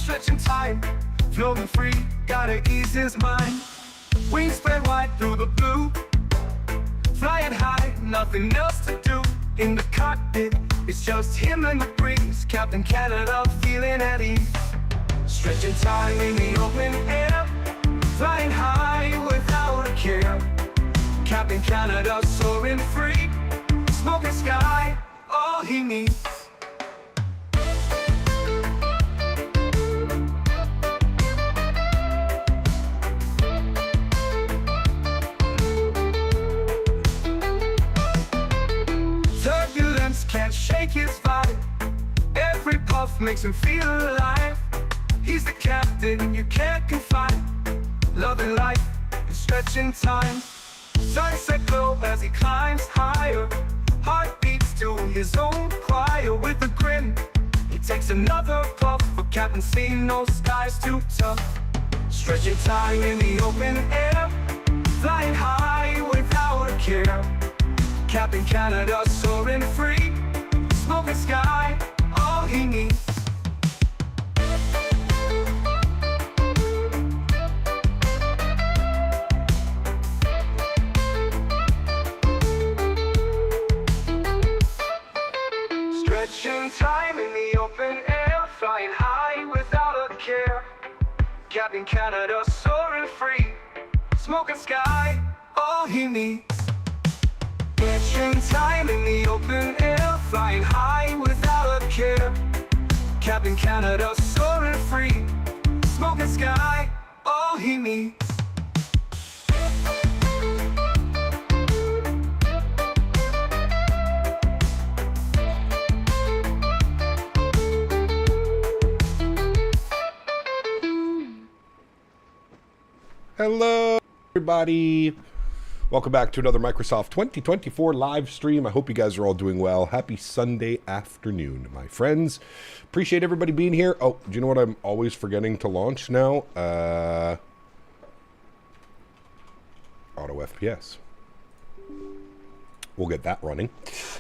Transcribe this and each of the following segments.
stretching time, floating free, gotta ease his mind. Wings spread wide through the blue, flying high, nothing else to do. In the cockpit, it's just him and the breeze. Captain Canada feeling at ease. Stretching time in the open air, flying high without a care. Captain Canada soaring free, smoking sky, all he needs. Turbulence can't shake his vibe, every puff makes him feel alive. He's the captain you can't confide, loving life and stretching time. Sunset glow as he climbs higher, heart beats to his own choir. With a grin, he takes another puff, for Captain seen no skies too tough. Stretching time in the open air, flying high without a care. Captain Canada soaring free, smoking sky, all he needs. Stretching time in the open air, flying high without a care. Captain Canada soaring free, smoking sky, all he needs. Stretching time in the open air, flying high without a care. Captain Canada soaring free, smoking sky, all he needs. Hello, everybody. Welcome back to another Microsoft 2024 live stream. I hope you guys are all doing well. Happy Sunday afternoon, my friends. Appreciate everybody being here. Oh, do you know what I'm always forgetting to launch now? Auto FPS. We'll get that running.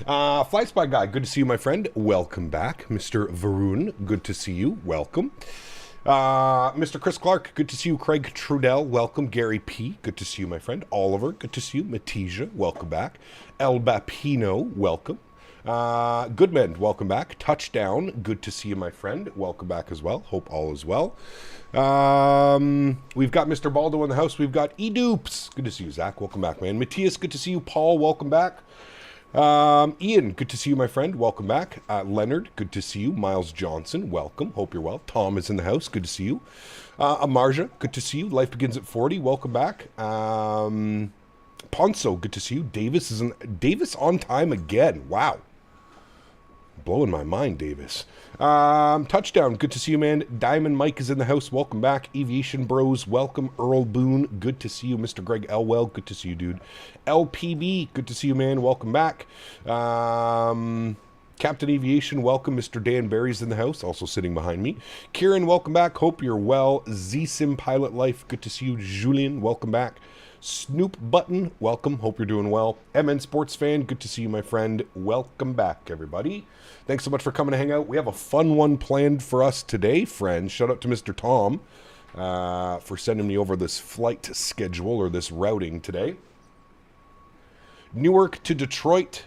Fly Spy Guy, good to see you, my friend. Welcome back. Mr. Varun, good to see you. Welcome. Mr. Chris Clark, good to see you. Craig Trudell, welcome. Gary P, good to see you, my friend. Oliver, good to see you. Matija, welcome back. El Bapino, welcome. Goodman, welcome back. Touchdown, good to see you, my friend. Welcome back as well. Hope all is well. We've got Mr. Baldo in the house. We've got E-Dupes. Good to see you, Zach. Welcome back, man. Matthias, good to see you. Paul, welcome back. Ian, good to see you, my friend. Welcome back. Leonard, good to see you. Miles Johnson, welcome. Hope you're well. Tom is in the house. Good to see you. Amarja, good to see you. Life Begins at 40. Welcome back. Ponso, good to see you. Davis on time again. Wow. Blowing my mind, Davis. Touchdown, good to see you, man. Diamond Mike is in the house. Welcome back. Aviation Bros, welcome. Earl Boone, good to see you. Mr. Greg Elwell, good to see you, dude. LPB, good to see you, man. Welcome back. Captain Aviation, welcome. Mr. Dan Barry's in the house, also sitting behind me. Kieran, welcome back. Hope you're well. Z-Sim Pilot Life, good to see you. Julian, welcome back. Snoop Button, welcome. Hope you're doing well. MN Sports Fan, good to see you, my friend. Welcome back, everybody. Thanks so much for coming to hang out. We have a fun one planned for us today, friends. Shout out to Mr. Tom for sending me over this flight schedule or this routing today. Newark to Detroit,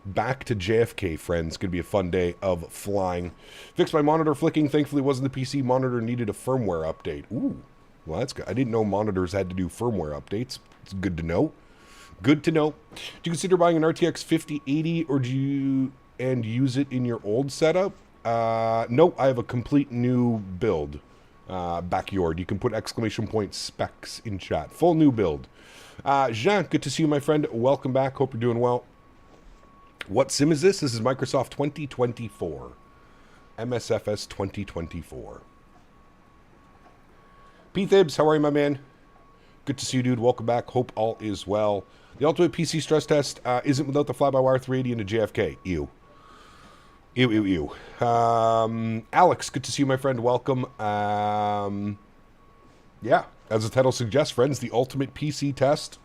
back to JFK, friends. Going to be a fun day of flying. Fixed my monitor flicking. Thankfully, it wasn't the PC monitor. Needed a firmware update. Ooh, well, that's good. I didn't know monitors had to do firmware updates. It's good to know. Good to know. Do you consider buying an RTX 5080 or do you use it in your old setup? No, I have a complete new build. Backyard. You can put exclamation point specs in chat. Full new build. Jean, good to see you, my friend. Welcome back. Hope you're doing well. What sim is this? This is Microsoft 2024. MSFS 2024. P-Thibs, how are you, my man? Good to see you, dude. Welcome back. Hope all is well. The Ultimate PC stress test isn't without the fly-by-wire 380 into JFK. Ew. Ew, ew, ew. Alex, good to see you, my friend. Welcome. Yeah, as the title suggests, friends, the Ultimate PC test.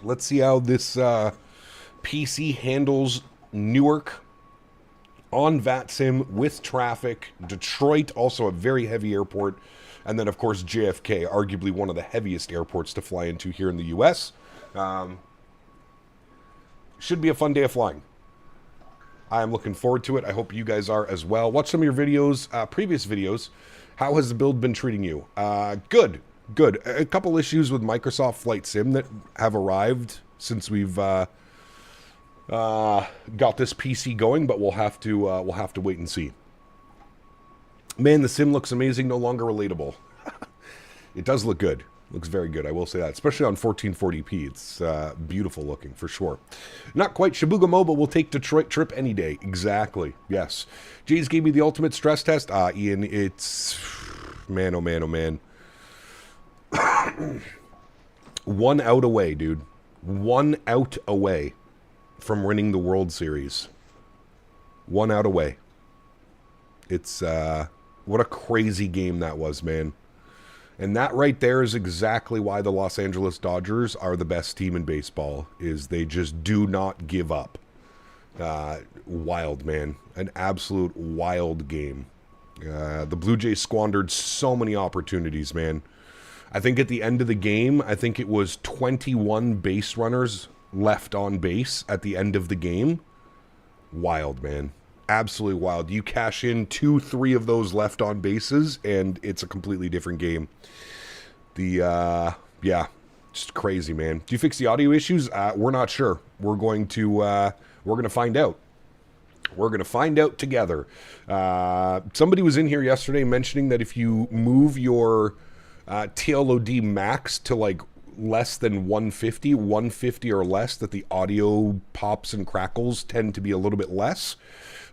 Let's see how this PC handles Newark on VATSIM with traffic. Detroit, also a very heavy airport. And then, of course, JFK, arguably one of the heaviest airports to fly into here in the U.S. Should be a fun day of flying. I am looking forward to it. I hope you guys are as well. Watch some of your videos, previous videos. How has the build been treating you? Good. A couple issues with Microsoft Flight Sim that have arrived since we've got this PC going, but we'll have to wait and see. Man, the sim looks amazing. No longer relatable. It does look good. Looks very good, I will say that. Especially on 1440p. It's beautiful looking, for sure. Not quite Shibuya Mobile will take Detroit trip any day. Exactly. Yes. Jays gave me the ultimate stress test. Ian, it's... Man, oh man, oh man. 1 out away, dude. 1 out away from winning the World Series. 1 out away. It's, what a crazy game that was, man. And that right there is exactly why the Los Angeles Dodgers are the best team in baseball, is they just do not give up. Wild, man. An absolute wild game. The Blue Jays squandered so many opportunities, man. I think at the end of the game, I think it was 21 base runners left on base at the end of the game. Wild, man. Absolutely wild. You cash in 2-3 of those left on bases, and it's a completely different game. Yeah, just crazy, man. Do you fix the audio issues? We're not sure. We're going to find out. We're going to find out together. Somebody was in here yesterday mentioning that if you move your TLOD max to like less than 150 or less, that the audio pops and crackles tend to be a little bit less.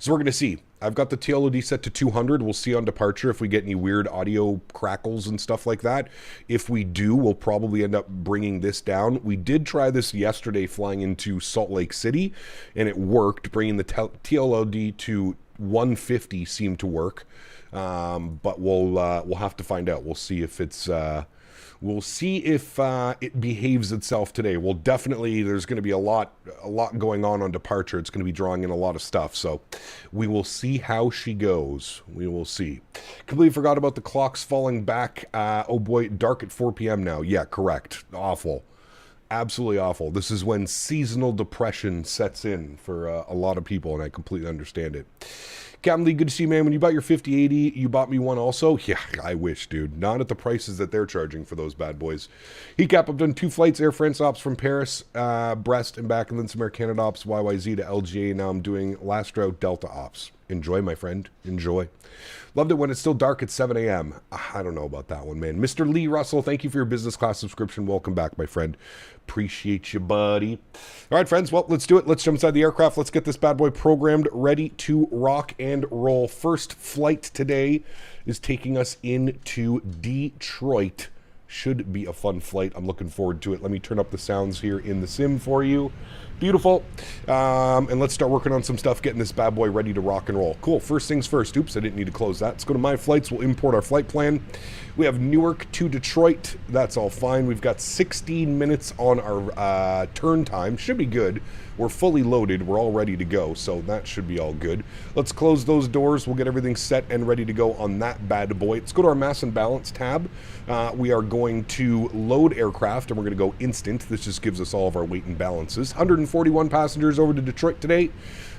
So we're going to see. I've got the TLOD set to 200. We'll see on departure if we get any weird audio crackles and stuff like that. If we do, we'll probably end up bringing this down. We did try this yesterday flying into Salt Lake City, and it worked. Bringing the TLOD to 150 seemed to work. But we'll have to find out. We'll see if it's... We'll see if it behaves itself today. Well, definitely there's going to be a lot going on departure. It's going to be drawing in a lot of stuff. So we will see how she goes. We will see. Completely forgot about the clocks falling back. Oh boy, dark at 4 p.m. now. Yeah, correct. Awful. Absolutely awful. This is when seasonal depression sets in for a lot of people, and I completely understand it. Captain Lee, good to see you, man. When you bought your 5080, you bought me one also? Yeah, I wish, dude. Not at the prices that they're charging for those bad boys. Heat Cap, I've done 2 flights, Air France ops from Paris, Brest, and back, and then some Air Canada ops, YYZ to LGA. Now I'm doing last route Delta ops. Enjoy, my friend. Enjoy. Loved it when it's still dark at 7 a.m. I don't know about that one, man. Mr. Lee Russell, thank you for your business class subscription. Welcome back, my friend. Appreciate you, buddy. All right, friends. Well, let's do it. Let's jump inside the aircraft. Let's get this bad boy programmed, ready to rock and roll. First flight today is taking us into Detroit. Should be a fun flight. I'm looking forward to it. Let me turn up the sounds here in the sim for you. Beautiful. And let's start working on some stuff, getting this bad boy ready to rock and roll. Cool. First things first. Oops, I didn't need to close that. Let's go to My Flights. We'll import our flight plan. We have Newark to Detroit. That's all fine. We've got 16 minutes on our turn time. Should be good. We're fully loaded. We're all ready to go, so that should be all good. Let's close those doors. We'll get everything set and ready to go on that bad boy. Let's go to our Mass and Balance tab. We are going to load aircraft, and we're going to go instant. This just gives us all of our weight and balances. 141 passengers over to Detroit today.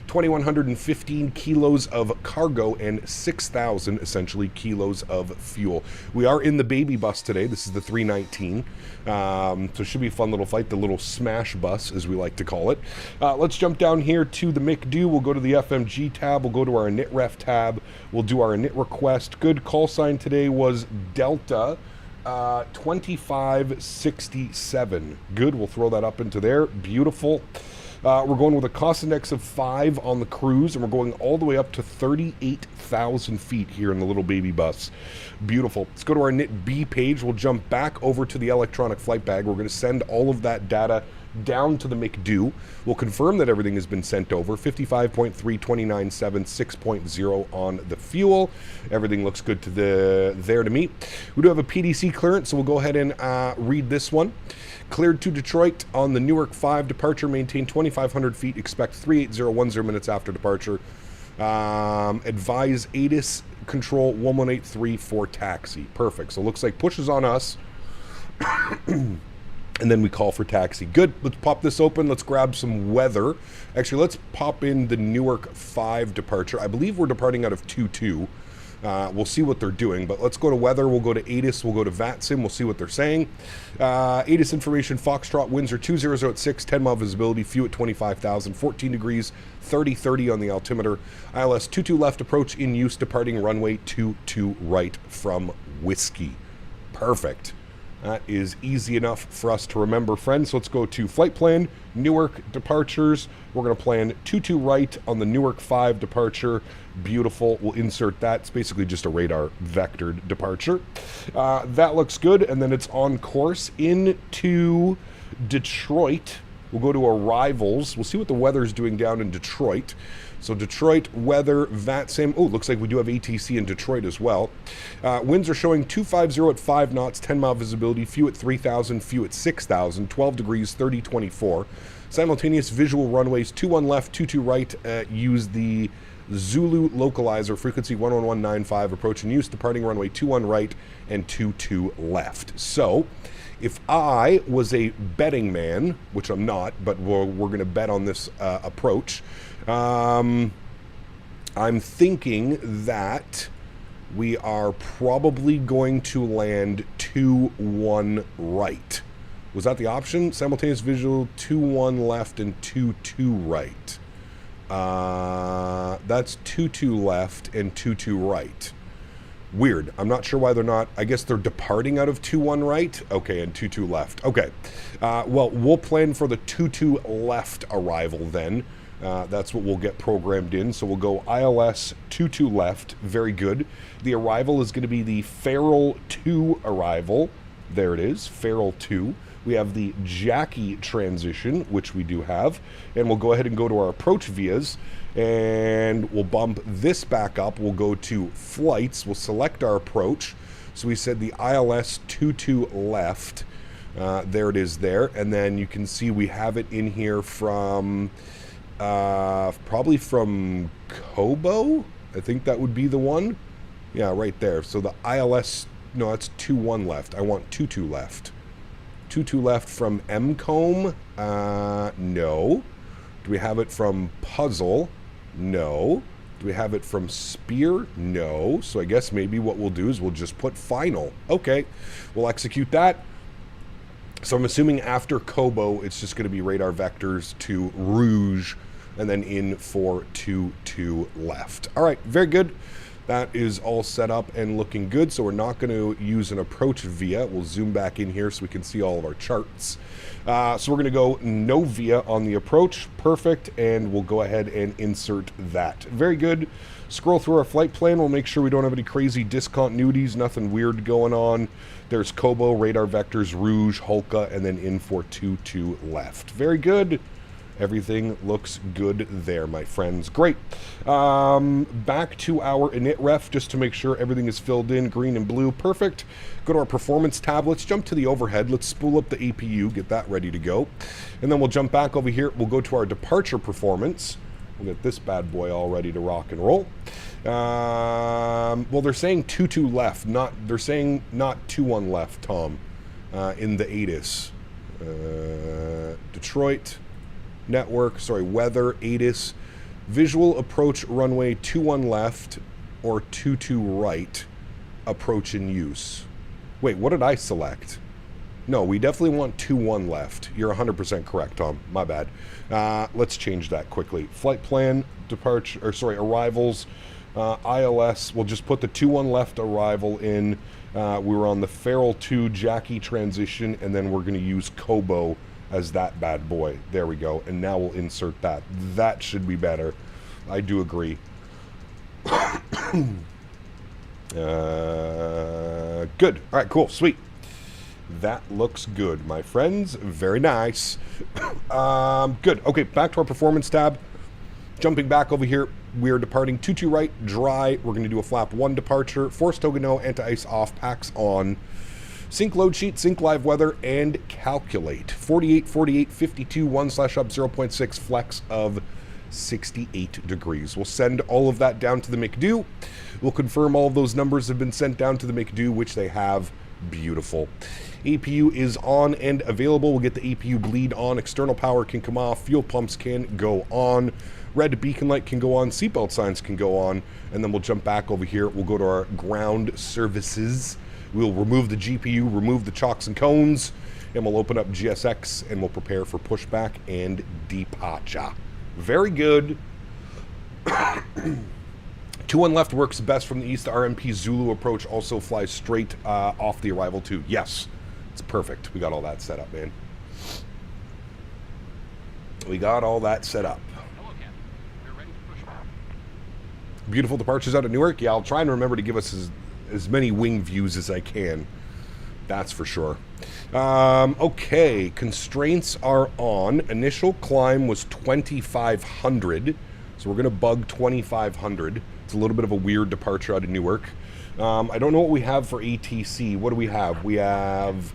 2,115 kilos of cargo and 6,000 essentially kilos of fuel. We are in the baby bus today. This is the 319. So it should be a fun little flight, the little smash bus as we like to call it. Let's jump down here to the McDo. We'll go to the FMG tab. We'll go to our init tab. We'll do our init request. Good call sign today was Delta 2567. Good, we'll throw that up into there. Beautiful. We're going with a cost index of 5 on the cruise, and we're going all the way up to 38,000 feet here in the little baby bus. Beautiful. Let's go to our NIT B page. We'll jump back over to the electronic flight bag. We're going to send all of that data down to the McDo. We'll confirm that everything has been sent over. 55.3, 29.7, 6.0 on the fuel. Everything looks good to there to me. We do have a PDC clearance, so we'll go ahead and read this one. Cleared to Detroit on the Newark 5 departure. Maintain 2,500 feet. Expect 38010 minutes after departure. Advise ATIS control 1183 for taxi. Perfect. So it looks like pushes on us. And then we call for taxi. Good. Let's pop this open. Let's grab some weather. Actually, let's pop in the Newark 5 departure. I believe we're departing out of 22. We'll see what they're doing, but let's go to weather. We'll go to ATIS. We'll go to VATSIM. We'll see what they're saying. ATIS information, Foxtrot, winds are 20 at 6, 10-mile visibility, few at 25,000, 14 degrees, 30 on the altimeter. ILS 22 left approach in use, departing runway 22 right from Whiskey. Perfect. That is easy enough for us to remember, friends. So let's go to flight plan, Newark departures. We're going to plan 22 right on the Newark 5 departure. Beautiful. We'll insert that. It's basically just a radar vectored departure. That looks good. And then it's on course into Detroit. We'll go to arrivals. We'll see what the weather's doing down in Detroit. So Detroit, weather, VATSIM. Oh, looks like we do have ATC in Detroit as well. Winds are showing 250 at 5 knots, 10-mile visibility, few at 3,000, few at 6,000, 12 degrees, 24. Simultaneous visual runways, 21 left, 22 right. Use the Zulu localizer, frequency 11195, approach in use, departing runway 21 right and 22 left. So if I was a betting man, which I'm not, but we're going to bet on this approach, I'm thinking that we are probably going to land 2-1 right. Was that the option? Simultaneous visual, 2-1 left and 2-2 right. That's 2-2 left and 2-2 right. Weird. I'm not sure why they're not. I guess they're departing out of 2-1 right. Okay, and 2-2 left. Okay. Well, we'll plan for the 2-2 left arrival then. That's what we'll get programmed in. So we'll go ILS 22 left. Very good. The arrival is going to be the Farrell 2 arrival. There it is, Farrell 2. We have the Jackie transition, which we do have. And we'll go ahead and go to our approach vias. And we'll bump this back up. We'll go to flights. We'll select our approach. So we said the ILS 22 left. There it is there. And then you can see we have it in here from... probably from Kobo. I think that would be the one. Yeah, right there. So the ILS, no, that's 2-1 left. I want 2-2 left. 2-2 left from MComb. No. Do we have it from Puzzle? No. Do we have it from Spear? No. So I guess maybe what we'll do is we'll just put final. Okay. We'll execute that. So I'm assuming after Kobo, it's just going to be radar vectors to Rouge and then in for 2-2 left. All right, very good. That is all set up and looking good. So we're not going to use an approach via. We'll zoom back in here so we can see all of our charts. So we're going to go no via on the approach. Perfect. And we'll go ahead and insert that. Very good. Scroll through our flight plan. We'll make sure we don't have any crazy discontinuities, nothing weird going on. There's Kobo, radar vectors, Rouge, Holka, and then in for 2-2 left. Very good. Everything looks good there, my friends. Great. Back to our init ref just to make sure everything is filled in, green and blue. Perfect. Go to our performance tab. Let's jump to the overhead. Let's spool up the APU, get that ready to go. And then we'll jump back over here. We'll go to our departure performance. We'll get this bad boy all ready to rock and roll. Well, they're saying 2-2 left. They're saying not 2-1 left, Tom, in the ATIS. Detroit. Weather, ATIS, visual approach runway 21 left or 22 right, approach in use. Wait, what did I select? No, we definitely want 21 left. You're 100% correct, Tom. My bad. Let's change that quickly. Flight plan, arrivals, ILS. We'll just put the 21 left arrival in. We were on the Farrell 2 Jackie transition, and then we're going to use Kobo as that bad boy. There we go. And now we'll insert that. That should be better. I do agree. Good. All right, cool. Sweet. That looks good, my friends. Very nice. Good. Okay, back to our performance tab. Jumping back over here, we are departing 22 right, dry. We're going to do a flap 1 departure. Force toga no, anti-ice off, packs on. Sync load sheet, sync live weather, and calculate. 48, 48, 52, 1/up 0.6 flex of 68 degrees. We'll send all of that down to the McDo. We'll confirm all of those numbers have been sent down to the McDo, which they have. Beautiful. APU is on and available. We'll get the APU bleed on. External power can come off. Fuel pumps can go on. Red beacon light can go on. Seatbelt signs can go on. And then we'll jump back over here. We'll go to our ground services. We'll remove the GPU, remove the chocks and cones, and we'll open up GSX and we'll prepare for pushback and departure. Very good. 2-1 left works best from the east. The RMP Zulu approach also flies straight off the arrival too. Yes, it's perfect. We got all that set up, man. We got all that set up. Beautiful departures out of Newark. Yeah, I'll try and remember to give us as many wing views as I can. That's for sure. Okay, constraints are on. Initial climb was 2,500, so we're going to bug 2,500. It's a little bit of a weird departure out of Newark. I don't know what we have for ATC. What do we have? We have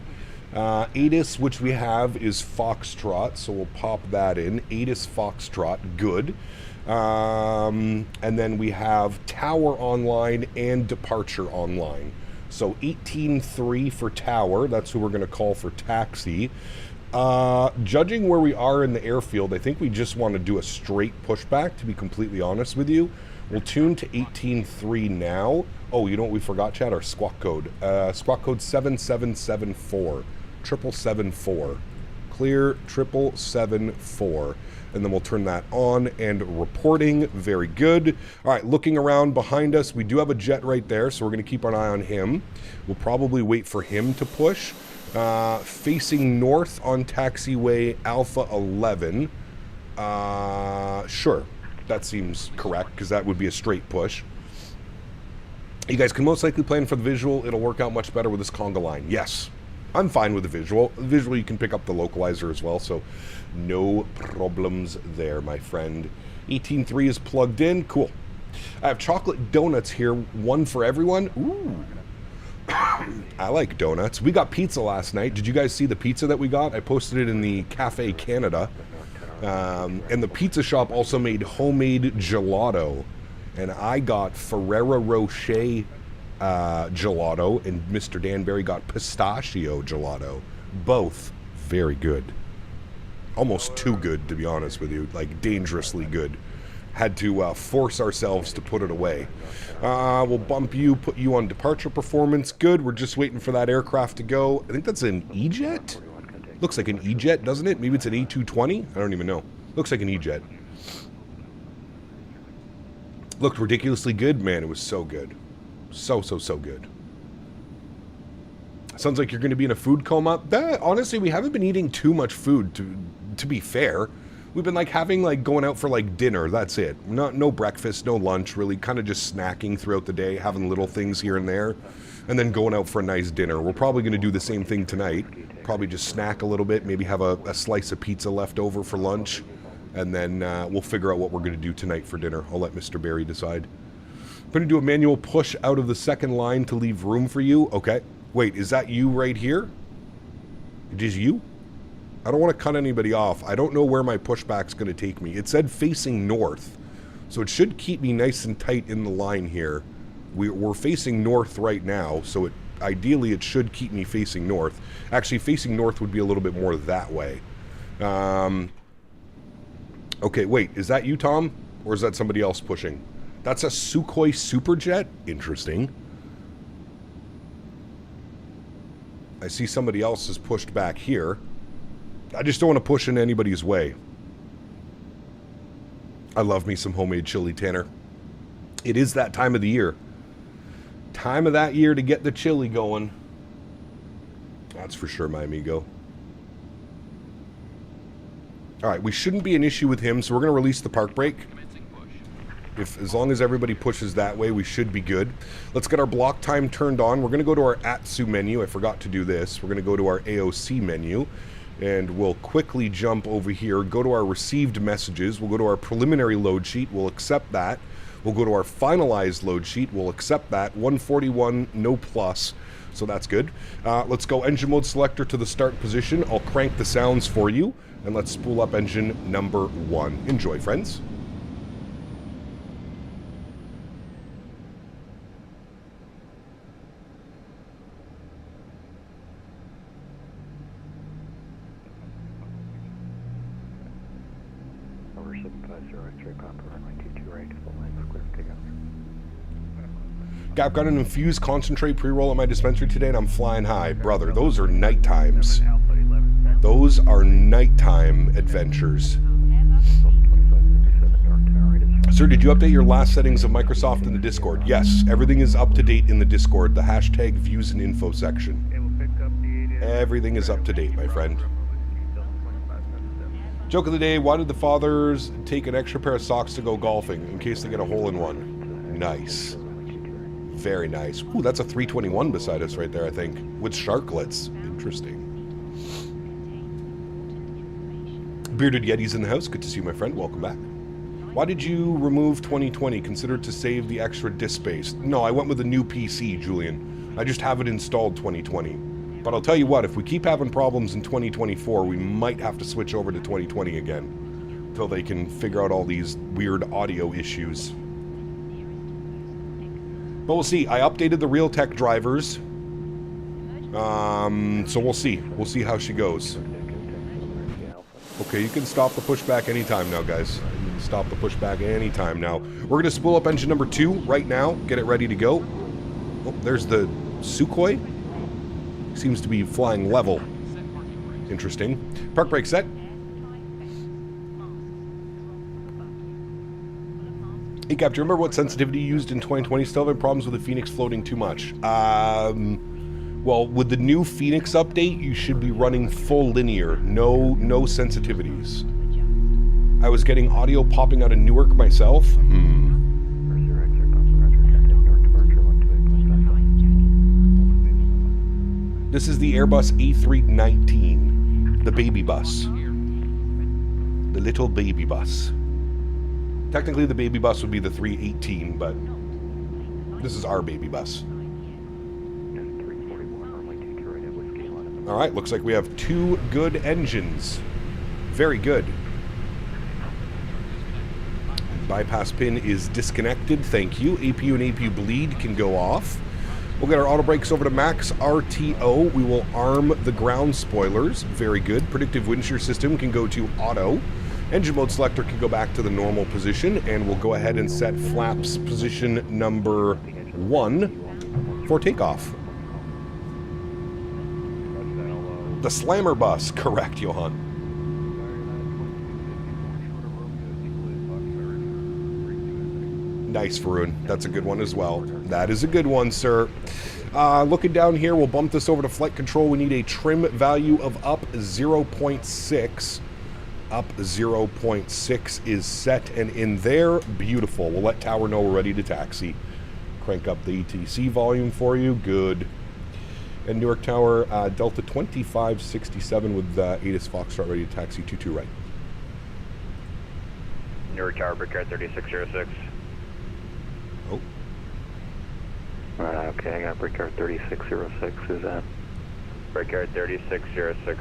ATIS, which we have is Foxtrot, so we'll pop that in. ATIS Foxtrot, good. And then we have Tower online and Departure online. So 18.3 for Tower, that's who we're going to call for taxi. Judging where we are in the airfield, I think we just want to do a straight pushback, to be completely honest with you. We'll tune to 18.3 now. Oh, you know what we forgot, Chad? Our squawk code. Squawk code 7774. 7774. Clear 7774. And then we'll turn that on and reporting. Very good. All right, looking around behind us, we do have a jet right there, so we're going to keep an eye on him. We'll probably wait for him to push. Facing north on taxiway Alpha 11. Sure, that seems correct, because that would be a straight push. You guys can most likely plan for the visual. It'll work out much better with this conga line. Yes, I'm fine with the visual. The visual, you can pick up the localizer as well, so no problems there, my friend. 18.3 is plugged in. Cool. I have chocolate donuts here, one for everyone. Ooh. I like donuts. We got pizza last night. Did you guys see the pizza that we got? I posted it in the Cafe Canada. And the pizza shop also made homemade gelato. And I got Ferrero Rocher gelato, and Mr. Danbury got pistachio gelato. Both very good. Almost too good, to be honest with you. Like, dangerously good. Had to force ourselves to put it away. We'll bump you, put you on departure performance. Good. We're just waiting for that aircraft to go. I think that's an E-Jet? Looks like an E-Jet, doesn't it? Maybe it's an A220? I don't even know. Looks like an E-Jet. Looked ridiculously good. Man, it was so good. So good. Sounds like you're going to be in a food coma. Honestly, we haven't been eating too much food, to be fair. We've been having going out for dinner. That's it. No breakfast, no lunch, really kind of just snacking throughout the day, having little things here and there, and then going out for a nice dinner. We're probably going to do the same thing tonight. Probably just snack a little bit, maybe have a slice of pizza left over for lunch, and then we'll figure out what we're going to do tonight for dinner. I'll let Mr. Barry decide. I'm going to do a manual push out of the second line to leave room for you. Okay. Wait, is that you right here? It is you? I don't want to cut anybody off. I don't know where my pushback's going to take me. It said facing north, so it should keep me nice and tight in the line here. We're facing north right now, so ideally it should keep me facing north. Actually, facing north would be a little bit more that way. Okay, wait, is that you, Tom? Or is that somebody else pushing? That's a Sukhoi Superjet? Interesting. I see somebody else is pushed back here. I just don't want to push in anybody's way. I love me some homemade chili, Tanner. It is that time of the year. Time of that year to get the chili going. That's for sure, my amigo. Alright, we shouldn't be an issue with him, so we're going to release the park brake. As long as everybody pushes that way, we should be good. Let's get our block time turned on. We're going to go to our ATSU menu. I forgot to do this. We're going to go to our AOC menu. And we'll quickly jump over here, go to our received messages. We'll go to our preliminary load sheet. We'll accept that. We'll go to our finalized load sheet. We'll accept that. 141, no plus. So that's good. Let's go engine mode selector to the start position. I'll crank the sounds for you. And let's spool up engine number 1. Enjoy, friends. I've got an infused concentrate pre-roll at my dispensary today and I'm flying high. Brother, those are night times. Those are nighttime adventures. Sir, did you update your last settings of Microsoft in the Discord? Yes, everything is up to date in the Discord. The hashtag views and info section. Everything is up to date, my friend. Joke of the day, why did the fathers take an extra pair of socks to go golfing in case they get a hole in one? Nice. Very nice. Ooh, that's a 321 beside us right there, I think. With sharklets. Interesting. Bearded Yeti's in the house. Good to see you, my friend. Welcome back. Why did you remove 2020? Considered to save the extra disk space. No, I went with a new PC, Julian. I just have it installed 2020. But I'll tell you what, if we keep having problems in 2024, we might have to switch over to 2020 again. Until they can figure out all these weird audio issues. But we'll see. I updated the Realtek drivers. So we'll see. We'll see how she goes. Okay, you can stop the pushback anytime now, guys. You can stop the pushback anytime now. We're going to spool up engine number 2 right now. Get it ready to go. Oh, there's the Sukhoi. Seems to be flying level. Interesting. Park brake set. Hey, Cap, do you remember what sensitivity you used in 2020? Still having problems with the Phoenix floating too much. Well, with the new Phoenix update, you should be running full linear. No sensitivities. I was getting audio popping out of Newark myself. This is the Airbus A319. The baby bus. The little baby bus. Technically, the baby bus would be the 318, but this is our baby bus. Alright, looks like we have 2 good engines. Very good. Bypass pin is disconnected, thank you. APU and APU bleed can go off. We'll get our auto brakes over to max RTO. We will arm the ground spoilers. Very good. Predictive wind shear system can go to auto. Engine mode selector can go back to the normal position, and we'll go ahead and set flaps position number 1 for takeoff. The Slammer bus, correct, Johan. Nice, Varun. That's a good one as well. That is a good one, sir. Looking down here, we'll bump this over to flight control. We need a trim value of up 0.6. Up 0.6 is set and in there. Beautiful. We'll let tower know we're ready to taxi. Crank up the ETC volume for you. Good. And Newark Tower, Delta 2567 with ATIS Foxtrot ready to taxi 22 right. Newark Tower, Brickyard 3606. Oh. Okay, I got Brickyard 3606. Who's that? Brickyard 3606.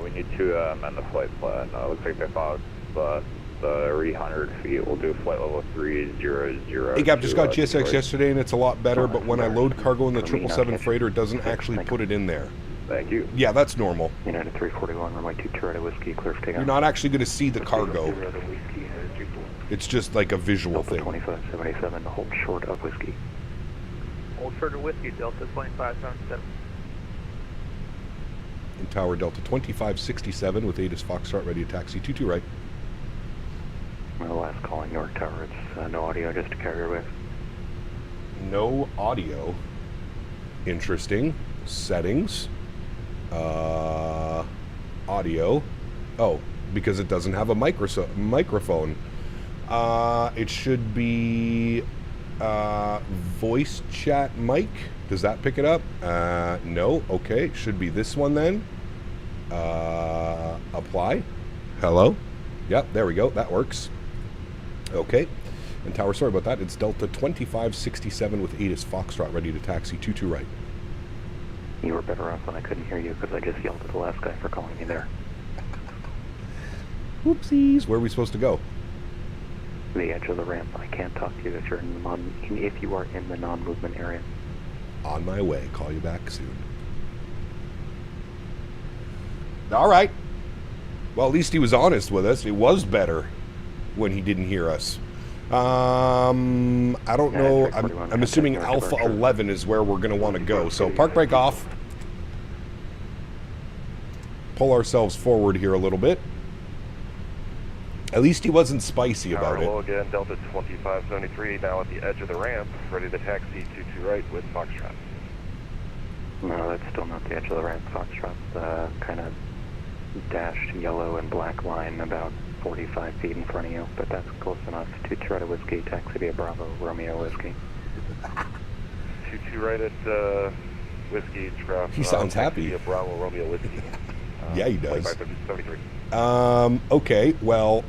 We need to amend the flight plan. Looks like they followed the 300 feet. We'll do flight level 300. Hey, Gap, just got GSX yesterday and it's a lot better, but when I load cargo in the 777 freighter, it doesn't actually put it in there. Thank you. Yeah, that's normal. United 341, runway 22 right whiskey, clear for takeoff. You're not actually going to see the cargo. It's just like a visual thing. 2577, hold short of whiskey. Hold short of whiskey, Delta 2577. In Tower Delta 2567 with ATIS Foxtrot ready to taxi 22 right. My last calling Newark Tower, it's no audio, just a carrier wave. No audio. Interesting. Settings. Audio. Oh, because it doesn't have a microphone. It should be voice chat mic. Does that pick it up? No. Okay. Should be this one then. Apply. Hello? Yep, there we go. That works. Okay. And Tower, sorry about that. It's Delta 2567 with ATIS Foxtrot ready to taxi 22 right. You were better off when I couldn't hear you because I just yelled at the last guy for calling me there. Whoopsies. Where are we supposed to go? The edge of the ramp. I can't talk to you if you're in the if you are in the non-movement area. On my way. Call you back soon. All right. Well, at least he was honest with us. It was better. when he didn't hear us. I don't know. I'm assuming Alpha 11 is where we're going to want to go. So park brake off. Pull ourselves forward here a little bit. At least he wasn't spicy about Hello it. again, Delta 2573, now at the edge of the ramp, ready to taxi 22 right with Foxtrot. No, that's still not the edge of the ramp. Foxtrot's kind of dashed yellow and black line about 45 feet in front of you, but that's close enough. 22 right at Whiskey, taxi via Bravo, Romeo Whiskey. 22 right at Whiskey, Trap. He sounds happy. Via Bravo, Romeo Whiskey. Yeah, he does. 2573. Okay, well,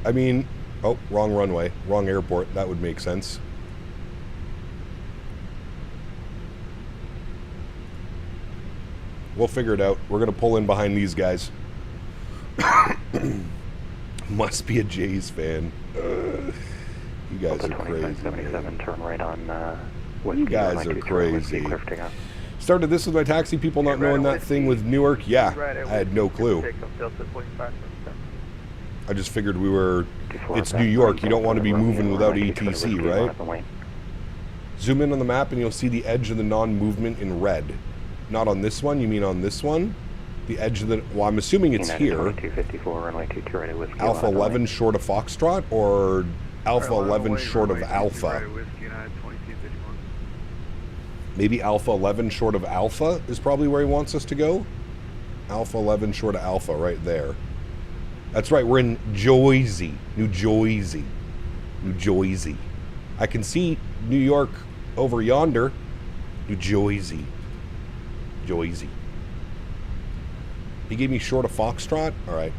I mean, oh, wrong runway, wrong airport. That would make sense. We'll figure it out. We're going to pull in behind these guys. Must be a Jays fan. You guys are crazy. 77, turn right on Whiskey. You guys are crazy. Clear for takeoff. Started this with my taxi people not knowing that thing with Newark. Yeah, I had no clue. I just figured we were, it's New York, you don't want to be moving without ATC, right? Zoom in on the map and you'll see the edge of the non-movement in red. Not on this one, you mean on this one? The edge of the, well, I'm assuming it's here. Alpha 11 short of Foxtrot, or Alpha 11 short of Alpha? Maybe Alpha 11 short of Alpha is probably where he wants us to go. Alpha 11 short of Alpha right there. That's right, we're in Jersey, New Jersey. New Jersey. I can see New York over yonder. New Jersey. Jersey. He gave me short of Foxtrot? Alright.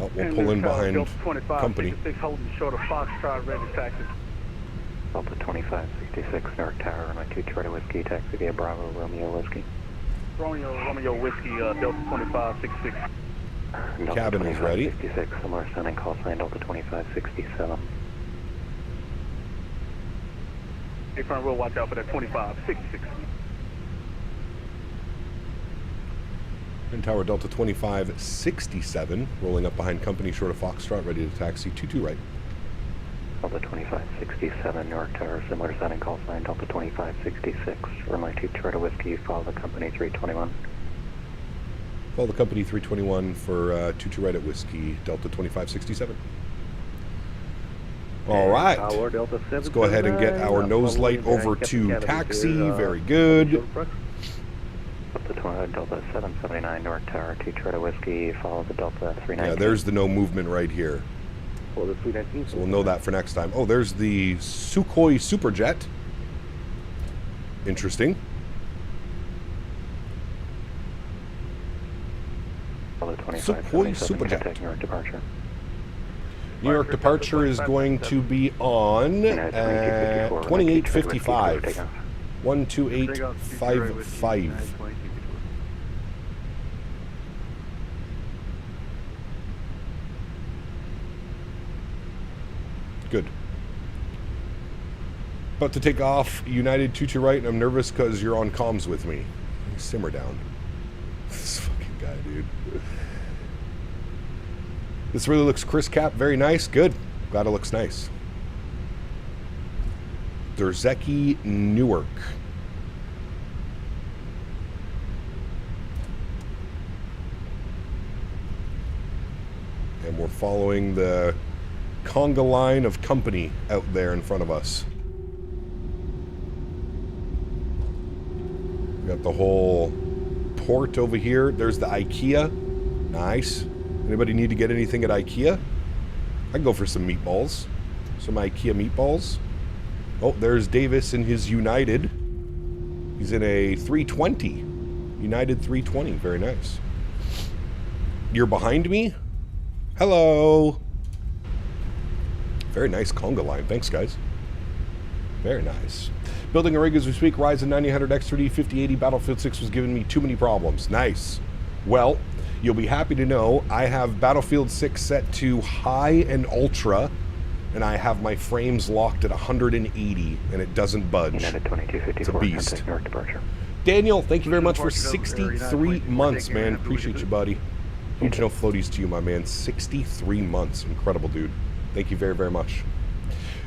Oh, we'll pull in behind company. Holding short of Foxtrot, ready to taxi. Delta 2566, Newark Tower, runway 23 to Whiskey, taxi via Bravo, Romeo Whiskey. Romeo Whiskey, Delta 2566. Cabin is ready. 66, similar sounding call sign, Delta 2567. Hey, front row, watch out for that 2566. In Tower Delta 2567, rolling up behind company short of Foxtrot, ready to taxi 22 right. Delta 2567, Newark Tower, similar sounding call sign, Delta 2566, runway 23 to Whiskey, follow the company 321. Follow the company 321 for 22 right at Whiskey, Delta 2567. All right, let's go ahead and get our nose light over to taxi. Very good. Delta 779, Newark Tower, 23 to Whiskey, follow the Delta 319. Yeah, there's the no movement right here. So we'll know that for next time. Oh, there's the Sukhoi Superjet. Interesting. Sukhoi Superjet. New York departure is going to be on 2855. 12855. Good. About to take off, United 22 right, and I'm nervous because you're on comms with me. Simmer down. This fucking guy, dude. This really looks Chris Cap, very nice, good. Glad it looks nice. Derzeki, Newark. And we're following the conga line of company out there in front of us. We got the whole port over here. There's the IKEA. Nice. Anybody need to get anything at IKEA? I can go for some meatballs. Some IKEA meatballs. Oh, there's Davis in his United. He's in a 320. United 320. Very nice. You're behind me? Hello. Very nice conga line. Thanks, guys. Very nice. Building a rig as we speak. Ryzen 9000 X3D 5080 Battlefield 6 was giving me too many problems. Nice. Well, you'll be happy to know I have Battlefield 6 set to high and ultra, and I have my frames locked at 180, and it doesn't budge. It's a beast. Daniel, thank you very much for 63 months, man. Appreciate you, buddy. Huge no floaties to you, my man. 63 months. Incredible, dude. Thank you very, very much.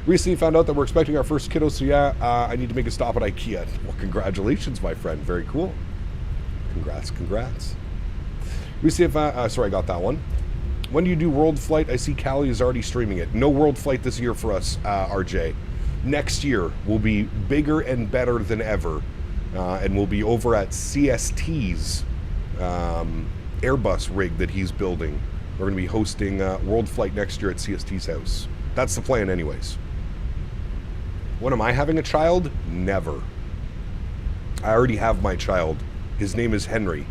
Recently found out that we're expecting our first kiddo, so yeah, I need to make a stop at IKEA. Well, congratulations, my friend. Very cool. Congrats, congrats. Recently, sorry, I got that one. When do you do World Flight? I see Callie is already streaming it. No World Flight this year for us, RJ. Next year will be bigger and better than ever. And we'll be over at CST's Airbus rig that he's building. We're going to be hosting World Flight next year at CST's house. That's the plan anyways. When am I having a child? Never. I already have my child. His name is Henry.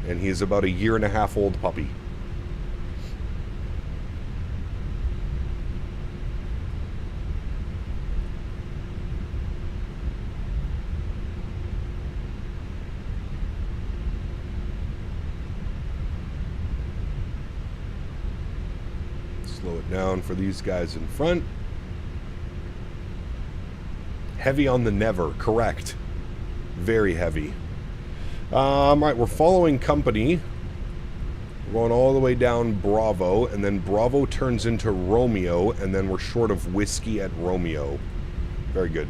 And he is about a 1.5 old puppy. Slow it down for these guys in front. Heavy on the never, correct. Very heavy. Right, we're following company. We're going all the way down Bravo, and then Bravo turns into Romeo, and then we're short of whiskey at Romeo. Very good.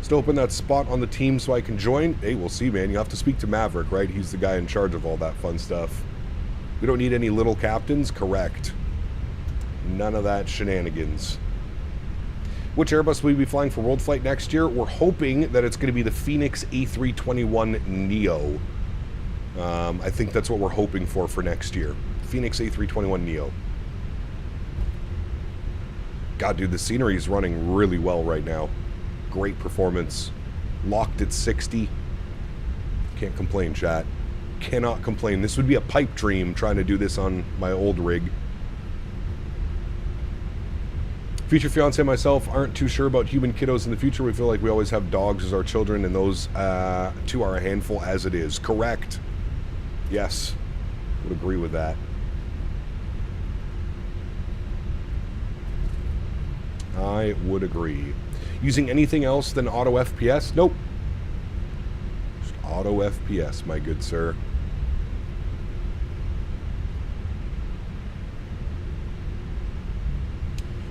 Still open that spot on the team so I can join. Hey, we'll see, man. You have to speak to Maverick, right? He's the guy in charge of all that fun stuff. We don't need any little captains, correct. None of that shenanigans. Which Airbus will we be flying for World Flight next year? We're hoping that it's going to be the Phoenix A321neo. I think that's what we're hoping for next year. Phoenix A321neo. God, dude, the scenery is running really well right now. Great performance. Locked at 60. Can't complain, chat. Cannot complain. This would be a pipe dream trying to do this on my old rig. Future fiance and myself aren't too sure about human kiddos in the future. We feel like we always have dogs as our children, and those two are a handful as it is. Correct. Yes. Would agree with that. I would agree. Using anything else than auto FPS? Nope. Just auto FPS, my good sir.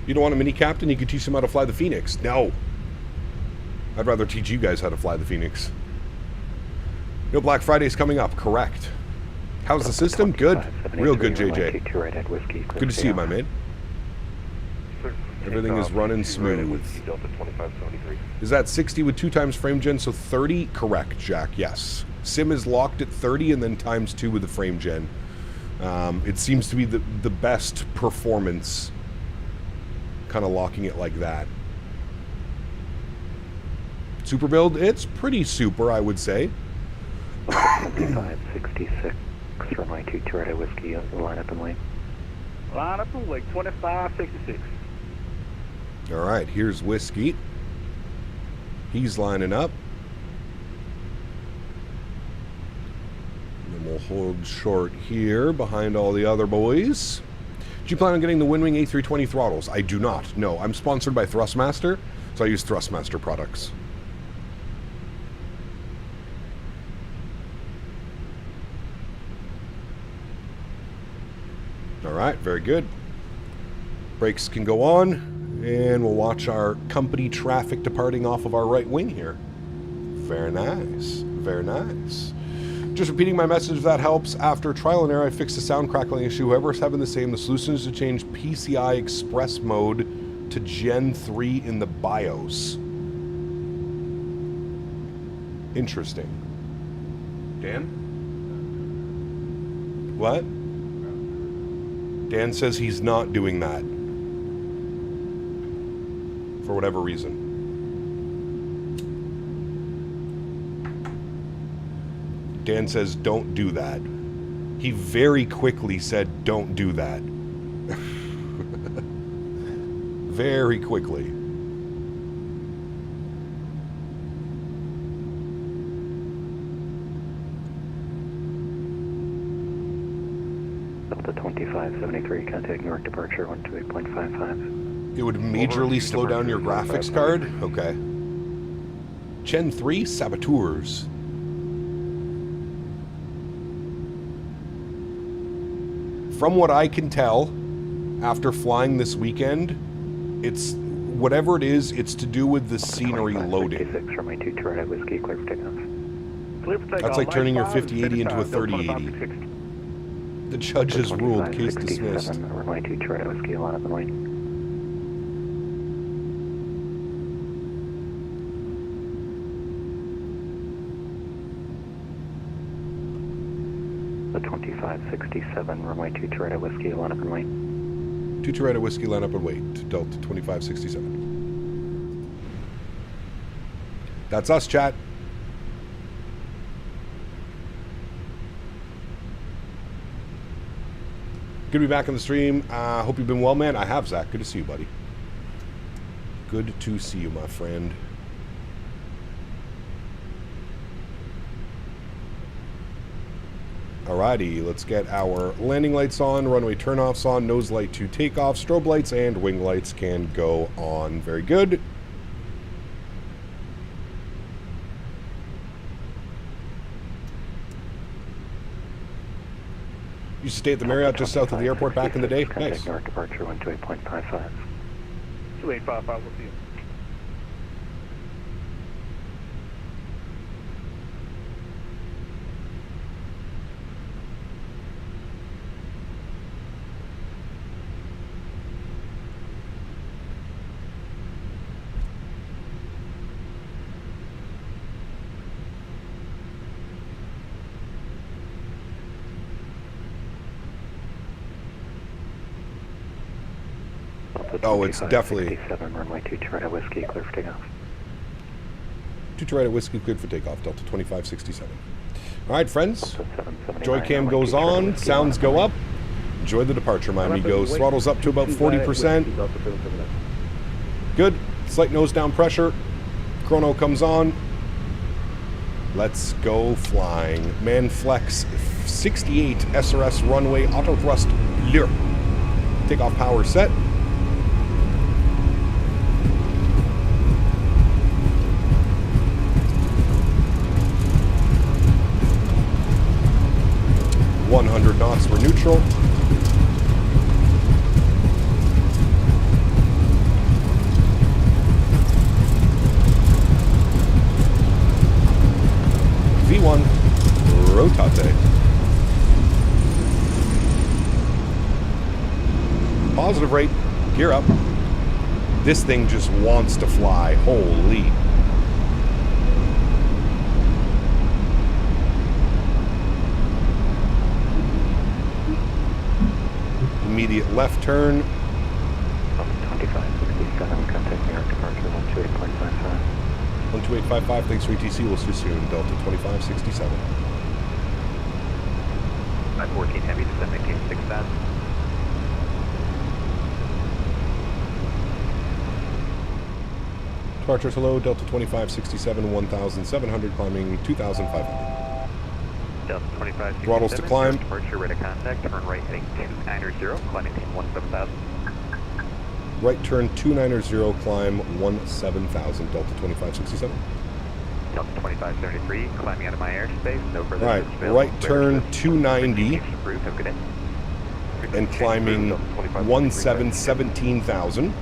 You don't want a mini captain? You could teach them how to fly the Phoenix. No. I'd rather teach you guys how to fly the Phoenix. No, Black Friday's coming up. Correct. How's the system? Good. Real good, JJ. Good to see you, my man. Everything is running smooth. Is that 60 with 2 times frame gen, so 30? Correct, Jack. Yes. Sim is locked at 30 and then times 2 with the frame gen. It seems to be the best performance, kind of locking it like that. Super build, it's pretty super, I would say. 2566 from my 2 Toretto whiskey, line up and wait. Line up and wait, 2566. All right, here's whiskey. He's lining up. And then we'll hold short here behind all the other boys. Do you plan on getting the Winwing A320 throttles? I do not. No, I'm sponsored by Thrustmaster, so I use Thrustmaster products. All right, very good. Brakes can go on, and we'll watch our company traffic departing off of our right wing here. Very nice. Very nice. Just repeating my message if that helps. After trial and error, I fixed the sound crackling issue. Whoever's having the same, the solution is to change PCI Express mode to Gen 3 in the BIOS. Interesting. Dan? What? Dan says he's not doing that. For whatever reason. Dan says, don't do that. He very quickly said, don't do that. Very quickly. Delta 2573, contact New York departure 128.55. It would majorly slow down your graphics card? Okay. Gen 3 Saboteurs. From what I can tell, after flying this weekend, it's whatever it is, it's to do with the scenery loading. Runway 22 right, whiskey, clear for takeoff. Clear for takeoff. That's like turning your Line 5, 5080 into a Delta 3080. 2560. The judge has ruled, case dismissed. Runway 22 right, whiskey, line up and wait. The 2567, runway 22 right, whiskey, line up and wait. 22 right, whiskey, line up and wait. Delta 2567. That's us, chat. Good to be back on the stream. Hope you've been well, man. I have, Zach. Good to see you, buddy. Good to see you, my friend. Alrighty, let's get our landing lights on, runway turnoffs on, nose light to takeoff, strobe lights and wing lights can go on. Very good. Used to stay at the Marriott just south of the airport back in the day. Nice. Ignore departure 128.55. 2855, we'll see you. Oh, it's definitely... 7, runway 22 right, whiskey, clear for takeoff. 22 right, whiskey, cleared for takeoff, Delta 2567. Alright, friends. Joy cam goes on, sounds go up. Enjoy the departure, my amigos. Throttle's up to about 40%. Good. Slight nose down pressure. Chrono comes on. Let's go flying. Manflex 68 SRS runway auto thrust clear. Takeoff power set. Knots for neutral. V1 rotate. Positive rate, gear up. This thing just wants to fly. Holy. Immediate left turn. 2567, contact New York departure 128.55. 12855, thanks for ETC, we'll see you soon. Delta 2567. 514 heavy, descend maintain 6000. Departures hello, Delta 2567, 1700, climbing 2500. Delta 2567. Throttles to climb. Departure rate of contact, turn right heading 290, climbing 17000. Right turn 290, climb 17000, Delta 2567. Delta 2573, climbing out of my airspace, no further Right, right turn 290 and climbing 17,000.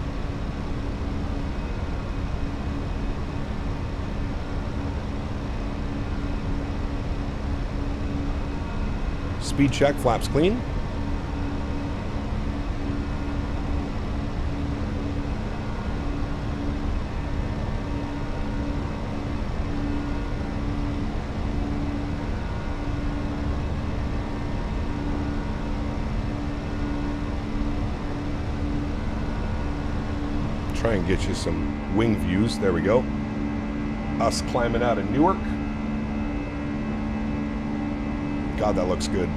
Speed check, flaps clean. Try and get you some wing views. There we go. Us climbing out of Newark. God, that looks good.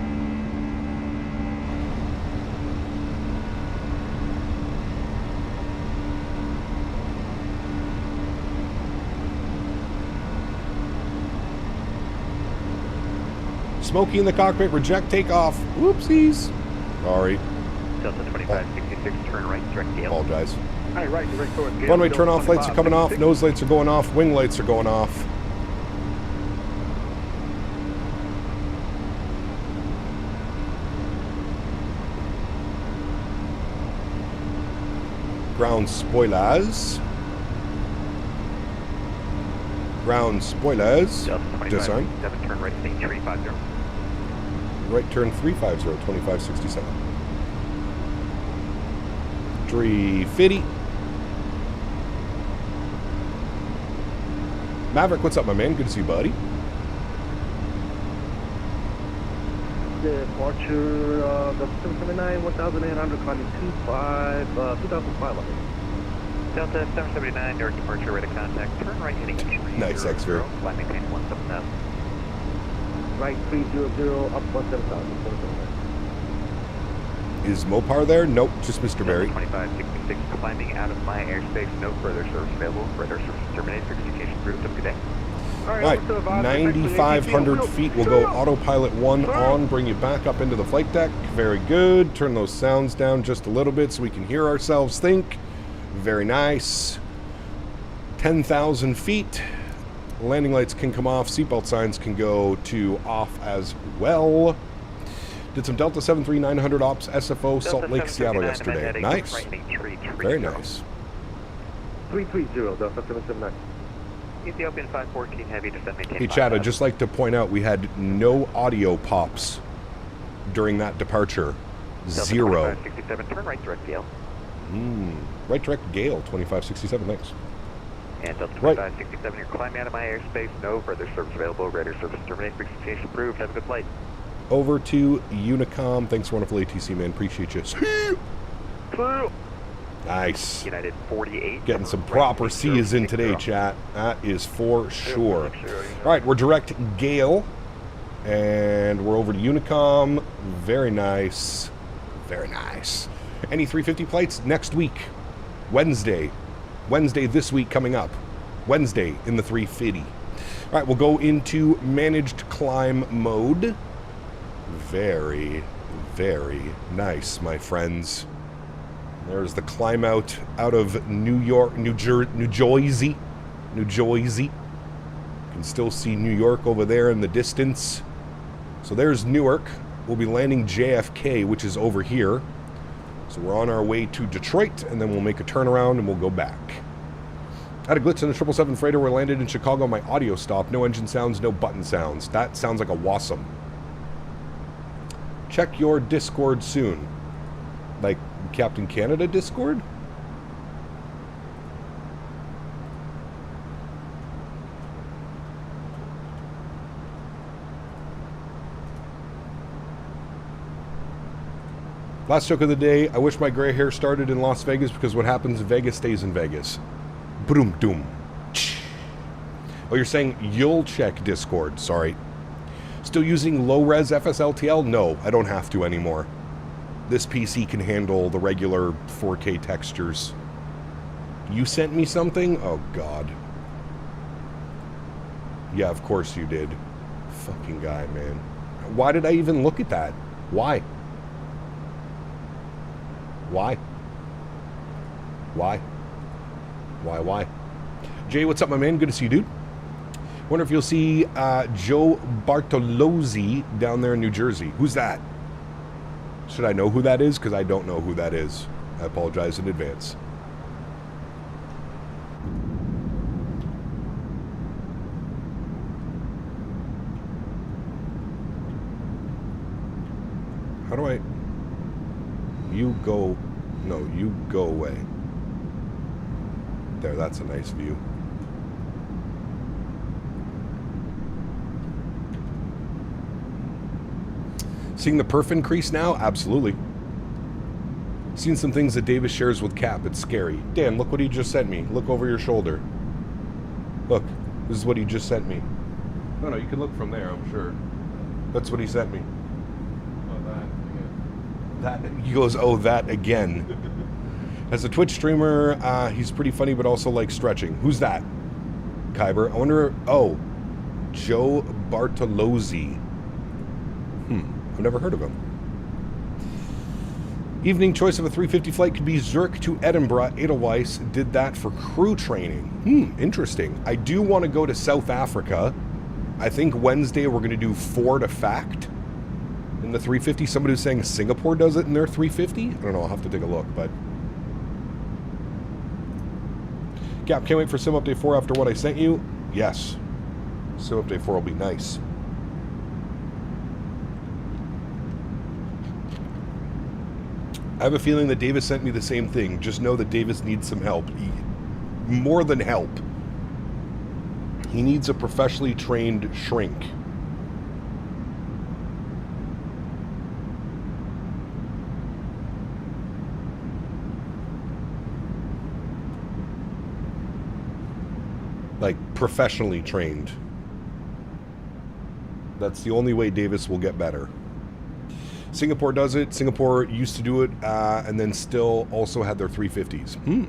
Smoky in the cockpit, reject takeoff. Whoopsies. Sorry. Delta 2566, turn right, direct gale. Apologize. All right, direct towards gale. Runway turn off lights are coming off, nose lights are going off, wing lights are going off. Ground spoilers. Ground spoilers. Disarm. 7, turn right, state 350. Right turn 350, 2567. 350. Maverick, what's up, my man? Good to see you, buddy. Departure of the 779, 1,800, climbing 2005. Delta 779, direct departure, rate of contact, turn right heading 300. Nice, X-Ver. Flight maintain 170. Right 300, up 170,000. Is Mopar there? Nope, just Mr. Barry. 2566, climbing out of my airspace, no further service available. Radar service terminated, communication approved. Have a good day. Alright, 9,500 feet. We'll go autopilot 1 on, bring you back up into the flight deck. Very good. Turn those sounds down just a little bit so we can hear ourselves think. Very nice. 10,000 feet. Landing lights can come off. Seatbelt signs can go to off as well. Did some Delta 73900 ops SFO Salt Lake, Seattle yesterday. Nice. Very nice. 330, Delta 779. Ethiopian 514 heavy descent maintain. Hey Chad, I'd just like to point out we had no audio pops during that departure. Zero. 2567, turn right direct Gale. Right direct Gale, 2567, thanks. And Delta 2567, you're climbing out of my airspace, no further service available. Radar service terminated, communication approved. Have a good flight. Over to Unicom. Thanks, wonderful ATC, man. Appreciate you. Nice. United 48. Getting some proper C's in today, chat. That is for sure. All right, we're direct Gale. And we're over to Unicom. Very nice. Very nice. Any 350 flights next week. Wednesday. Wednesday this week coming up. Wednesday in the 350. All right, we'll go into managed climb mode. Very, very nice, my friends. There's the climb out of New York, New Jersey. You can still see New York over there in the distance. So there's Newark. We'll be landing JFK, which is over here. So we're on our way to Detroit, and then we'll make a turnaround and we'll go back. I had a glitch in the 777 freighter where I landed in Chicago. My audio stopped. No engine sounds, no button sounds. That sounds like a wasm. Check your Discord soon. Like Captain Canada Discord? Last joke of the day. I wish my gray hair started in Las Vegas because what happens in Vegas stays in Vegas. Boom, doom. Oh, you're saying you'll check Discord. Sorry. Still using low-res FSLTL? No, I don't have to anymore. This PC can handle the regular 4K textures. You sent me something? Oh, God. Yeah, of course you did. Fucking guy, man. Why did I even look at that? Why? Why? Why? Why? Jay, what's up, my man? Good to see you, dude. Wonder if you'll see Joe Bartolozzi down there in New Jersey. Who's that? Should I know who that is? Because I don't know who that is. I apologize in advance. How do I... You go... No, you go away. There, that's a nice view. Seeing the perf increase now? Absolutely. Seen some things that Davis shares with Cap. It's scary. Dan, look what he just sent me. Look over your shoulder. Look, this is what he just sent me. No, you can look from there, I'm sure. That's what he sent me. Oh, that again. He goes, oh, that again. As a Twitch streamer, he's pretty funny, but also likes stretching. Who's that? Kyber. I wonder... Oh, Joe Bartolozzi. I've never heard of him. Evening choice of a 350 flight could be Zurich to Edinburgh. Edelweiss did that for crew training. Interesting. I do want to go to South Africa. I think Wednesday we're going to do 4 to Fact in the 350. Somebody was saying Singapore does it in their 350. I don't know. I'll have to take a look, but Gap, can't wait for Sim Update 4 after what I sent you. Yes. Sim Update 4 will be nice. I have a feeling that Davis sent me the same thing. Just know that Davis needs some help. More than help. He needs a professionally trained shrink. Like, professionally trained. That's the only way Davis will get better. Singapore does it. Singapore used to do it, and then still also had their 350s.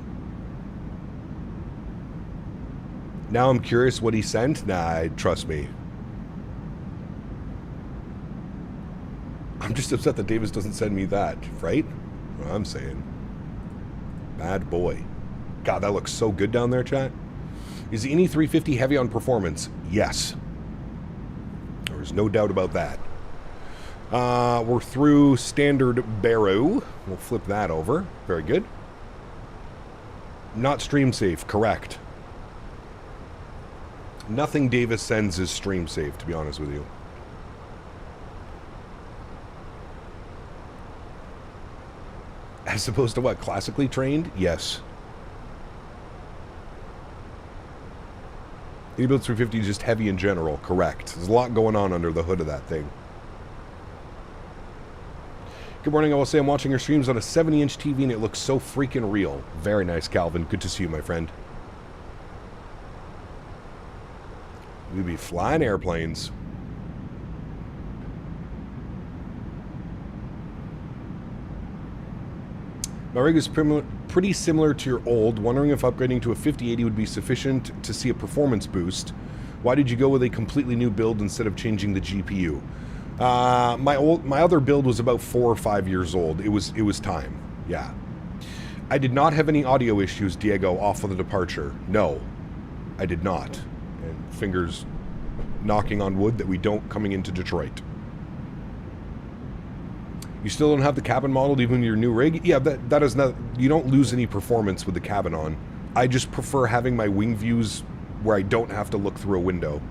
Now I'm curious what he sent. Nah, trust me. I'm just upset that Davis doesn't send me that, right? What I'm saying. Bad boy. God, that looks so good down there, chat. Is the Indy 350 heavy on performance? Yes. There's no doubt about that. We're through standard Barrow. We'll flip that over. Very good. Not stream safe, correct. Nothing Davis sends is stream safe, to be honest with you. As opposed to what? Classically trained? Yes. Build 350 is just heavy in general, correct. There's a lot going on under the hood of that thing. Good morning, I will say I'm watching your streams on a 70-inch TV and it looks so freaking real. Very nice, Calvin. Good to see you, my friend. We'd be flying airplanes. My rig is pretty similar to your old. Wondering if upgrading to a 5080 would be sufficient to see a performance boost. Why did you go with a completely new build instead of changing the GPU? My other build was about 4 or 5 years old. It was time. Yeah. I did not have any audio issues, Diego, off of the departure. No, I did not. And fingers knocking on wood that we don't coming into Detroit. You still don't have the cabin modeled even in your new rig? Yeah, that is not... You don't lose any performance with the cabin on. I just prefer having my wing views where I don't have to look through a window.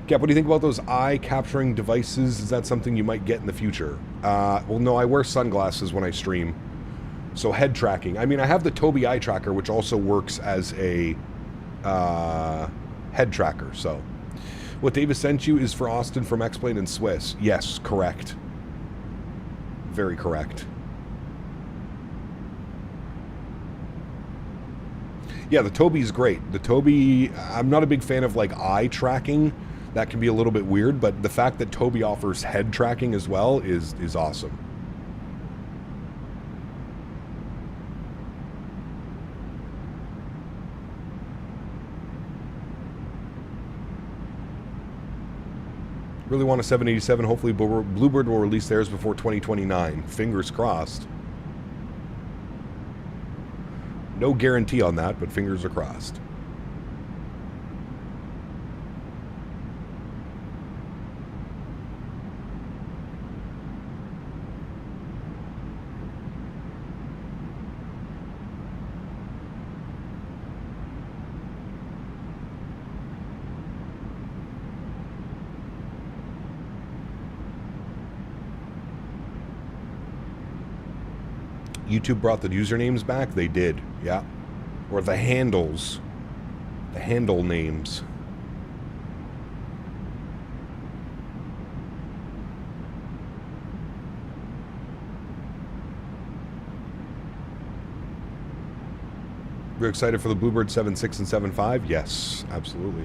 Cap, what do you think about those eye capturing devices? Is that something you might get in the future? Well, no, I wear sunglasses when I stream. So head tracking. I mean, I have the Tobii eye tracker, which also works as a head tracker, so... What Davis sent you is for Austin from X-Plane and Swiss. Yes, correct. Very correct. Yeah, the Tobii's great. The Tobii, I'm not a big fan of like eye tracking. That can be a little bit weird, but the fact that Tobii offers head tracking as well is awesome. Really want a 787. Hopefully Bluebird will release theirs before 2029. Fingers crossed. No guarantee on that, but fingers are crossed. YouTube brought the usernames back? They did, yeah. Or the handles. The handle names. We're excited for the Bluebird 7.6 and 7.5? Yes, absolutely.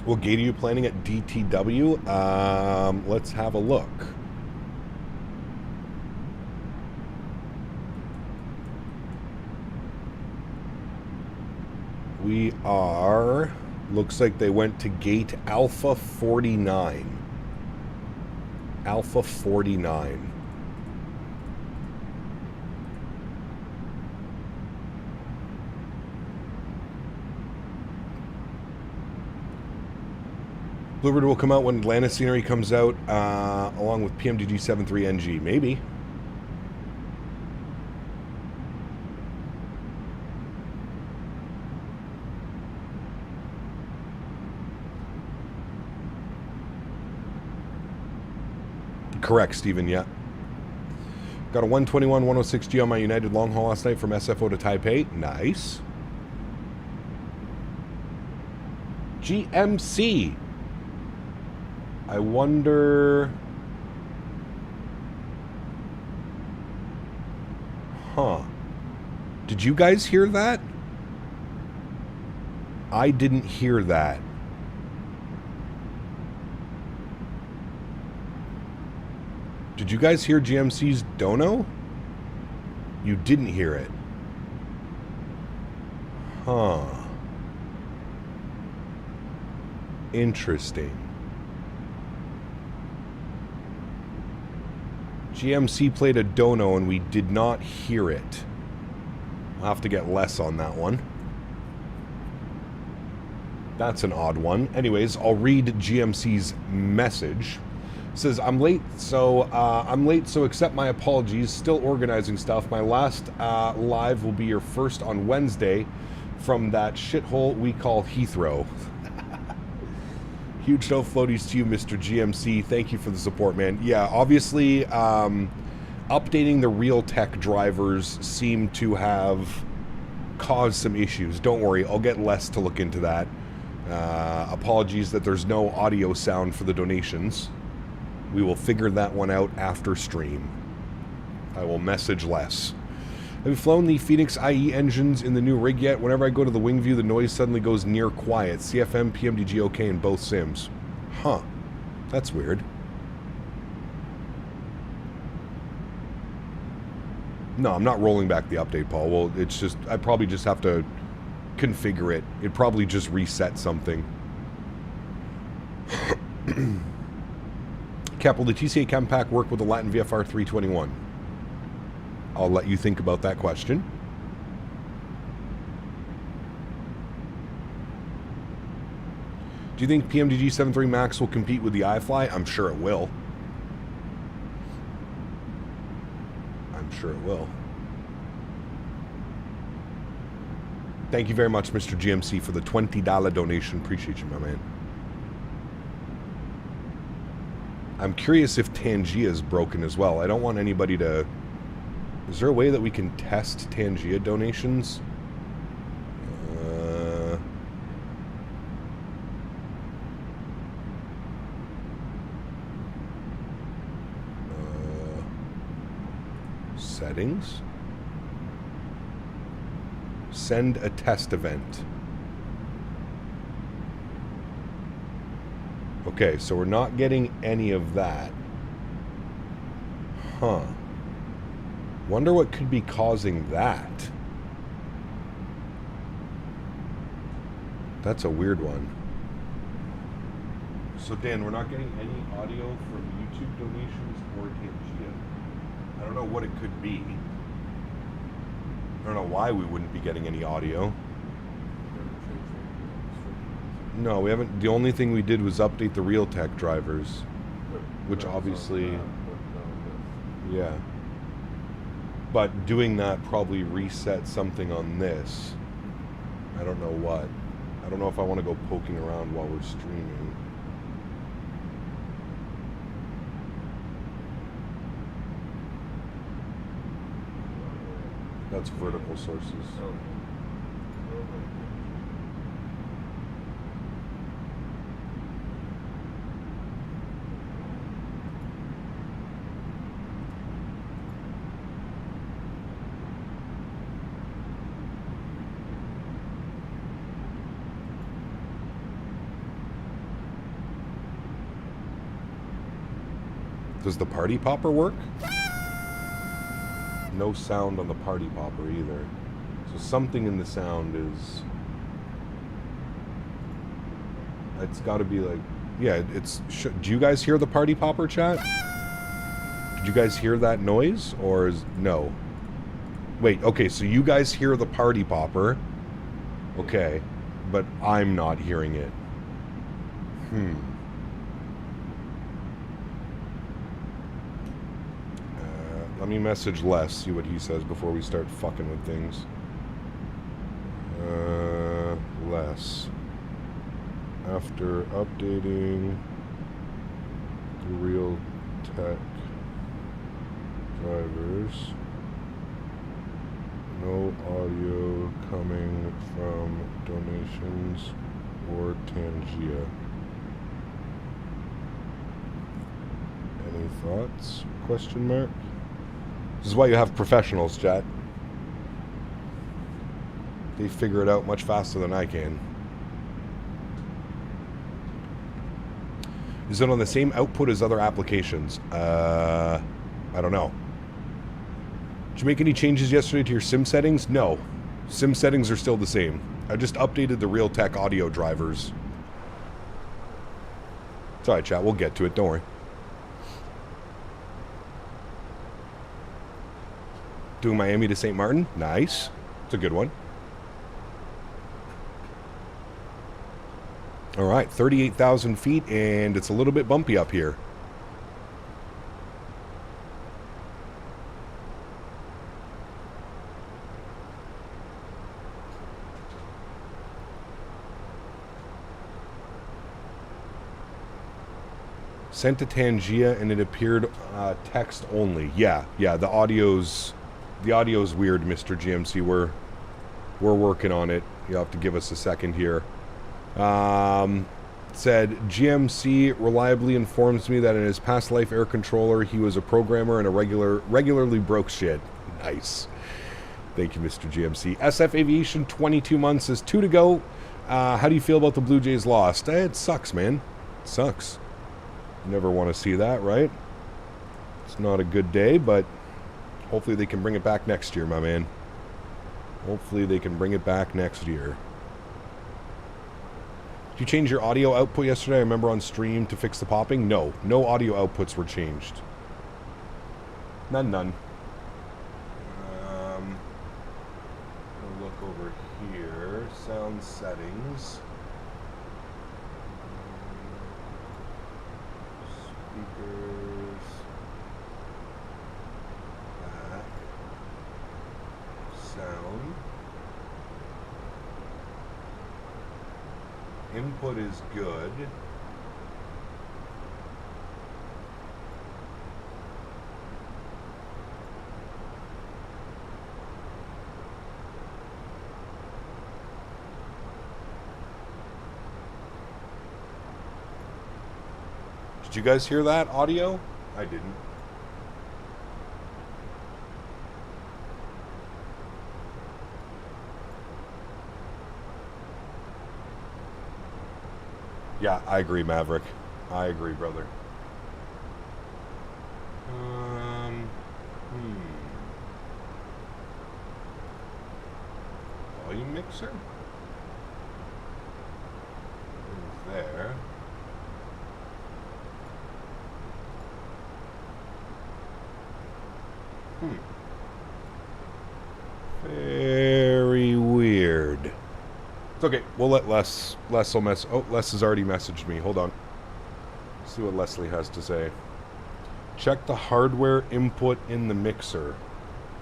What gate are you planning at DTW? Let's have a look. We are... Looks like they went to gate Alpha 49. Alpha 49. Bluebird will come out when Atlanta Scenery comes out, along with PMDG 73NG. Maybe. Correct, Steven, yeah. Got a 121 106G on my United long haul last night from SFO to Taipei. Nice. GMC. I wonder... Huh. Did you guys hear that? I didn't hear that. Did you guys hear GMC's dono? You didn't hear it. Huh. Interesting. GMC played a dono and we did not hear it. I'll have to get less on that one. That's an odd one. Anyways, I'll read GMC's message. It says, I'm late, so accept my apologies. Still organizing stuff. My last live will be your first on Wednesday from that shithole we call Heathrow. Huge no floaties to you, Mr. GMC. Thank you for the support, man. Yeah, obviously, updating the Realtek drivers seem to have caused some issues. Don't worry, I'll get less to look into that. Apologies that there's no audio sound for the donations. We will figure that one out after stream. I will message less. Have you flown the Phoenix IE engines in the new rig yet? Whenever I go to the wing view, the noise suddenly goes near quiet. CFM, PMDG okay in both sims. Huh. That's weird. No, I'm not rolling back the update, Paul. Well, it's just... I probably just have to configure it. It probably just reset something. Cap, will the TCA Chem Pack work with the Latin VFR 321? I'll let you think about that question. Do you think PMDG 73 Max will compete with the iFly? I'm sure it will. I'm sure it will. Thank you very much, Mr. GMC, for the $20 donation. Appreciate you, my man. I'm curious if Tangia is broken as well. I don't want anybody to... Is there a way that we can test Tangia donations? Settings. Send a test event. Okay, so we're not getting any of that. Huh. Wonder what could be causing that. That's a weird one. So Dan, we're not getting any audio from YouTube donations or Tangia. I don't know what it could be. I don't know why we wouldn't be getting any audio. No, we haven't. The only thing we did was update the Realtek drivers, which obviously, yeah. But doing that probably reset something on this. I don't know what. I don't know if I want to go poking around while we're streaming. That's vertical sources. Does the party popper work? No sound on the party popper either. So something in the sound is It's got to be like, yeah, it's, do you guys hear the party popper, chat? Did you guys hear that noise, or is, no? Wait, okay, so you guys hear the party popper. Okay, but I'm not hearing it. Let me message Les, see what he says before we start fucking with things. Les. After updating the real tech drivers, no audio coming from donations or Tangia. Any thoughts? Question mark. This is why you have professionals, chat. They figure it out much faster than I can. Is it on the same output as other applications? I don't know. Did you make any changes yesterday to your SIM settings? No. SIM settings are still the same. I just updated the Realtek audio drivers. It's alright, chat. We'll get to it. Don't worry. Doing Miami to St. Martin? Nice. It's a good one. All right, 38,000 feet, and it's a little bit bumpy up here. Sent to Tangia, and it appeared text only. Yeah, the audio's weird, Mr. GMC. We're working on it. You'll have to give us a second here. Said GMC reliably informs me that in his past life air controller he was a programmer and a regularly broke shit. Nice. Thank you, Mr. GMC. SF Aviation 22 months says 2 to go. How do you feel about the Blue Jays lost? It sucks, man. It sucks. Never want to see that, right? It's not a good day, but hopefully they can bring it back next year, my man. Hopefully they can bring it back next year. Did you change your audio output yesterday? I remember on stream to fix the popping. No audio outputs were changed. None. I'll look over here. Sound settings. Speakers. Back. Sound. Input is good. Did you guys hear that audio? I didn't. Yeah, I agree, Maverick. I agree, brother. Volume mixer? There. Very weird. It's okay. We'll let Les will mess. Oh, Les has already messaged me. Hold on. Let's see what Leslie has to say. Check the hardware input in the mixer.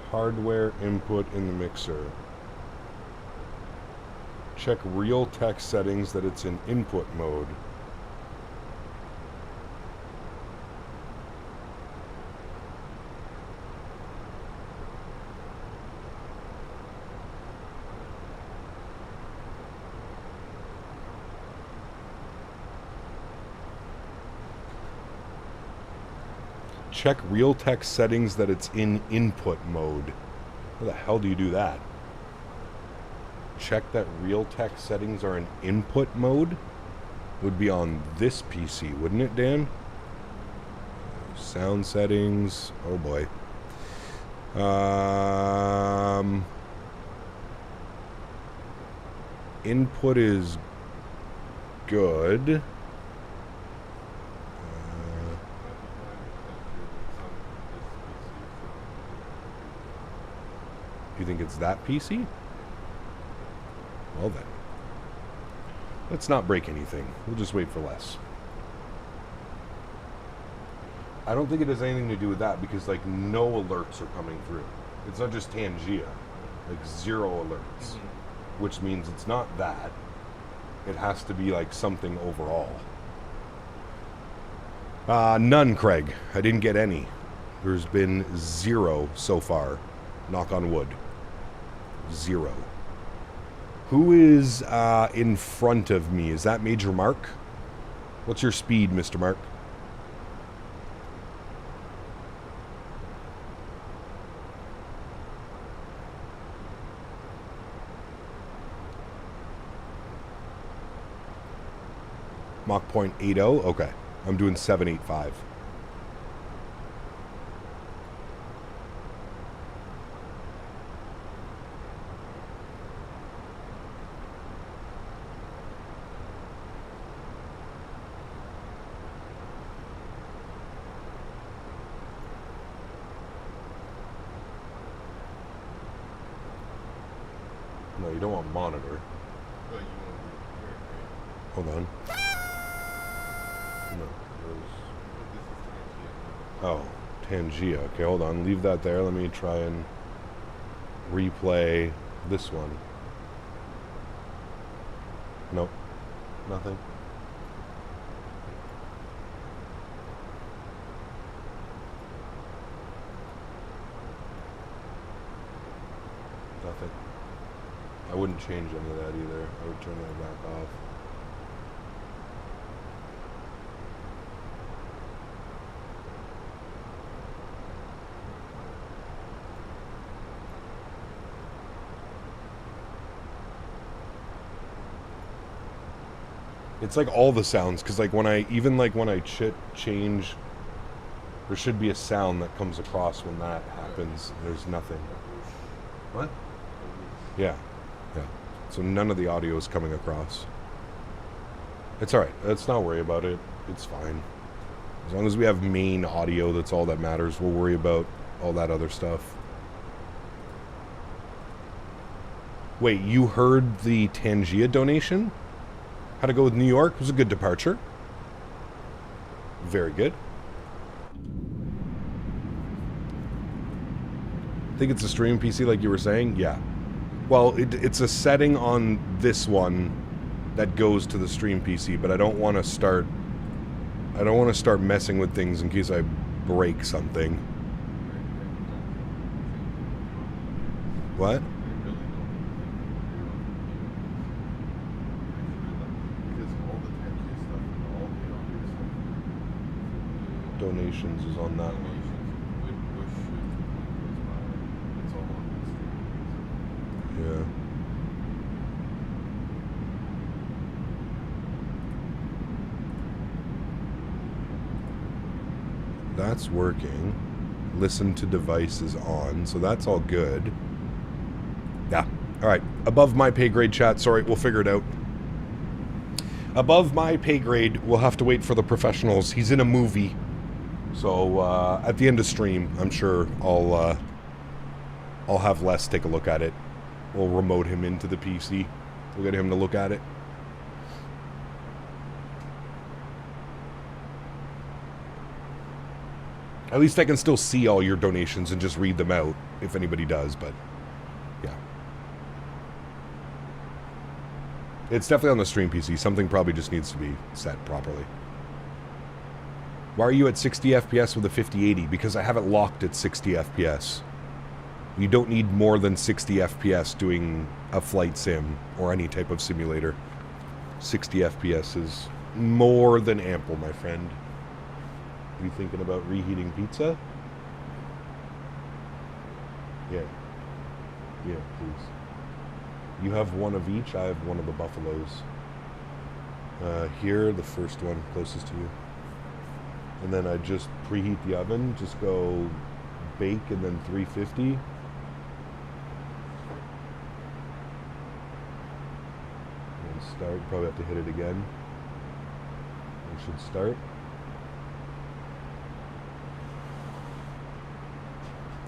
Hardware input in the mixer. Check Realtek settings that it's in input mode. Check Realtek settings that it's in input mode. How the hell do you do that? Check that Realtek settings are in input mode? Would be on this PC, wouldn't it, Dan? Sound settings. Oh boy. Input is good. You think it's that PC? Well then. Let's not break anything. We'll just wait for less. I don't think it has anything to do with that because like no alerts are coming through. It's not just Tangia. Like 0 alerts. Which means it's not that. It has to be like something overall. None, Craig. I didn't get any. There's been 0 so far. Knock on wood. 0. Who is in front of me? Is that Major Mark? What's your speed, Mr. Mark? Mach 0.80? Okay. I'm doing 785. No, you don't want monitor. Hold on. No, oh, Tangia. Okay, hold on. Leave that there. Let me try and replay this one. Nope. Nothing. Nothing. I wouldn't change any of that either. I would turn that back off. It's like all the sounds, because like when I change, there should be a sound that comes across when that happens. There's nothing. What? Yeah. Yeah. So none of the audio is coming across. It's alright. Let's not worry about it. It's fine. As long as we have main audio, that's all that matters. We'll worry about all that other stuff. Wait, you heard the Tangia donation? How'd it go with New York? It was a good departure. Very good. I think it's a streaming PC like you were saying? Yeah. Well, it's a setting on this one that goes to the stream PC, but I don't want to start messing with things in case I break something. What? Donations is on that one. Yeah. That's working. Listen to device is on, so that's all good. Yeah. All right. Above my pay grade, chat. Sorry, we'll figure it out. Above my pay grade, we'll have to wait for the professionals. He's in a movie. So, at the end of stream, I'm sure I'll have Les take a look at it. We'll remote him into the PC. We'll get him to look at it. At least I can still see all your donations and just read them out, if anybody does, but, yeah. It's definitely on the stream PC. Something probably just needs to be set properly. Why are you at 60 FPS with a 5080? Because I have it locked at 60 FPS. You don't need more than 60 FPS doing a flight sim or any type of simulator. 60 FPS is more than ample, my friend. Are you thinking about reheating pizza? Yeah. Yeah, please. You have one of each. I have one of the buffaloes. Here, the first one closest to you. And then I just preheat the oven, just go bake and then 350. And start, probably have to hit it again. It should start.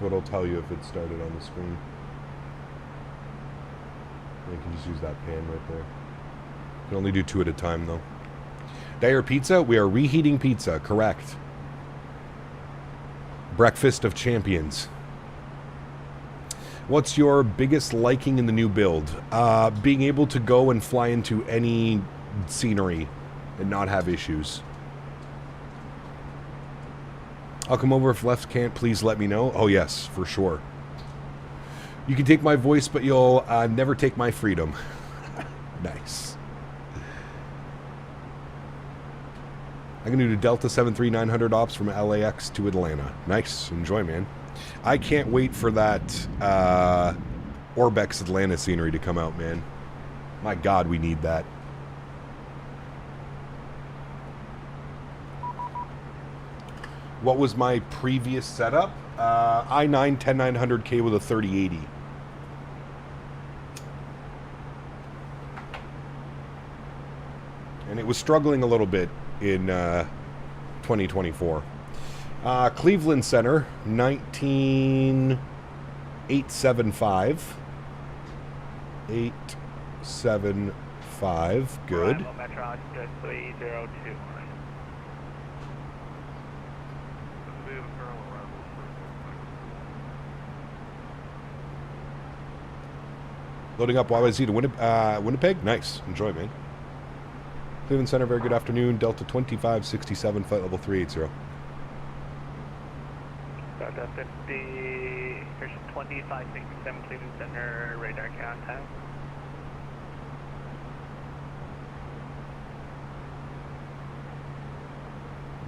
What'll tell you if it started on the screen. You can just use that pan right there. You can only do 2 at a time, though. Dyer Pizza, we are reheating pizza, correct. Breakfast of Champions. What's your biggest liking in the new build? Being able to go and fly into any scenery and not have issues. I'll come over if left can't. Please let me know. Oh, yes, for sure. You can take my voice, but you'll never take my freedom. Nice. I'm going to do Delta 73900 ops from LAX to Atlanta. Nice. Enjoy, man. I can't wait for that Orbex Atlanta scenery to come out, man. My God, we need that. What was my previous setup? I-9 10900K with a 3080. And it was struggling a little bit in 2024. Cleveland Center, 19875. 875. Good. Metro 302. Loading up YYZ to Winnipeg. Nice. Enjoy, man. Cleveland Center, very good afternoon. Delta 2567, flight level 380. Delta 50, there's 2567 Cleveland Center, radar contact.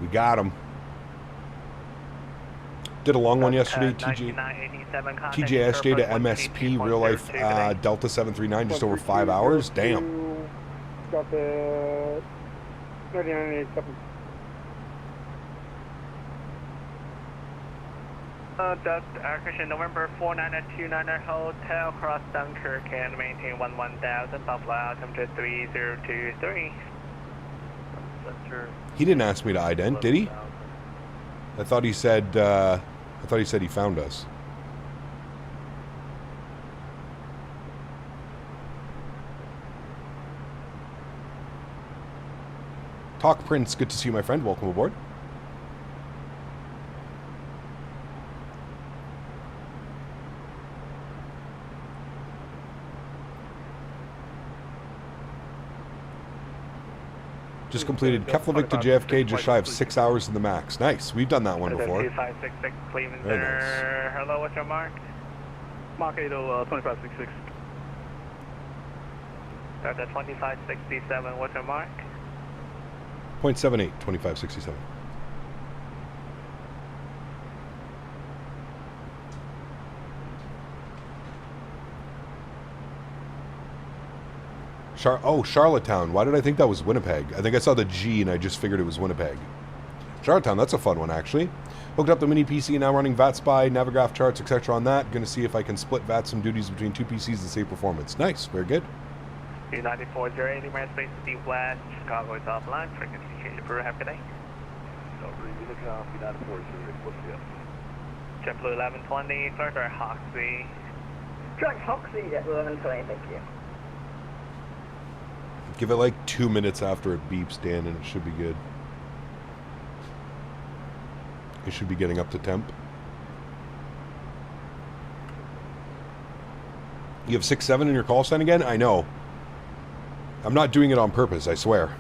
We got him. Did a long one yesterday. TJSJ to MSP, real life Delta 739, just over 5 hours. Damn. Delta 3987. Christian, November 4929 Hotel, cross Dunkirk and maintain 1000, Buffalo altimeter 3023. He didn't ask me to ident, did he? I thought he said he found us. Talk Prince, good to see you, my friend. Welcome aboard. Just completed Keflavik to JFK, just shy of 6 hours in the max. Nice. We've done that one before. 2566 Cleveland Very Center. nice. Hello, what's your mark? Mark 80, 2566. Delta 2567, what's your mark? 0.78, 2567. Charlottetown. Why did I think that was Winnipeg? I think I saw the G and I just figured it was Winnipeg. Charlottetown, that's a fun one, actually. Hooked up the mini PC, now running VATSPy, Navigraph charts, etc. on that. Going to see if I can split VATSIM duties between 2 PCs and save performance. Nice, very good. 29408, Space Steve West, Chicago is offline. Frequency change approved. Have a good day. JetBlue 1120, Clark or Hoxie. Truck Hoxie, JetBlue 1120, thank you. Give it like 2 minutes after it beeps, Dan, and it should be good. It should be getting up to temp. You have 6-7 in your call sign again? I know. I'm not doing it on purpose, I swear.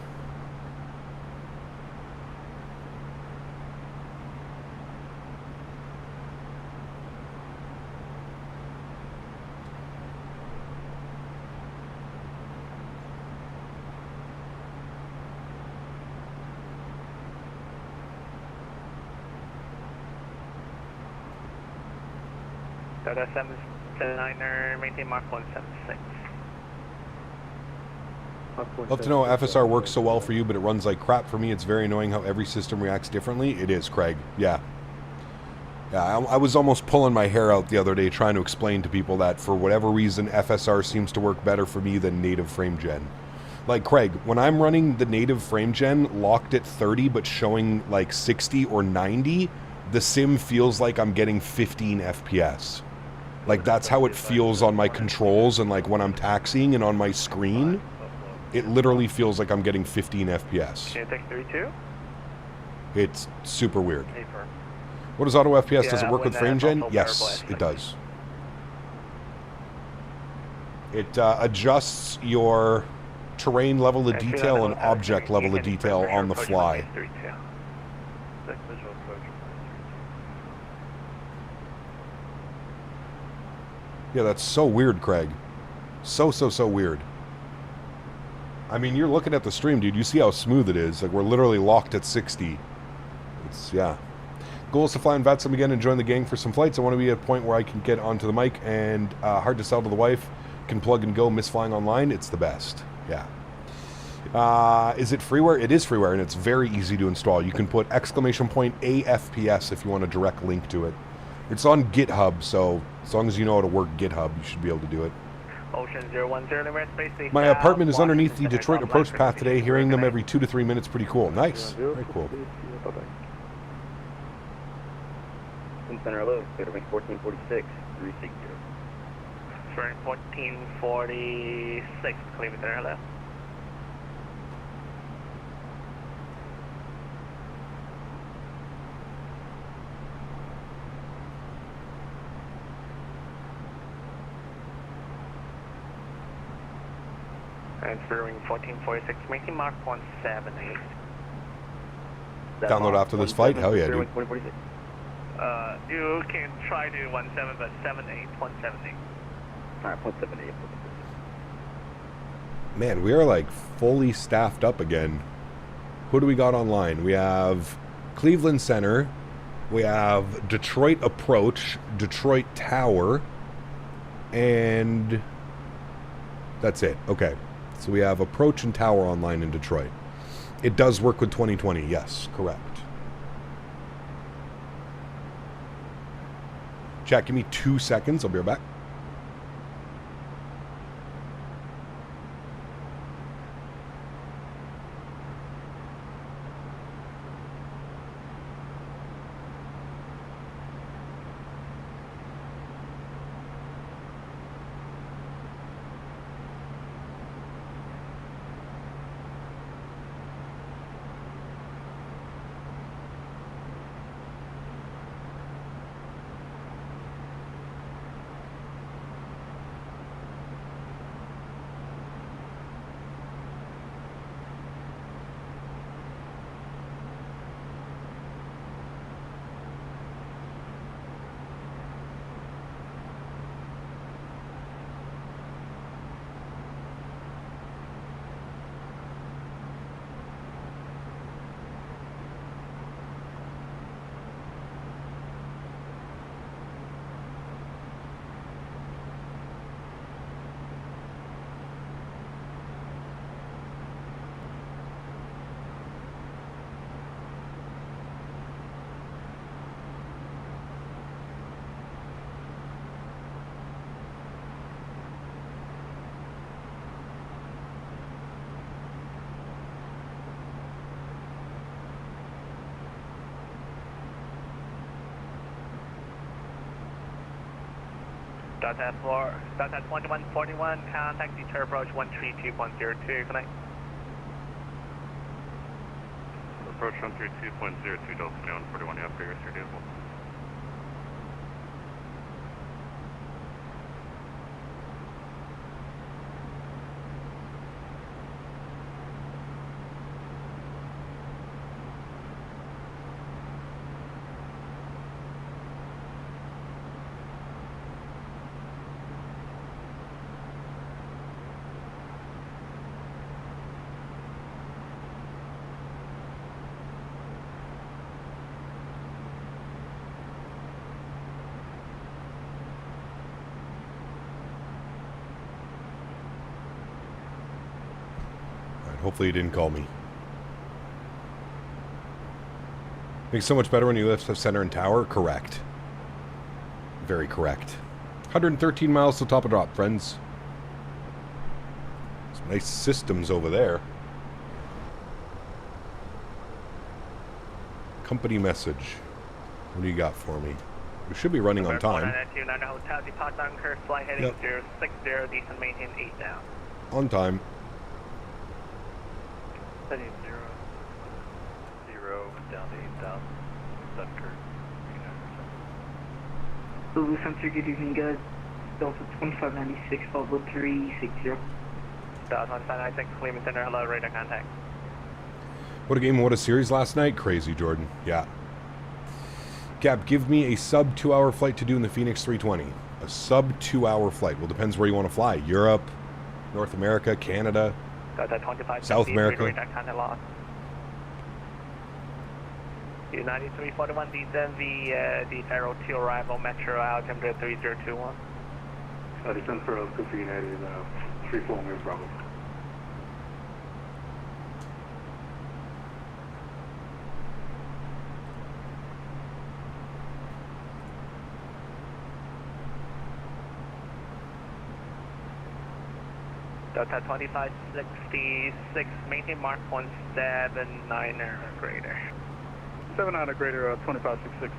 Delta 779er, maintain Mark 176. Love to know FSR works so well for you, but it runs like crap for me. It's very annoying how every system reacts differently. It is, Craig. Yeah. Yeah, I was almost pulling my hair out the other day trying to explain to people that for whatever reason, FSR seems to work better for me than native frame gen. Like, Craig, when I'm running the native frame gen locked at 30 but showing like 60 or 90, the sim feels like I'm getting 15 FPS. Like, that's how it feels on my controls, and like when I'm taxiing and on my screen, it literally feels like I'm getting 15 FPS. Can you take 32? It's super weird. What is auto FPS? Does it work with frame gen? Yes, it does. It adjusts your terrain level of detail and object level of detail on the fly. Yeah, that's so weird, Craig. So weird. I mean, you're looking at the stream, dude. You see how smooth it is. Like, we're literally locked at 60. It's, yeah. Goal is to fly in VATSIM again and join the gang for some flights. I want to be at a point where I can get onto the mic and hard to sell to the wife. Can plug and go, miss flying online. It's the best. Yeah. Is it freeware? It is freeware, and it's very easy to install. You can put !AFPS if you want a direct link to it. It's on GitHub, so as long as you know how to work GitHub, you should be able to do it. Ocean 010, space My apartment is underneath the Detroit approach path today. Hearing them every 2 to 3 minutes, pretty cool. Nice. Very cool. Center hello, Statewi 1446, 360. Sorry, 1446, Cleveland Center, hello. Transferring 1446, making Mark 178. Download after this flight? Hell yeah, dude. You can try to 17, but 78, 178. Alright, 178. Man, we are like fully staffed up again. Who do we got online? We have Cleveland Center. We have Detroit Approach, Detroit Tower, and that's it. Okay. So we have Approach and Tower online in Detroit. It does work with 2020. Yes, correct. Chat, give me 2 seconds. I'll be right back. Dot 2141, contact Detroit approach 132.02, connect. Approach 132.02, Delta 2141, you have for your vehicle. Hopefully you didn't call me. Makes so much better when you lift the center and tower. Correct. Very correct. 113 miles to top of drop, friends. Nice systems over there. Company message. What do you got for me? We should be running on time. Hotel, depart Dunkirk, flight heading Yep. 060, decent maintain 8 down. On time. Heading 0 down to 8 down. Dunkirk. Lulu Center, good evening, guys. Delta 2596, Volvo 360. Delta 2596, Cleveland Center, hello, radar contact. What a game, what a series last night. Crazy, Jordan. Yeah. Cap, give me a sub 2-hour flight to do in the Phoenix 320. A sub 2-hour flight. Well, depends where you want to fly. Europe, North America, Canada, Delta 25, South America. radar contact lost. U9341, descend the Faro to arrival, Metro altimeter 3021. Descend for Cooper United, 341 Bravo. Delta 2566, maintain Mark 179 or greater. 7 out of greater 2566.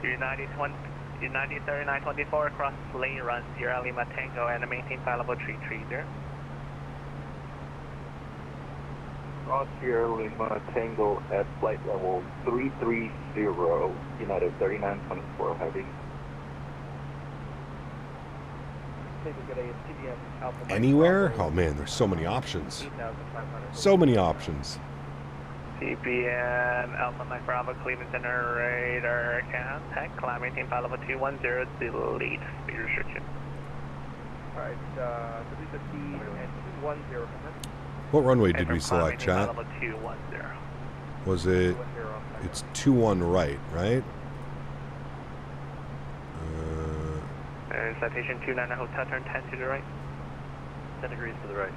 U90 3924 across lane run Sierra Lima Tango and maintain flight level 330. Cross Sierra Lima Tango at flight level 330, United 3924 heavy. Anywhere? Oh man, there's so many options. So many options. CPM Alpha Mike Bravo Cleveland Center radar contact. Climb maintain flight level 210, delete speed restriction. Alright, 350 and 210. What runway did we select, chat? Level 210. Was it... It's 21 right, right? Citation 29 Hotel, turn 10 to the right. 10 degrees to the right.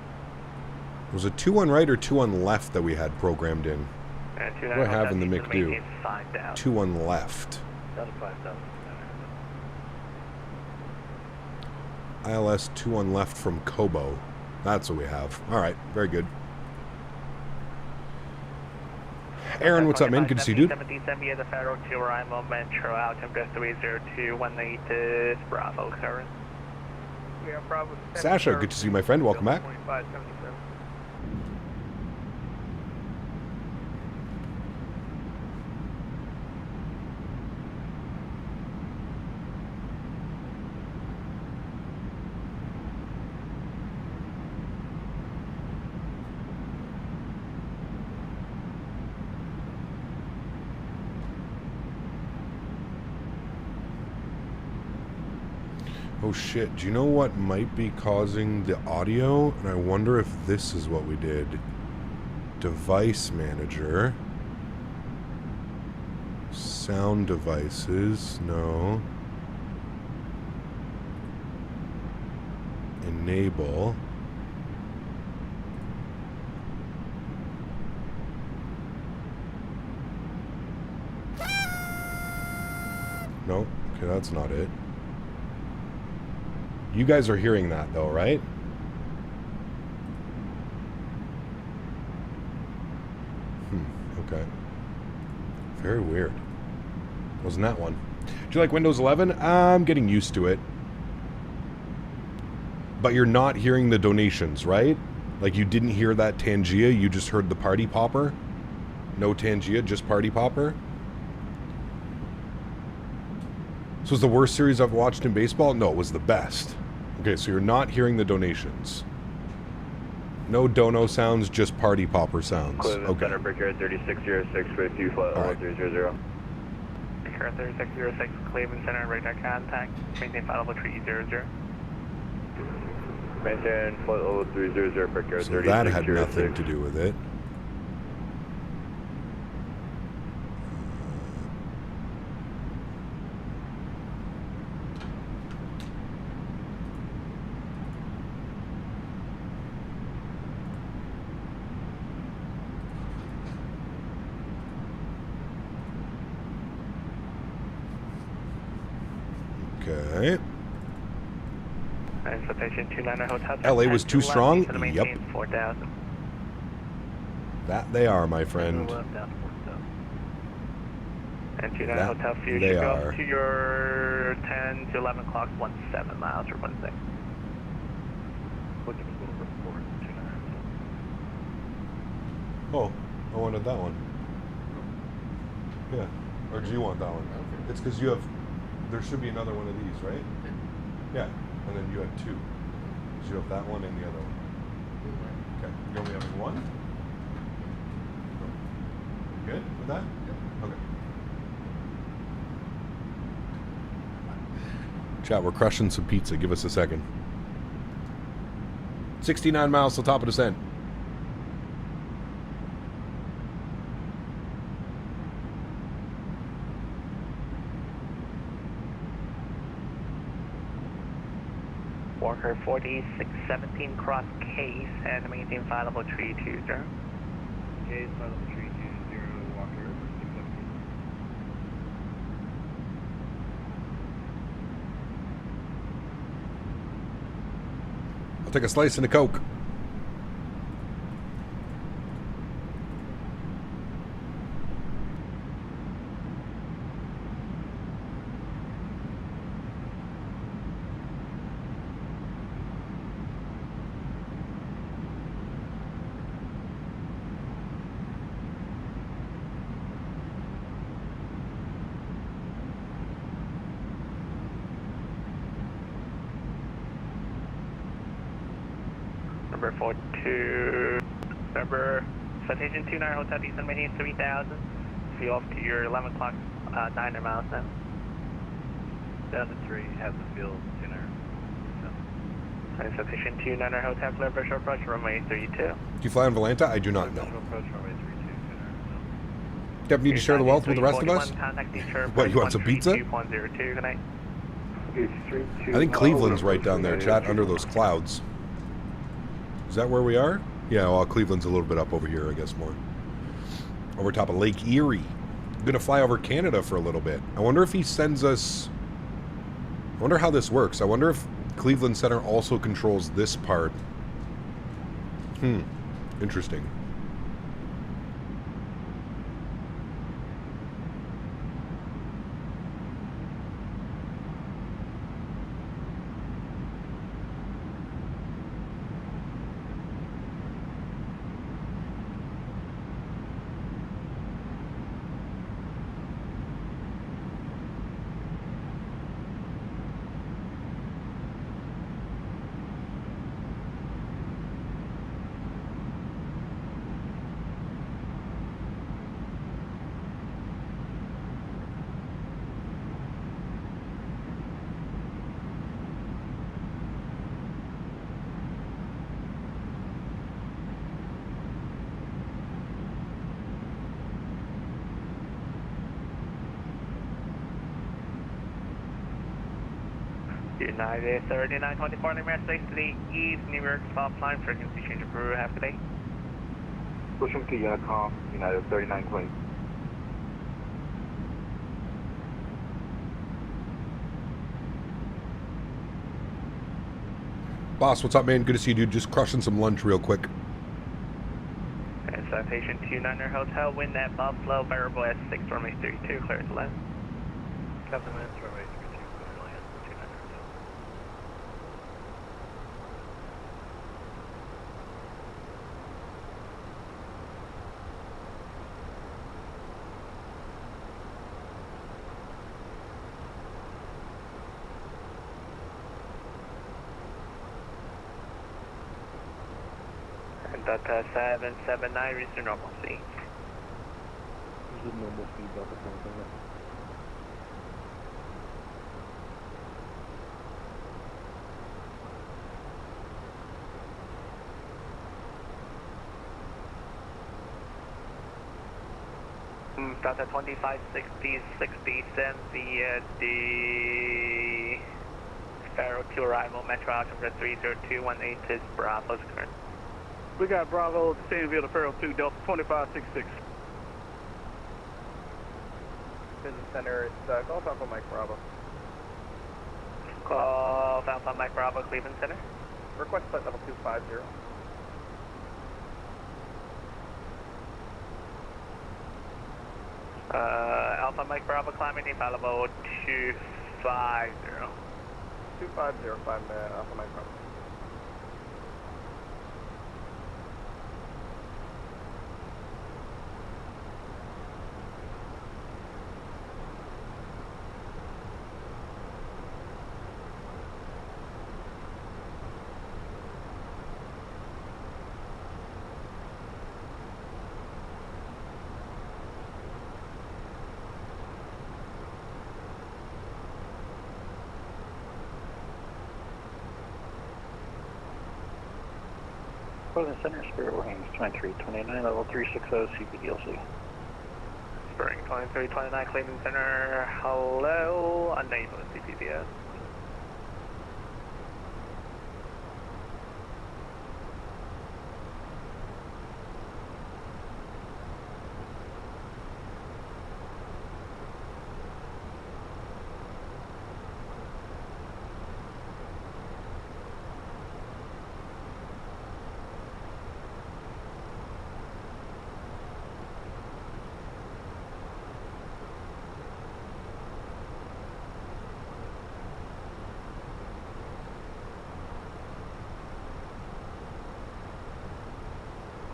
Was it 21 right or 21 left that we had programmed in? And What do I have in the McDo? 5 down. 21 left. Down to 5 down. ILS 21 left from Kobo. That's what we have. All right, very good. Aaron, what's up, man? Good to see you, dude. 1770 the Faro to arrival, Metro altimeter 30218 Bravo, current. We have Bravo. Sasha, good to see you, my friend. Welcome back. 2577. Oh shit, do you know what might be causing the audio? And I wonder if this is what we did. Device manager. Sound devices, no. Enable. No, okay, that's not it. You guys are hearing that though, right? Okay. Very weird. Wasn't that one? Do you like Windows 11? I'm getting used to it. But you're not hearing the donations, right? Like you didn't hear that Tangia, you just heard the party popper? No Tangia, just party popper? So was the worst series I've watched in baseball? No, it was the best. Okay, so you're not hearing the donations. No dono sounds, just party popper sounds. Cleveland Okay. Center, Brickyard 3606 with you, flight level 300. Brickyard 3606, Cleveland Center, radar contact. Maintain flight level 300. Maintain flight level 300, Brickyard 3606. So that had nothing to do with it. Okay. And citation 29 Hotel. LA was too strong? Yep. 4000. That they are, my friend. And 29 That Hotel Fusion, they go are. up to your 10 to 11 clocks, 17 miles or 16. Looking a little bit forward to 29. Oh, I wanted that one. Yeah. Or do you want that one? Okay. It's because you have, there should be another one of these, right? Yeah. And then you had two. So you have that one and the other one. Okay. You're only having one? Good with that? Okay. Chat, we're crushing some pizza. Give us a second. 69 miles to top of descent. Walker 4617 cross case and maintain file level 320. Case file level 320, Walker 617. I'll take a slice and a Coke. Number 42, number citation 29 Hotel Descent maintain 3000. Feel off to your 11 o'clock, 9 miles now. Down to 3, have the field 29. And citation 29 Hotel clear visual approach, runway 32. Do you fly on Volanta? I do not know. Visual approach, runway 32, 29. Deb, need to share the wealth with the rest of us? What, you want some pizza? 2.02, good night. I think Cleveland's right down there, chat, under those clouds. Is that where we are? Yeah, well, Cleveland's a little bit up over here, I guess, more. Over top of Lake Erie. I'm going to fly over Canada for a little bit. I wonder if he sends us... I wonder how this works. I wonder if Cleveland Center also controls this part. Interesting. United 3924 American States to the East, New York, stop line, frequency change of Peru, half today. Pushing to Unicom, United 3920. Boss, what's up, man? Good to see you, dude. Just crushing some lunch real quick. And citation 29er Hotel, wind at Buffalo, variable S6, runway 32, clear to land. Captain Lance, runway 32, clear to land, 29er Hotel. And Delta 779, reach to normal speed. This is normal speed, Delta 779. Delta 2560, 60, send the Sparrow to arrival, Metro Algebra 30218 is Bravo's current. We got Bravo, same via the Pharaoh 2, Delta 2566. Business Center, it's Golf Alpha Mike Bravo. Takeoff Alpha Mike Bravo, Cleveland Center. Request flight level 250. Alpha Mike Bravo climbing default level 250. 250, Alpha Mike Bravo. Cleveland Center, Spirit Wings 2329, level 360, CPDLC. Spring 2329, Cleveland Center. Hello, unable CPBS.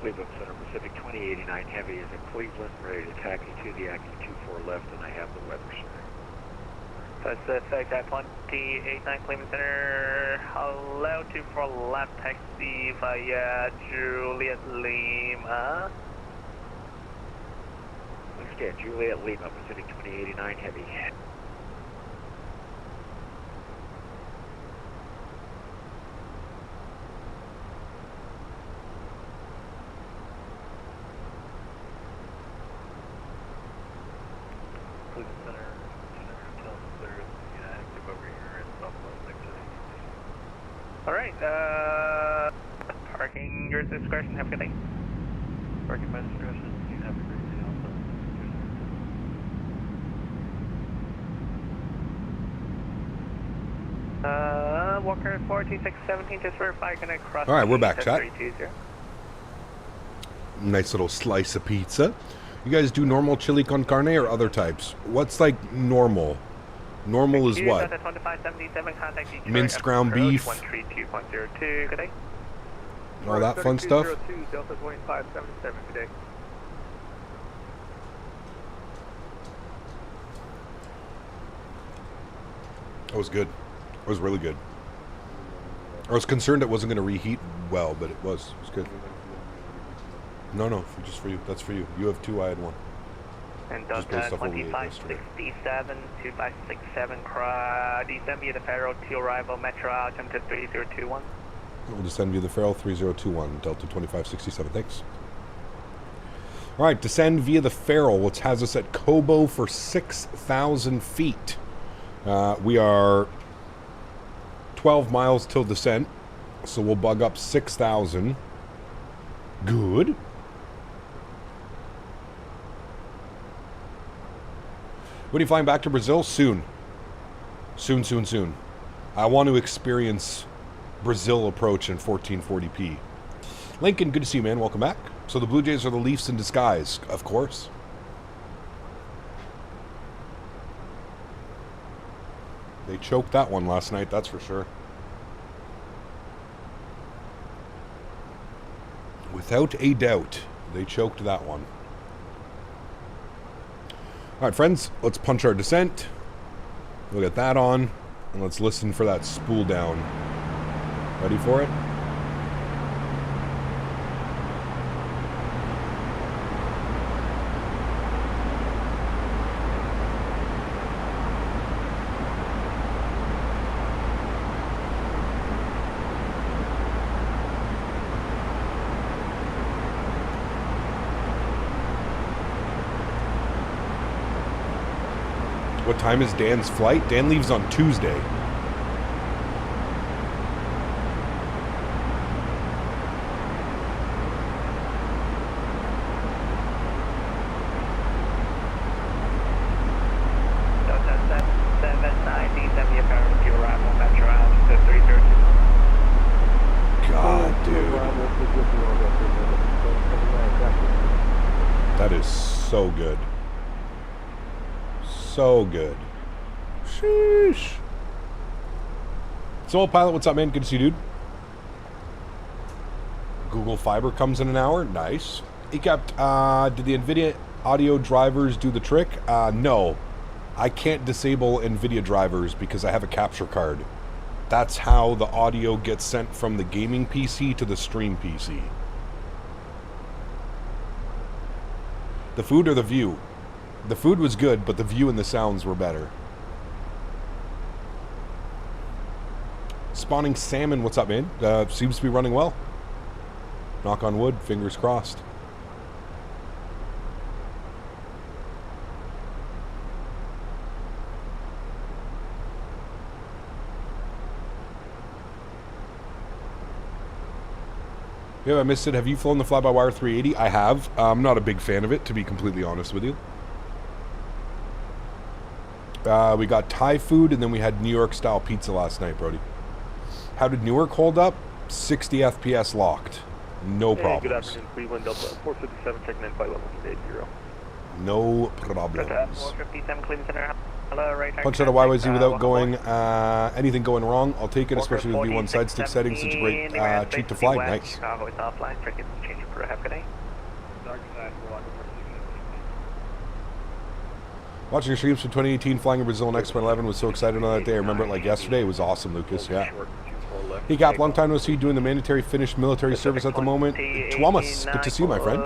Cleveland Center, Pacific 2089 Heavy is in Cleveland, ready to taxi to the Acme 24 left, and I have the weather, sir. Pacific 2089 Cleveland Center. Hello, 24 left taxi via Juliet Lima. Understand, Juliet Lima, Pacific 2089 Heavy. Alright, parking your discretion, have a good day. Parking by discretion, you have a great day also. Walker 42617, just verify you're gonna cross. All right, we're back, chat. 320. Nice little slice of pizza. You guys do normal chili con carne or other types? What's like normal? Normal is what? Minced ground beef. 132.02, good day. All that fun stuff. Delta 2577, good day. That was good. It was really good. I was concerned it wasn't going to reheat well, but it was. It was good. No, just for you. That's for you. You have two, I had one. And Just based off what we ate yesterday. 2567, 2567, descend via the Federal to arrival, Metro altimeter 3021. We'll descend via the Farrell 3021, Delta 2567. Thanks. All right, descend via the Farrell, which has us at Kobo for 6,000 feet. We are 12 miles till descent, so we'll bug up 6,000. Good. When are you flying back to Brazil? Soon. Soon. I want to experience Brazil approach in 1440p. Lincoln, good to see you, man. Welcome back. So the Blue Jays are the Leafs in disguise, of course. They choked that one last night, that's for sure. Without a doubt, they choked that one. All right, friends, let's punch our descent. We'll get that on, and let's listen for that spool down. Ready for it? What time is Dan's flight? Dan leaves on Tuesday. Delta 790, send me a power to arrival, That is so good. So good. Sheesh. Soul Pilot, what's up, man? Good to see you, dude. Google Fiber comes in an hour. Nice. ECAP, did the NVIDIA audio drivers do the trick? No. I can't disable NVIDIA drivers because I have a capture card. That's how the audio gets sent from the gaming PC to the stream PC. The food or the view? The food was good, but the view and the sounds were better. Spawning Salmon, what's up, man? Seems to be running well. Knock on wood, fingers crossed. Yeah, I missed it. Have you flown the fly-by-wire 380? I have. I'm not a big fan of it, to be completely honest with you. We got Thai food, and then we had New York-style pizza last night, Brody. How did Newark hold up? 60 FPS locked. No problems. Good afternoon, Cleveland, Delta 457, checking in, flight level 80. No problems. 457, Cleveland Center. Hello, right. Punch out a YYZ without going, anything going wrong. I'll take it, especially with V1 side stick settings. Such a great treat to fly. Nice. Chicago is offline. Freaking change your crew. Have a good day. Watching your streams from 2018, flying in Brazil in X-11 was so excited on that day. I remember it like yesterday. It was awesome, Lucas. Yeah. Hey, Cap, long time no see. Doing the mandatory finished military service at the moment. Tuamas, good to see you, my friend.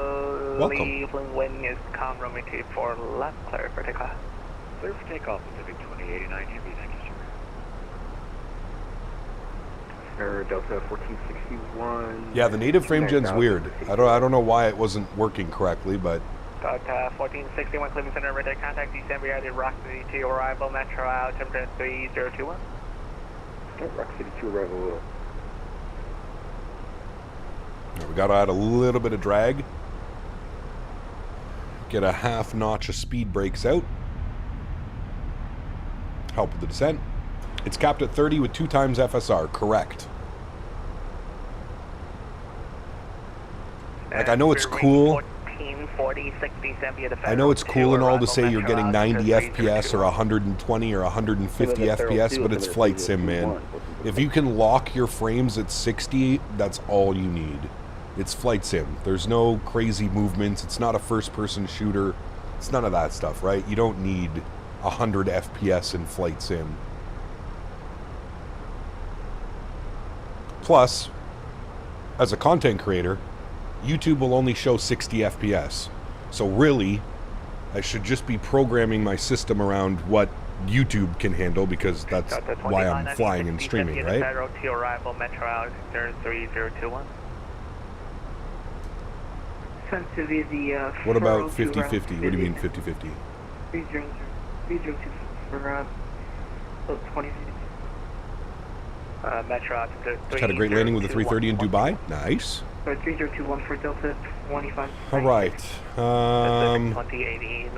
Welcome. Wind is calm, runway 24 left, clear for takeoff. Clear for takeoff, Pacific 2089 Heavy, thank you, sir. Delta 1461. Yeah, the native frame gen's weird. I don't know why it wasn't working correctly, but Delta 1461 Cleveland Center, radar contact December at Rock City to arrival, Metro out, temperature 3021. Rock City to arrival. we got to add a little bit of drag. Get a half notch of speed brakes out. Help with the descent. It's capped at 30 with 2 times FSR, correct. Like, I know it's cool. I know it's cool and all to say you're getting 90 FPS or 120 or 150 FPS, but it's flight sim, man. If you can lock your frames at 60, that's all you need. It's flight sim. There's no crazy movements. It's not a first-person shooter. It's none of that stuff, right? You don't need 100 FPS in flight sim. Plus, as a content creator, YouTube will only show 60 FPS. So really, I should just be programming my system around what YouTube can handle, because that's why I'm flying and streaming, right? What about 50-50? What do you mean 50-50? 302 for 20 minutes. Metro. Just had a great landing with a 330 in Dubai. Nice. 3021 for Delta 25. All right.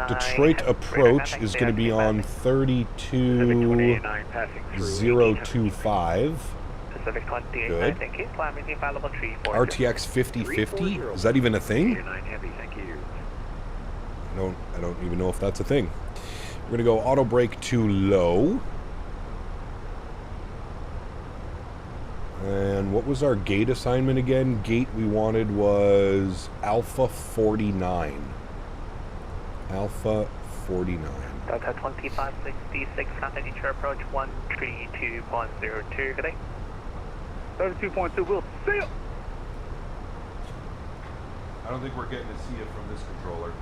Detroit approach is going to be on 32025. Pacific 28, good. Thank you. RTX 5050. Is that even a thing? Thank you. I don't even know if that's a thing. We're going to go auto brake to low. And what was our gate assignment again? Gate we wanted was Alpha 49. Alpha 49. Delta 2566, contact Detroit approach 132.02. Good day. 32.2, we'll see you. I don't think we're getting to see it from this controller.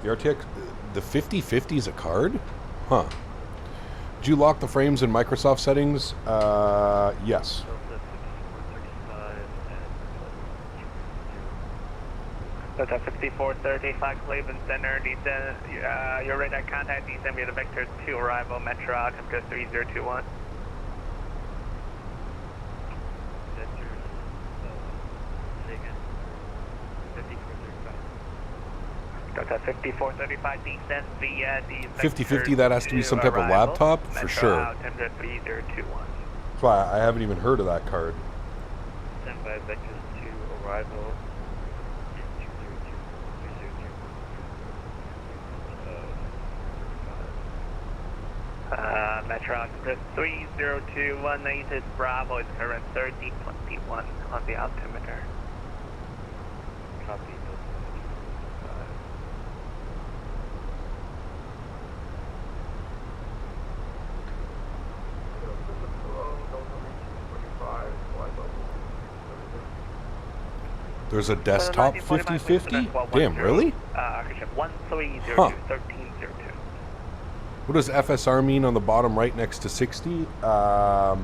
The RTX, the 5050 is a card? Huh. Did you lock the frames in Microsoft settings? Yes. Delta 5435 Cleveland Center, your radar contact, December to Vector 2 arrival, Metro, temperature 3021. Delta 5435 descent via the 5050, that has to be some type of laptop? For sure. Temperature 3021. That's why I haven't even heard of that card. stand by vectors to arrival. 202. Metro 3021 United Bravo is current 3021 on the altimeter. Copy. There's a desktop 50/50? Damn, really? 1302, Huh. 1302. What does FSR mean on the bottom right next to 60? I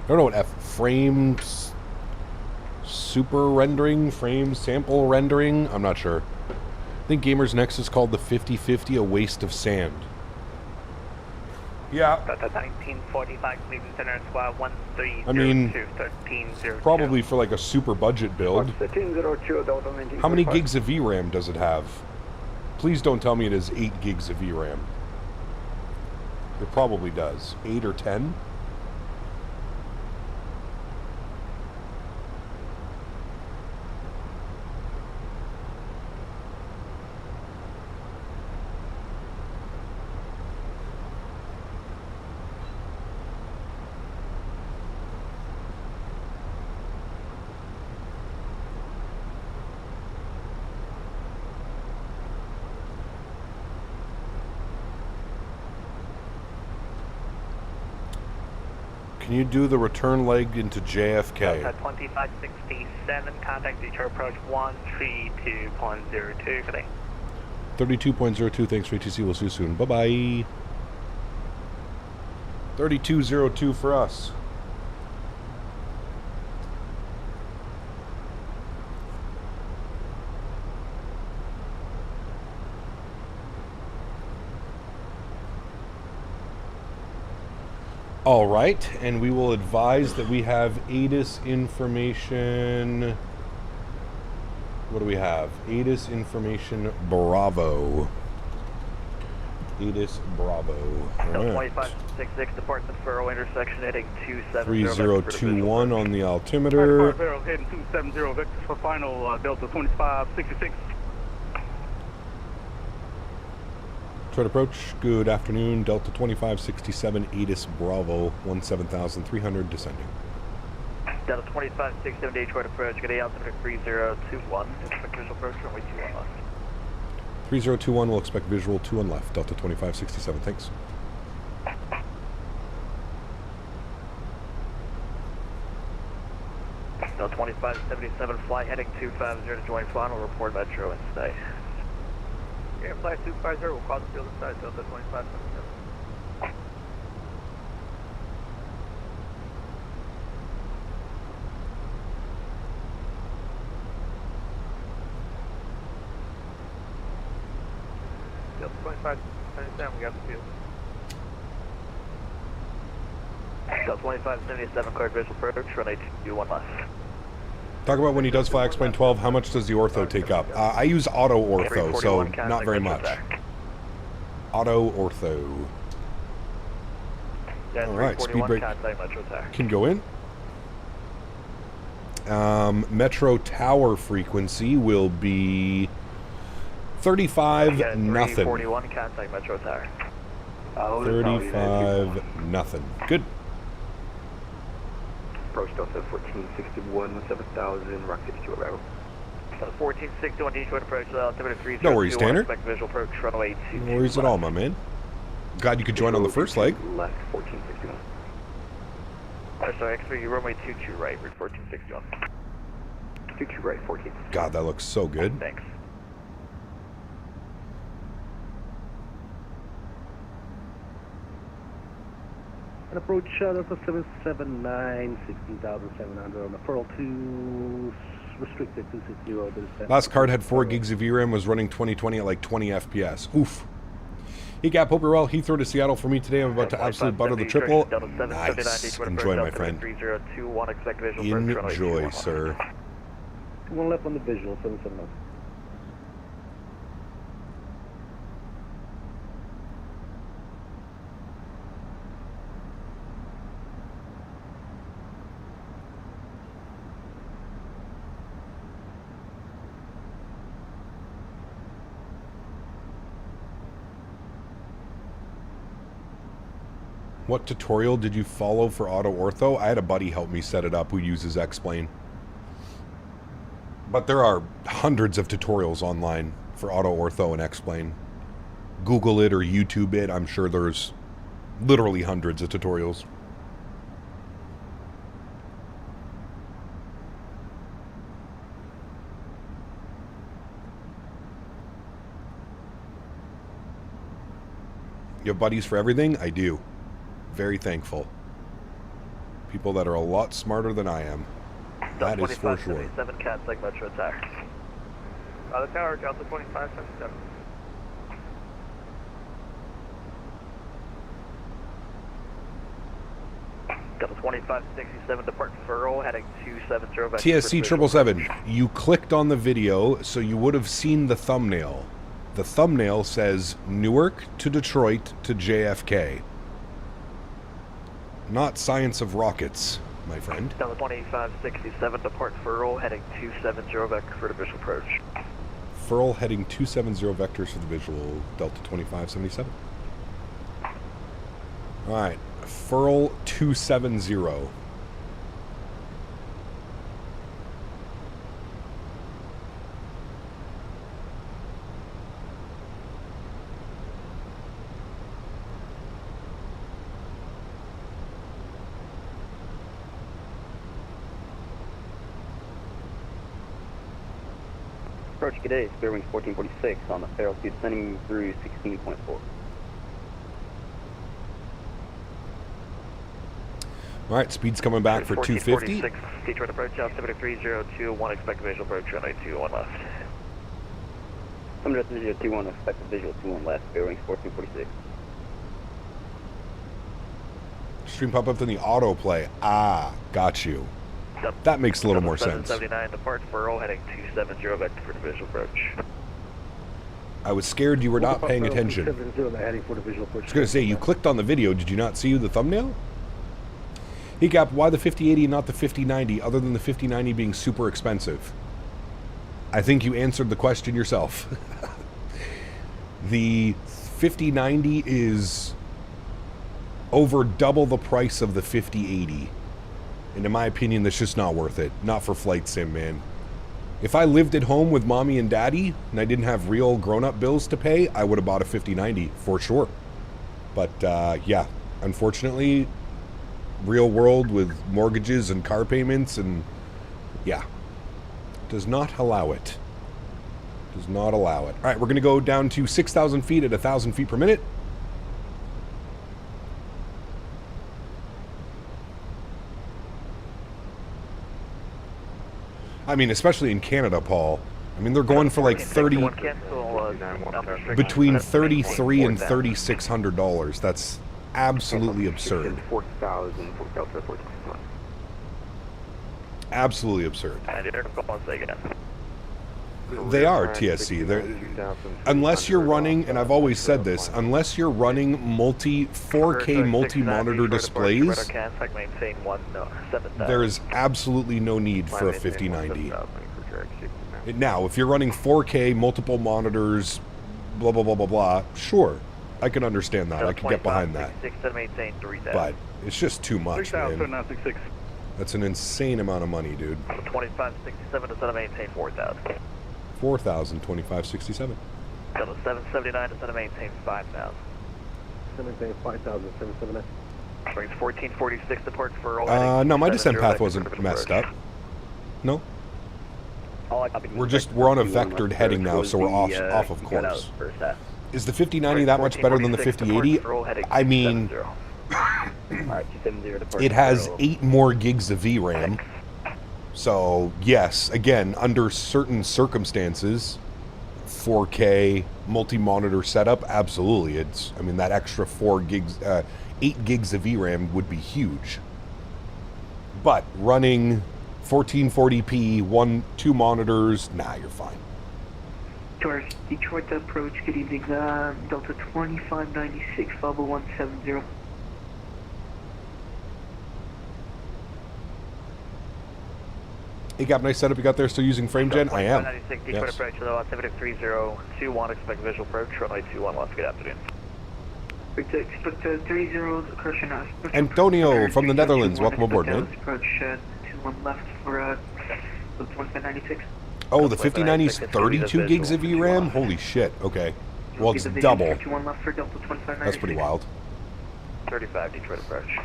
don't know what frames, super rendering, frame sample rendering. I'm not sure. I think Gamers Nexus called the 50/50 a waste of sand. Yeah. Got the 1945 Cleveland Center Squad 1302, I mean, 1302. probably for like a super budget build. How many gigs of VRAM does it have? Please don't tell me it has 8 gigs of VRAM. It probably does. 8 or 10? Can you do the return leg into JFK? Delta 2567, contact Detroit approach 132.02 today. 32.02, thanks for ATC, we'll see you soon. Bye-bye. 3202 for us. All right, and we will advise that we have ATIS information. What do we have? ATIS information Bravo. ATIS Bravo. All right. 2566, department Furrow intersection heading 270. 3021 on the altimeter. Furrow heading 270, vectors for final Delta 2566. Detroit approach, good afternoon, Delta 2567, ATIS Bravo, 17,300, descending. Delta 2567, Detroit approach, good day, altimeter 3021, expect visual approach, runway 21 left. 3021, we'll expect visual 21 left, Delta 2567, thanks. Delta 2577, flight heading 250 to join final, report Metro and stay. Air Flight Supervisor will cross the field inside Delta 2577. Delta 2577, we got the field. Delta 2577, cleared visual approach, runway 21 left. Talk about when he does fly X-Plane 12, how much does the ortho take up? I use auto ortho, so not very much. Auto ortho. All right, speed brake can go in. Metro tower frequency will be 35 nothing. 41, contact Metro Tower. 35 nothing. Good. Approach Delta 1461, 7000, Rock 52 arrival. 1461, Detroit approach, altimeter 3021. No worries, Tanner. Expect visual approach, runway 22. No worries at all, my man. Glad you could join on the first leg. Left 1461. Sorry, X3, runway 22 right, route 1461. 22 right, 14. God, that looks so good. Thanks. And approach Delta 779, 16,700 on the Furl 2, restricted 260. Last card had 4 gigs of VRAM, was running 2020 at like 20 FPS. Oof. Hey Gap, hope you're well. Heathrow to Seattle for me today. I'm about to absolutely butter the triple. Nice. Enjoy, my friend. Enjoy, sir. 1 left on the visual, 779. What tutorial did you follow for auto ortho? I had a buddy help me set it up who uses X-Plane. But there are hundreds of tutorials online for auto ortho and X-Plane. Google it or YouTube it. I'm sure there's literally hundreds of tutorials. You have buddies for everything? I do. Very thankful. People that are a lot smarter than I am. That is for sure. 7 Cat Seg Metro attack. The tower, Delta 2577. Delta 2567, depart Furl, heading 270. TSC 777, you clicked on the video, so you would have seen the thumbnail. The thumbnail says Newark to Detroit to JFK. Not Science of Rockets, my friend. Delta 2567, depart Furl, heading 270, vector for the visual approach. Furl heading 270 vectors for the visual, Delta 2577. Alright, Furl 270. Approach today, Spear Wings 1446 on the Feral speed sending through 16.4. Alright, speed's coming back for 250. Detroit approach, altimeter 3021, expect visual approach, runway 21 left. Altimeter 3021, expect visual 21 left, Spear Wings 1446. Stream pop up in the autoplay. Ah, got you. That makes a little more sense. 779, depart Furl, heading 270, vector for the visual approach. I was scared you were not paying attention. I was going to say, you clicked on the video. Did you not see the thumbnail? Hey, Cap, why the 5080 and not the 5090, other than the 5090 being super expensive? I think you answered the question yourself. The 5090 is over double the price of the 5080. And in my opinion, that's just not worth it. Not for flight sim, man. If I lived at home with mommy and daddy, and I didn't have real grown-up bills to pay, I would have bought a 5090, for sure. But, yeah, unfortunately, real world with mortgages and car payments, and, yeah, does not allow it. Does not allow it. All right, we're going to go down to 6,000 feet at 1,000 feet per minute. I mean, especially in Canada, Paul. I mean, they're going for like 30, between $3,300 and $3,600. That's absolutely absurd. Absolutely absurd. They are TSC. Unless you're running, and I've always said this, unless you're running 4K multi-monitor displays, there is absolutely no need for a 5090. Now, if you're running 4K, multiple monitors, blah, blah, blah, blah, blah, sure, I can understand that. I can get behind that. But it's just too much, man. That's an insane amount of money, dude. 2567 to set to maintain 4,000. 4,000, 2567. Delta 779 to set to maintain 5,000. Maintain 5,000, 779. Brings 1446 to port for no, my descent path wasn't messed up. No. We're on a vectored heading now, so we're off of course. Is the 5090 that much better than the 5080? I mean, it has 8 more gigs of VRAM. So, yes, again, under certain circumstances, 4K multi-monitor setup, absolutely. I mean, that extra 8 gigs of VRAM would be huge. But running 1440p, 2 monitors, nah, you're fine. Towards Detroit approach, good evening, Delta 2596, Bubble 170. Hey, Cap, nice setup you got there. Still using frame gen? I am. Detroit approach, altimeter 3021, expect visual approach, runway 21 left, good afternoon. Expect 30 correction. Antonio from the Netherlands, welcome aboard, man. Approach 21 left for 2596. Oh, the 5090's 32 gigs of VRAM? Holy shit, okay. Well, it's double. 21 left for Delta 2596. That's pretty wild. 35 Detroit approach.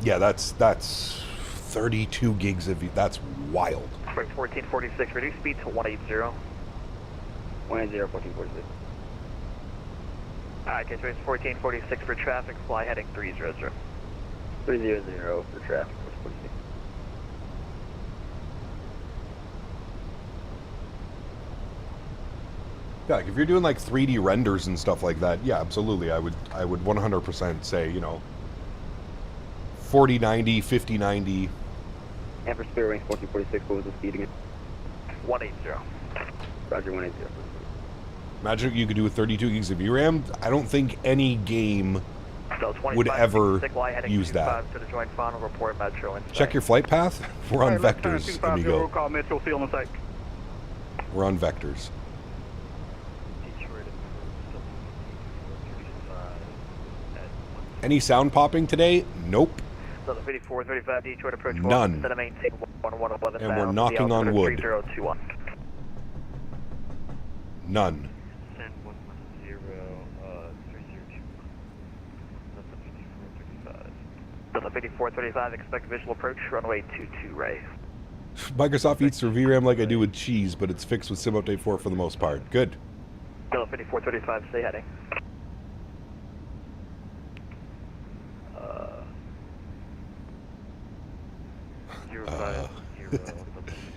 Yeah, that's 32 gigs of that's wild. 1446, reduce speed to 180. 180, 1446. Alright, okay, so it's 1446 for traffic, fly heading 300. 300 for traffic, 46. Yeah, like if you're doing like 3D renders and stuff like that, yeah, absolutely. I would 100% say, you know, 4090, 5090. And for spare wing 1446, what was the speed again? 180. Roger, 180. Imagine you could do with 32 gigs of VRAM. I don't think any game would ever use that. To the joint final report Metro. Check your flight path. We're on vectors, amigo. Call Metro, field on site. We're on vectors. Any sound popping today? Nope. So the 5435 Detroit approach. None. Instead of maintain 1111 And we're knocking on wood. 3021. None. Send 110, 302. That's the 5435. So the 5435 expect visual approach runway 22 Ray. Microsoft eats their VRAM like I do with cheese, but it's fixed with Sim Update 4 for the most part. Good. So the 5435 stay heading.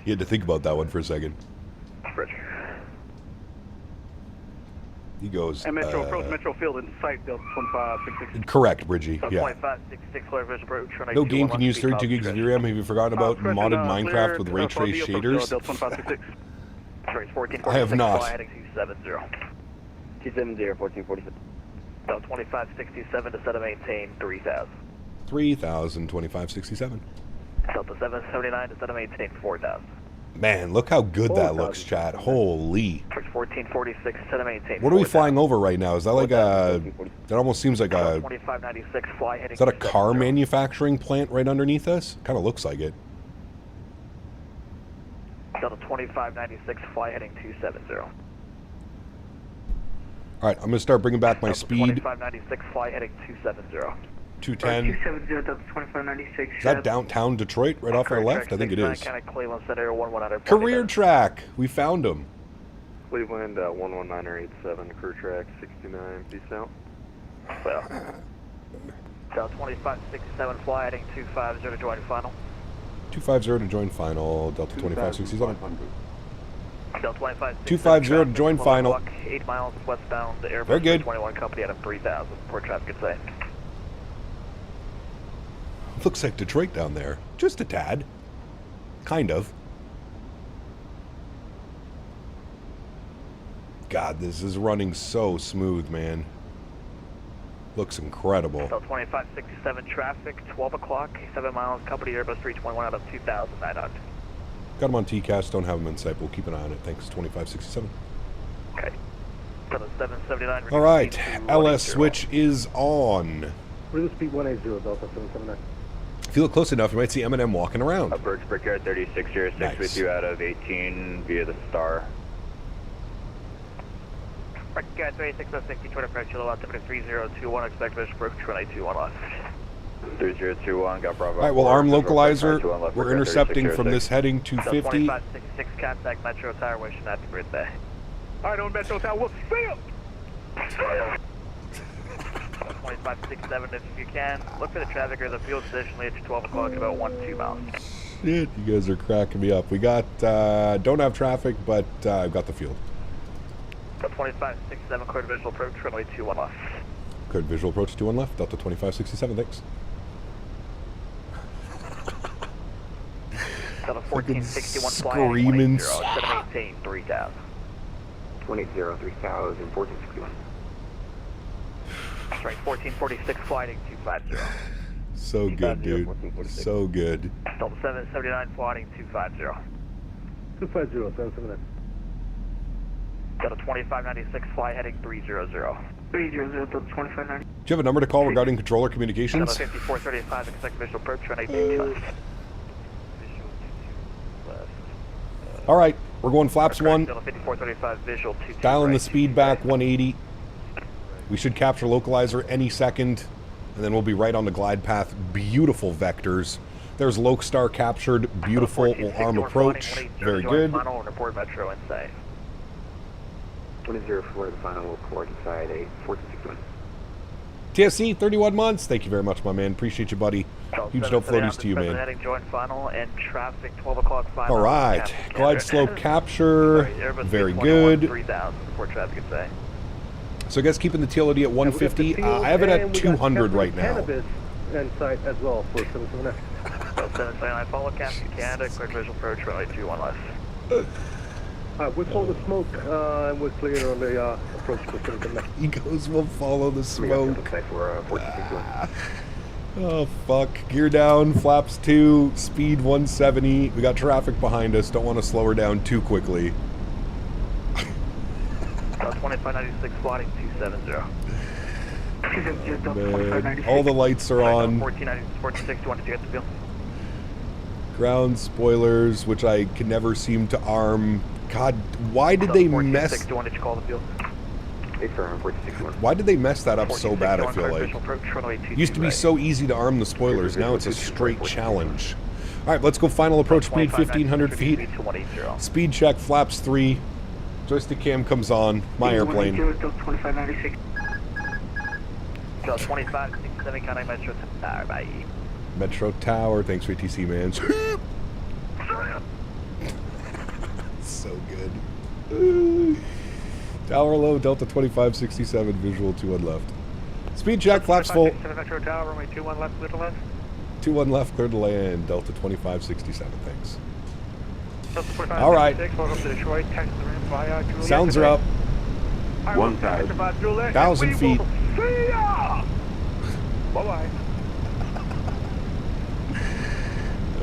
You had to think about that one for a second. He goes. And Metro approach Metro field in sight, Delta 2566. Correct, Bridgie. Yeah. 2566 clear visual approach. No game can use 32 gigs of VRAM. Have you forgotten about modded Minecraft with ray trace shaders? I have not. 270. 270, 1446. Delta 2567 to set and maintain 3000. 3,000, 2567. Delta 779 to set and maintain 4000. Man, look how good that looks, chat. Holy. 1446 set and maintain. What are we flying over right now? Is that like a... That almost seems like a... 2596 fly heading. Is that a car manufacturing plant right underneath us? Kind of looks like it. Delta 2596 fly heading 270. All right, I'm going to start bringing back my speed. 2596 fly heading 270. 210. 270, Delta 2596. Is that downtown Detroit right off our left? I think it is. Cleveland Center 119. Career track. We found him. Cleveland 11987, crew track 69, peace out. Well, Delta 2567 fly heading 250 to join final. 250 to join final. Delta 2567. Delta 250 to join final. 8 miles westbound. The Airbus Very good. 21 company at 3000. Port traffic inside. Looks like Detroit down there. Just a tad. Kind of. God, this is running so smooth, man. Looks incredible. Delta 2567 traffic, 12 o'clock, 7 miles, company Airbus 321 out of 2,900. Got him on TCAS, don't have him in sight, but we'll keep an eye on it. Thanks, 2567. Okay. Delta 779. All right, LS switch is on. Reduce speed 180, Delta 779. If you look close enough, you might see Eminem walking around. Approach Brickyard 3606 Nice. with you out of 18 via the Star. Brickyard 3606, Detroit approach, Childerz, altimeter 3021, expect visual approach, 221 left. 3021, got Bravo. All right, well, arm localizer, 21 left, we're intercepting from this heading 250. 2566, contact Metro Tower, wishing happy birthday. All right, on Metro Tower, we'll see you. 2567 if you can. Look for the traffic or the fuel stationally at 12 o'clock, about 1-2 miles. Shit, you guys are cracking me up. We got, don't have traffic, but I've got the field. 2567, cleared visual approach, runway 21 left. Cleared visual approach 21 left, Delta 2567, thanks. Delta 1461 screaming. Set and maintain 3000. 20, 3000, 1461. Strike 1446, flighting 250. So good, dude. So good. Delta 779, flighting 250. 250, 779. Delta 2596, fly heading 300. 300 Delta 2590. Do you have a number to call regarding controller communications? 5435, expect visual approach, runway 22 left. All right, we're going flaps 1. 5435, visual 22 Dialing right. the speed back 180. We should capture localizer any second, and then we'll be right on the glide path. Beautiful vectors. There's Lokestar captured. Beautiful. We'll arm approach. Very good. Final report Metro inside. 20-4, the final report inside a 1461. TSC, 31 months. Thank you very much, my man. Appreciate you, buddy. Huge dope floaties to you, man. Heading joint final and traffic 12 o'clock final. All right. Glide slope capture. Very good. 3000 before traffic inside. So I guess keeping the TLOD at 150. I have it at 200 right now. Inside as well for 779. 779, follow Captain Canada, clear visual approach, runway 21 left. We follow the smoke and we're clear on the approach to 779. He goes, we'll follow the smoke. Oh, fuck. Gear down, flaps 2, speed 170. We got traffic behind us. Don't want to slow her down too quickly. 2596, flying 270. Man, all the lights are on. 1460, wanted to get the field. Ground spoilers, which I can never seem to arm. God, why did they mess... Why did they mess that up so bad, I feel like? Used to be so easy to arm the spoilers, now it's a straight challenge. Alright, let's go final approach speed, 1500 feet. Speed check, flaps 3. Joystick cam comes on, my airplane. 2596. 2567, counting Metro Tower, bye. Metro Tower, thanks for ATC, man. So good. Tower low, Delta 2567, visual 21 left. Speed check, flaps full. Metro Tower, runway 21 left, clear to land. 21 left, clear to land, Delta 2567, thanks. All right. Sounds are up. 1,000 feet. Bye-bye.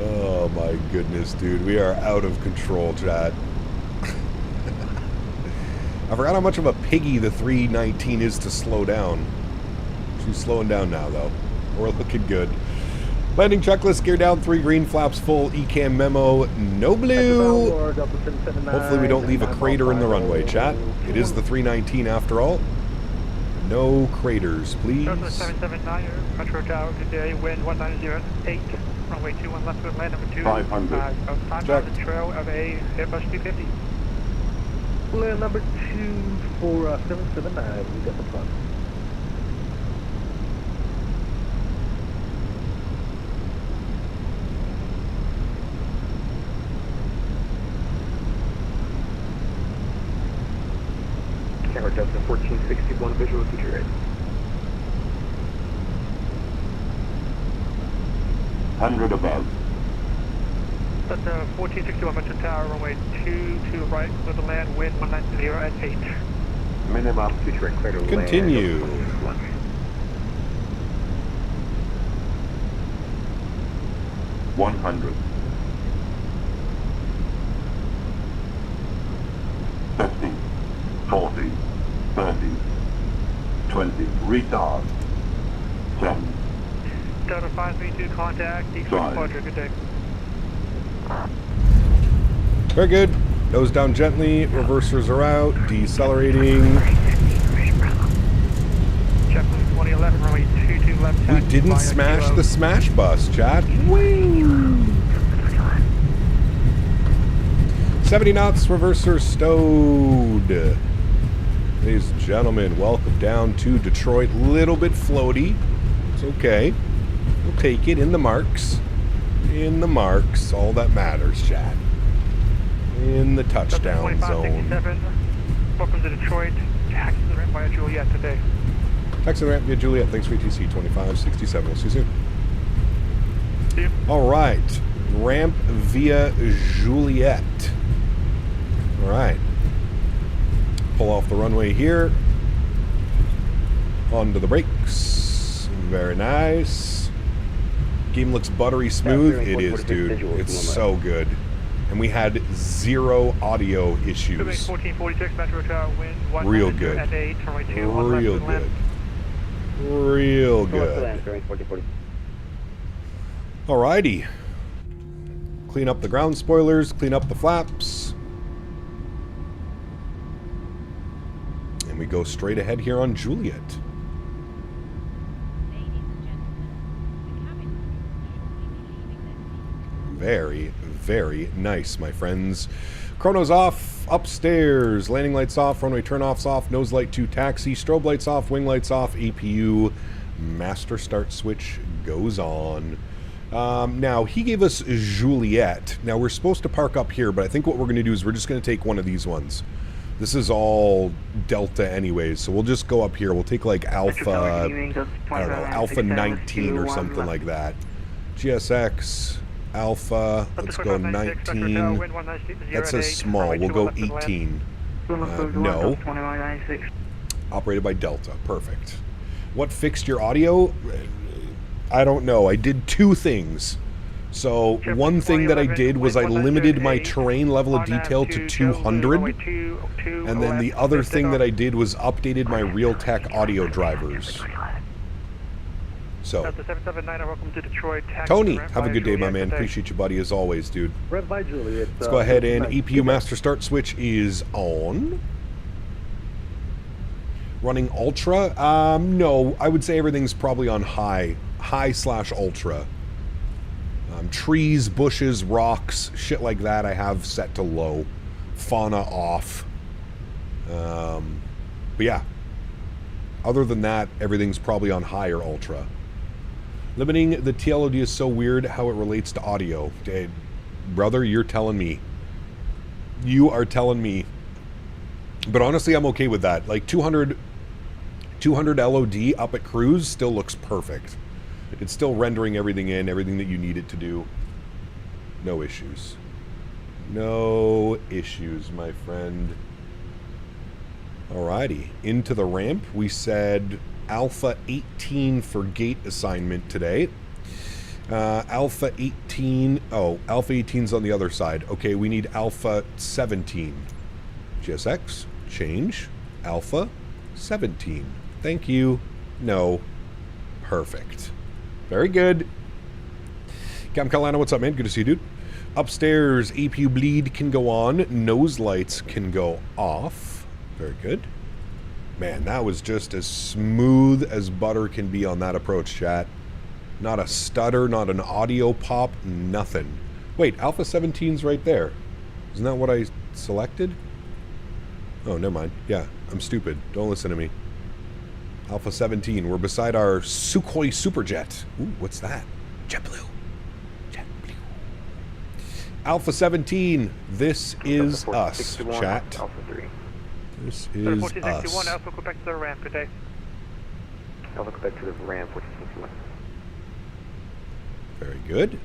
Oh my goodness, dude. We are out of control, chat. I forgot how much of a piggy the 319 is to slow down. She's slowing down now, though. We're looking good. Landing checklist, gear down, 3 green, flaps full, ECAM memo, no blue. Hopefully we don't leave a crater in the runway, chat. It is the 319 after all. No craters, please. 779, Metro Tower, today, wind 1908, runway 21 left with land number 2. 500. 5,000 trail of a Airbus 350. Land number 2 for 779, we got the front. Camera Delta 1461, visual future rate. 100 above. That's 1461 Metro Tower, runway 2 to right, clear to land, wind 190 at 8. Minimum future rate, clear to land. Continue. 100. 50. 40. 30. 20. Retard. 10. Delta 532, contact, decrease departure, good day. Very good. Nose down gently. Reversers are out. Decelerating. Checkpoint 2011, runway 22 left. We didn't smash the smash bus, chat. Woo! 70 knots. Reverser stowed. Ladies and gentlemen, welcome down to Detroit. Little bit floaty. It's okay. We'll take it in the marks. In the marks. All that matters, chat. In the touchdown zone. Welcome to Detroit. Taxi to the ramp via Juliet today. Taxi to the ramp via Juliet. Thanks for ETC 2567. We'll see you soon. See you. All right. Ramp via Juliet. All right. Pull off the runway here. Onto the brakes. Very nice. Game looks buttery smooth. It is, dude. It's so good. and we had 0 audio issues. 1446 Metro Tower, wind Real good. At 8, runway 2, Real good. Real good. Alrighty. Clean up the ground spoilers, clean up the flaps. And we go straight ahead here on Juliet. Very, very nice, my friends. Chronos off, upstairs, landing lights off, runway turn-offs off, nose light to taxi, strobe lights off, wing lights off, APU, master start switch goes on. Now, he gave us Juliet. Now, we're supposed to park up here, but I think what we're going to do is we're just going to take one of these ones. This is all Delta anyways, so we'll just go up here. We'll take like Alpha, I don't know, Alpha 19 or something like that. GSX, Alpha, let's go 19. That says small, we'll go 18. No. Operated by Delta, perfect. What fixed your audio? I don't know. I did 2 things. So one thing that I did was I limited my terrain level of detail to 200, and then the other thing that I did was updated my Realtek audio drivers. So, Tony, have a good day, my man. Appreciate you, buddy, as always, dude. Red by Juliet. Let's go ahead and EPU master start switch is on. Running Ultra? No, I would say everything's probably on high. High/Ultra. Trees, bushes, rocks, shit like that I have set to low. Fauna off. But yeah. Other than that, everything's probably on high or Ultra. Limiting the TLOD is so weird how it relates to audio. Hey, brother, you're telling me. You are telling me. But honestly, I'm okay with that. Like 200 LOD up at cruise still looks perfect. It's still rendering everything in, everything that you need it to do. No issues. No issues, my friend. Alrighty. Into the ramp. We said Alpha 18 for gate assignment today. Alpha 18... Oh, Alpha 18's on the other side. Okay, we need Alpha 17. GSX, change. Alpha 17. Thank you. No. Perfect. Very good. Cam Carolina, what's up, man? Good to see you, dude. Upstairs, APU bleed can go on. Nose lights can go off. Very good. Man, that was just as smooth as butter can be on that approach, chat. Not a stutter, not an audio pop, nothing. Wait, Alpha 17's right there. Isn't that what I selected? Oh, never mind. Yeah, I'm stupid. Don't listen to me. Alpha 17. We're beside our Sukhoi Superjet. Ooh, what's that? JetBlue. JetBlue. Alpha 17. This is us, chat. Alpha 3. This is us. Alpha Quebec to the ramp today. Alpha Quebec to the ramp, which is 61. Very good.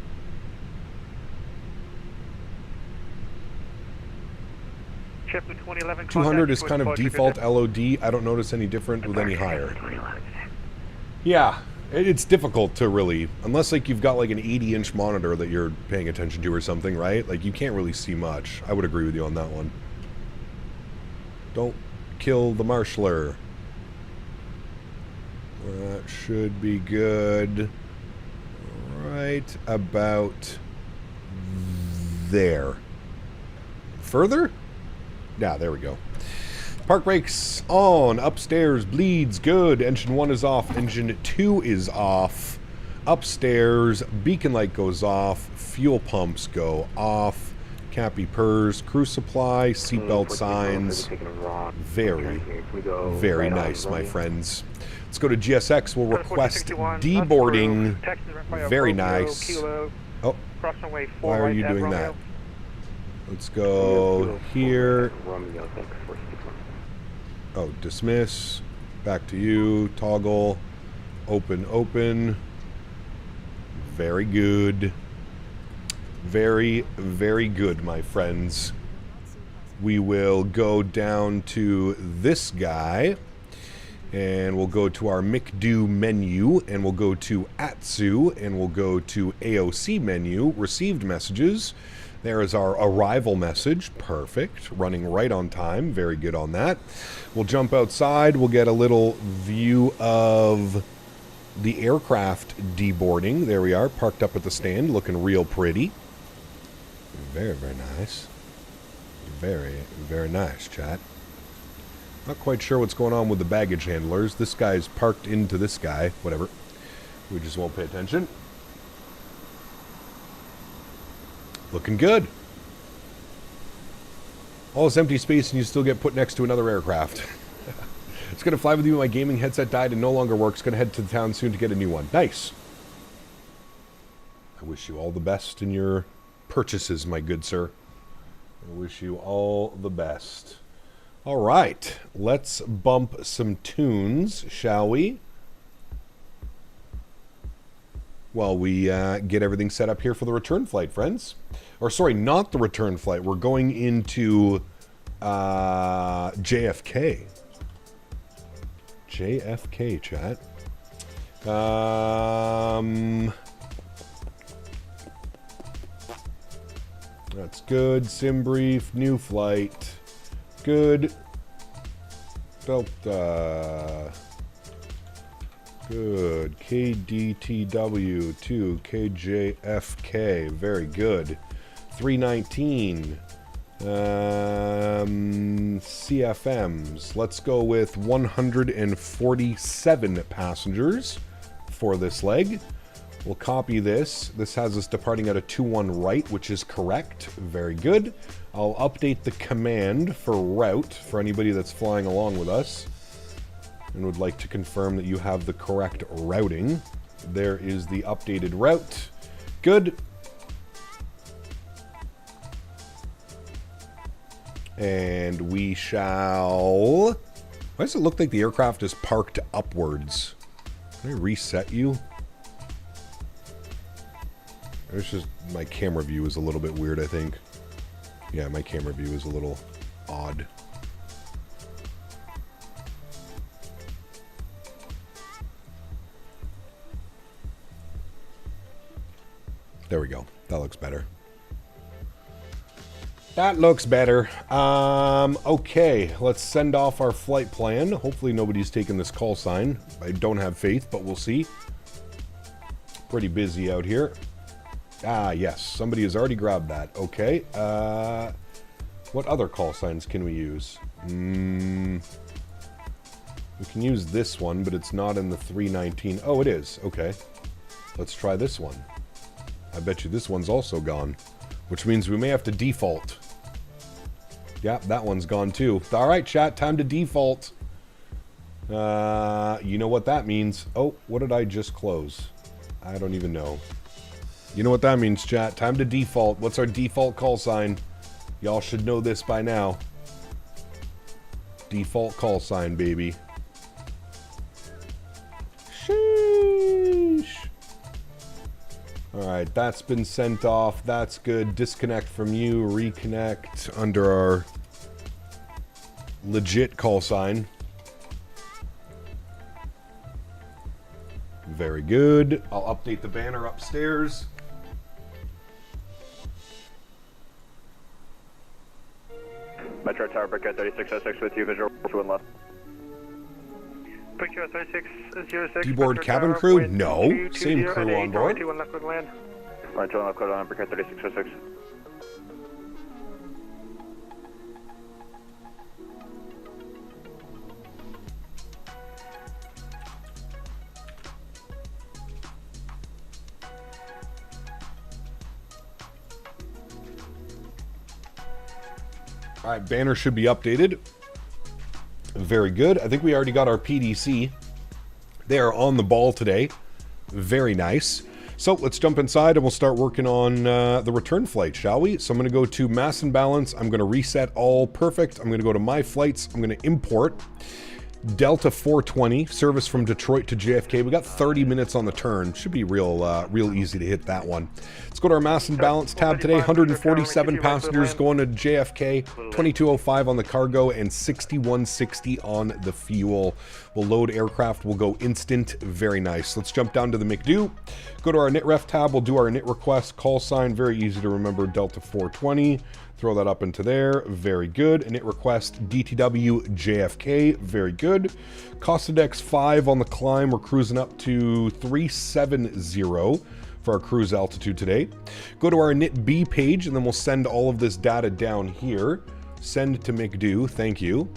Chip 2011. 200 is kind of default LOD. I don't notice any different with any higher. Yeah, it's difficult to really, unless like you've got like an 80-inch monitor that you're paying attention to or something, right? Like you can't really see much. I would agree with you on that one. Don't kill the marshaller. That should be good. Right about there. Further? Yeah, there we go. Park brakes on. Upstairs, bleeds good. Engine 1 is off. Engine 2 is off. Upstairs, beacon light goes off. Fuel pumps go off. Cappy purrs. Crew supply. Seatbelt signs. Very, very nice, my friends. Let's go to GSX. We'll request deboarding. Very nice. Oh, why are you doing that? Let's go here. Oh, dismiss. Back to you. Toggle. Open, open. Very good. Very, very good, my friends. We will go down to this guy. And we'll go to our McDo menu. And we'll go to AtSiu. And we'll go to AOC menu. Received messages. There is our arrival message. Perfect. Running right on time. Very good on that. We'll jump outside. We'll get a little view of the aircraft deboarding. There we are, parked up at the stand, looking real pretty. Very, very nice. Very, very nice, chat. Not quite sure what's going on with the baggage handlers. This guy's parked into this guy. Whatever. We just won't pay attention. Looking good. All this empty space and you still get put next to another aircraft. It's going to fly with you. My gaming headset died and no longer works. Going to head to the town soon to get a new one. Nice. I wish you all the best in your purchases, my good sir. I wish you all the best. All right. Let's bump some tunes, shall we? While we get everything set up here for the return flight, friends. Or sorry, not the return flight. We're going into JFK. JFK, chat. That's good. Sim brief. New flight. Good. Delta. Good. KDTW to KJFK. Very good. 319. CFMs. Let's go with 147 passengers for this leg. We'll copy this. This has us departing at a 21 right, which is correct. Very good. I'll update the command for route for anybody that's flying along with us and would like to confirm that you have the correct routing. There is the updated route. Good. And we shall... Why does it look like the aircraft is parked upwards? Can I reset you? It's just my camera view is a little bit weird, I think. Yeah, my camera view is a little odd. There we go. That looks better. That looks better. Okay, let's send off our flight plan. Hopefully nobody's taken this call sign. I don't have faith, but we'll see. Pretty busy out here. Ah, yes. Somebody has already grabbed that. Okay. What other call signs can we use? We can use this one, but it's not in the 319. Oh, it is. Okay. Let's try this one. I bet you this one's also gone, which means we may have to default. Yep, that one's gone too. All right, chat, time to default. You know what that means. Oh, what did I just close? I don't even know. You know what that means, chat. Time to default. What's our default call sign? Y'all should know this by now. Default call sign, baby. Sheesh. Alright, that's been sent off. That's good. Disconnect from you. Reconnect under our legit call sign. Very good. I'll update the banner upstairs. Metro Tower, Brickhead 3606 with you, visual to and left. Picture 3606. Deboard cabin crew? No. Same crew on board. Right, 2 left with land. Right, 2 left, code on Brickhead 3606. Alright, banner should be updated. Very good. I think we already got our PDC. They are on the ball today. Very nice. So let's jump inside and we'll start working on the return flight, shall we? So I'm going to go to mass and balance. I'm going to reset all perfect. I'm going to go to my flights. I'm going to import. Delta 420, service from Detroit to JFK. We got 30 minutes on the turn. Should be real easy to hit that one. Let's go to our mass and balance tab today. 147 passengers going to JFK, 2205 on the cargo, and 6160 on the fuel. We'll load aircraft. We'll go instant. Very nice. Let's jump down to the McDo. Go to our NITREF tab. We'll do our NIT request. Call sign. Very easy to remember. Delta 420. Throw that up into there. Very good. NIT request DTW JFK. Very good. Cost index 5 on the climb. We're cruising up to 370 for our cruise altitude today. Go to our NIT B page, and then we'll send all of this data down here. Send to McDo. Thank you.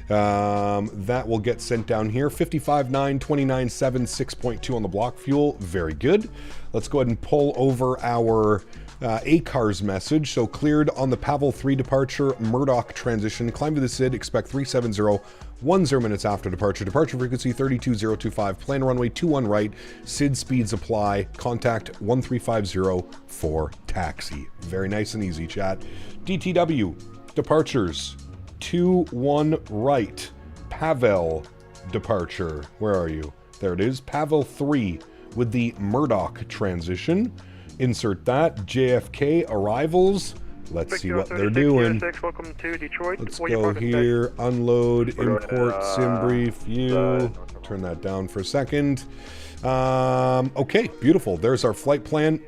That will get sent down here. 55.9, 29.7, 6.2 on the block fuel. Very good. Let's go ahead and pull over our ACARS message. So cleared on the Pavel 3 departure, Murdoch transition. Climb to the SID, expect 370, 10 minutes after departure. Departure frequency 32025, plan runway 21 right, SID speeds apply, contact 1350 for taxi. Very nice and easy, chat. DTW, departures, 21 right, Pavel departure. Where are you? There it is, Pavel 3 with the Murdoch transition. Insert that. JFK arrivals. Let's see what they're doing. Welcome to Detroit. Let's go here. Unload, import, sim brief, view. Turn that down for a second. Okay, beautiful. There's our flight plan.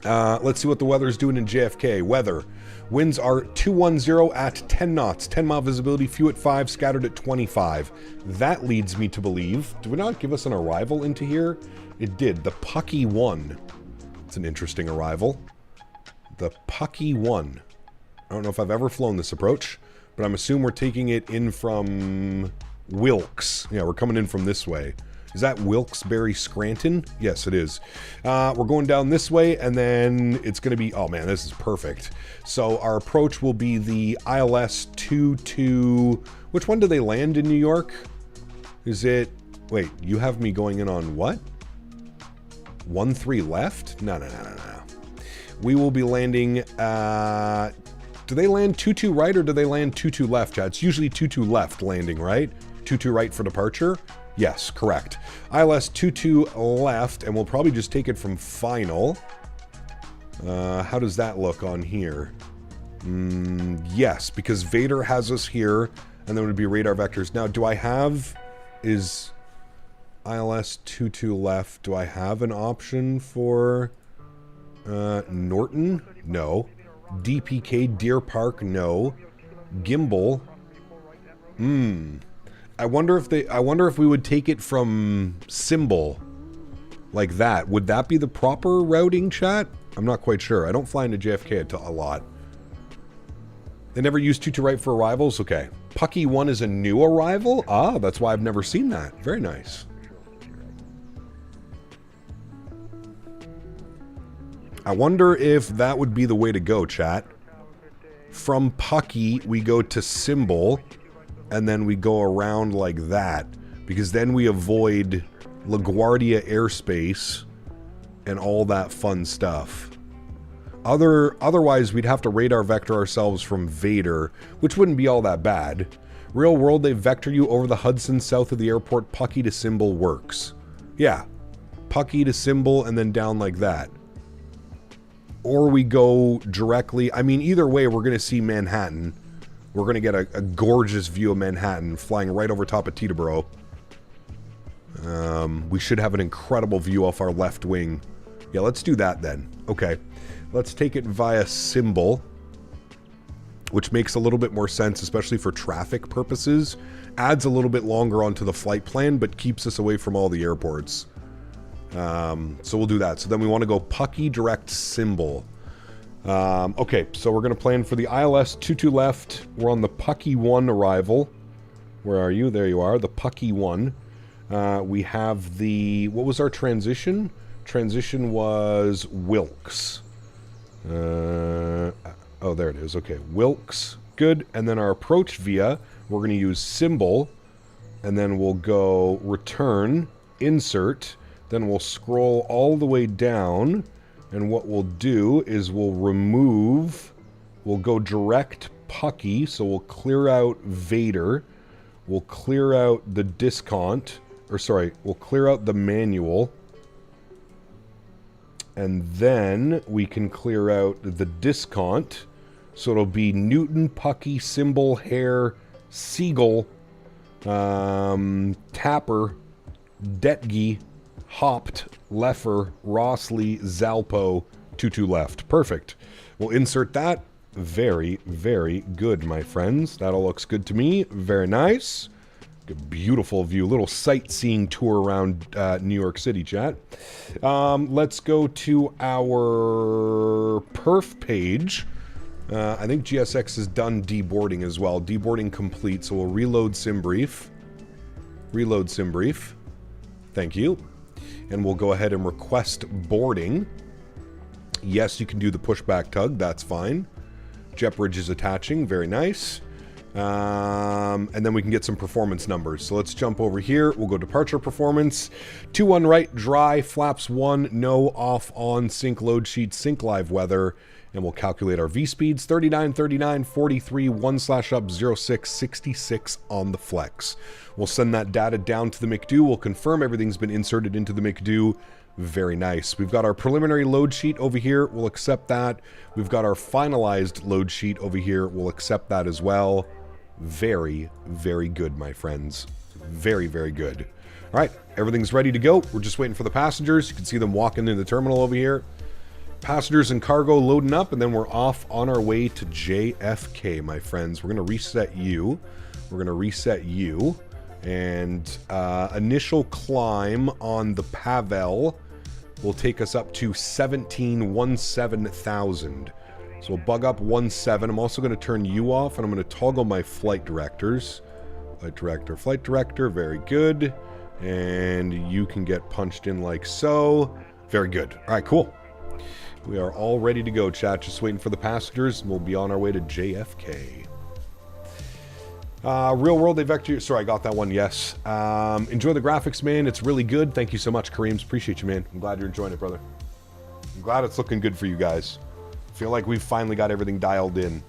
Let's see what the weather's doing in JFK. Weather. Winds are 210 at 10 knots. 10 mile visibility. Few at 5. Scattered at 25. That leads me to believe. Did we not give us an arrival into here? It did. The Pucky 1. It's an interesting arrival. The Pucky 1. I don't know if I've ever flown this approach, but I'm assuming we're taking it in from Wilkes. Yeah, we're coming in from this way. Is that Wilkes-Barre Scranton? Yes, it is. We're going down this way, and then it's going to be... Oh, man, this is perfect. So our approach will be the ILS 22... Which one do they land in New York? Is it... Wait, you have me going in on what? 13 left? No. We will be landing, do they land 22 right or do they land 22 left, Chad? It's usually 22 left landing, right? 22 right for departure? Yes, correct. ILS 22 left, and we'll probably just take it from final. How does that look on here? Yes, because Vader has us here, and then it would be radar vectors. Now, do I have... Is... ILS 22 left. Do I have an option for Norton? No. DPK Deer Park? No. Gimbal? I wonder if we would take it from Symbol like that. Would that be the proper routing, chat? I'm not quite sure. I don't fly into JFK a lot. They never use 22 right for arrivals? Okay. Pucky 1 is a new arrival? Ah, that's why I've never seen that. Very nice. I wonder if that would be the way to go, chat. From Pucky, we go to Symbol, and then we go around like that. Because then we avoid LaGuardia airspace and all that fun stuff. Otherwise, we'd have to radar vector ourselves from Vader, which wouldn't be all that bad. Real world, they vector you over the Hudson south of the airport. Pucky to Symbol works. Yeah. Pucky to Symbol and then down like that. Or we go directly... I mean, either way, we're going to see Manhattan. We're going to get a gorgeous view of Manhattan flying right over top of Teterboro. We should have an incredible view off our left wing. Yeah, let's do that then. Okay. Let's take it via Symbol, which makes a little bit more sense, especially for traffic purposes. Adds a little bit longer onto the flight plan, but keeps us away from all the airports. So we'll do that. So then we want to go Pucky direct Symbol. Okay, so we're going to plan for the ILS 22 left. We're on the Pucky 1 arrival. Where are you? There you are, the Pucky 1. We have the... What was our transition? Transition was Wilkes. Oh, there it is. Okay, Wilkes. Good. And then our approach via, we're going to use Symbol. And then we'll go return, insert. Then we'll scroll all the way down. And what we'll do is we'll remove... We'll go direct Pucky. So we'll clear out Vader. We'll clear out the discount, or sorry, we'll clear out the manual. And then we can clear out the discount. So it'll be Newton, Pucky, Symbol, Hare, Seagull, Tapper, Detgi, Hopped, Leffer, Rossley, Zalpo, 22 left. Perfect. We'll insert that. Very, very good, my friends. That all looks good to me. Very nice. Good, beautiful view. Little sightseeing tour around New York City, chat. Let's go to our perf page. I think GSX has done deboarding as well. Deboarding complete, so we'll reload sim brief. Reload sim brief. Thank you. And we'll go ahead and request boarding. Yes, you can do the pushback tug. That's fine. Jet bridge is attaching. Very nice. And then we can get some performance numbers. So let's jump over here. We'll go departure performance. 2-1 right, dry, flaps 1, no, off, on, sync load sheet, sync live weather. And we'll calculate our V speeds. 39, 39, 43, 1/up, 06, 66 on the flex. We'll send that data down to the McDo. We'll confirm everything's been inserted into the McDo. Very nice. We've got our preliminary load sheet over here. We'll accept that. We've got our finalized load sheet over here. We'll accept that as well. Very, very good, my friends. Very, very good. All right, everything's ready to go. We're just waiting for the passengers. You can see them walking in the terminal over here. Passengers and cargo loading up, and then we're off on our way to JFK, my friends. We're going to reset you. We're going to reset you. And initial climb on the Pavel will take us up to 17,000. So we'll bug up 17. I'm also going to turn you off, and I'm going to toggle my flight directors. Flight director, very good. And you can get punched in like so. Very good. All right, cool. We are all ready to go, chat. Just waiting for the passengers, and we'll be on our way to JFK. Real world, they vector you. Sorry, I got that one, yes. Enjoy the graphics, man. It's really good. Thank you so much, Kareems. Appreciate you, man. I'm glad you're enjoying it, brother. I'm glad it's looking good for you guys. Feel like we've finally got everything dialed in.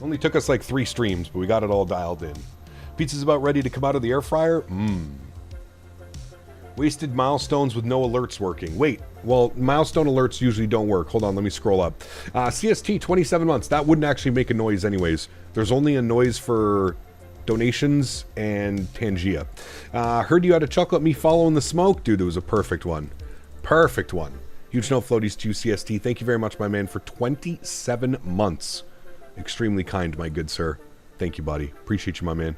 Only took us like 3 streams, but we got it all dialed in. Pizza's about ready to come out of the air fryer. Wasted milestones with no alerts working. Wait, well, milestone alerts usually don't work. Hold on, let me scroll up. CST, 27 months. That wouldn't actually make a noise anyways. There's only a noise for donations and Tangia. Heard you had a chuckle at me following the smoke. Dude, it was a perfect one. Perfect one. Huge no floaties to CST. Thank you very much, my man, for 27 months. Extremely kind, my good sir. Thank you, buddy. Appreciate you, my man.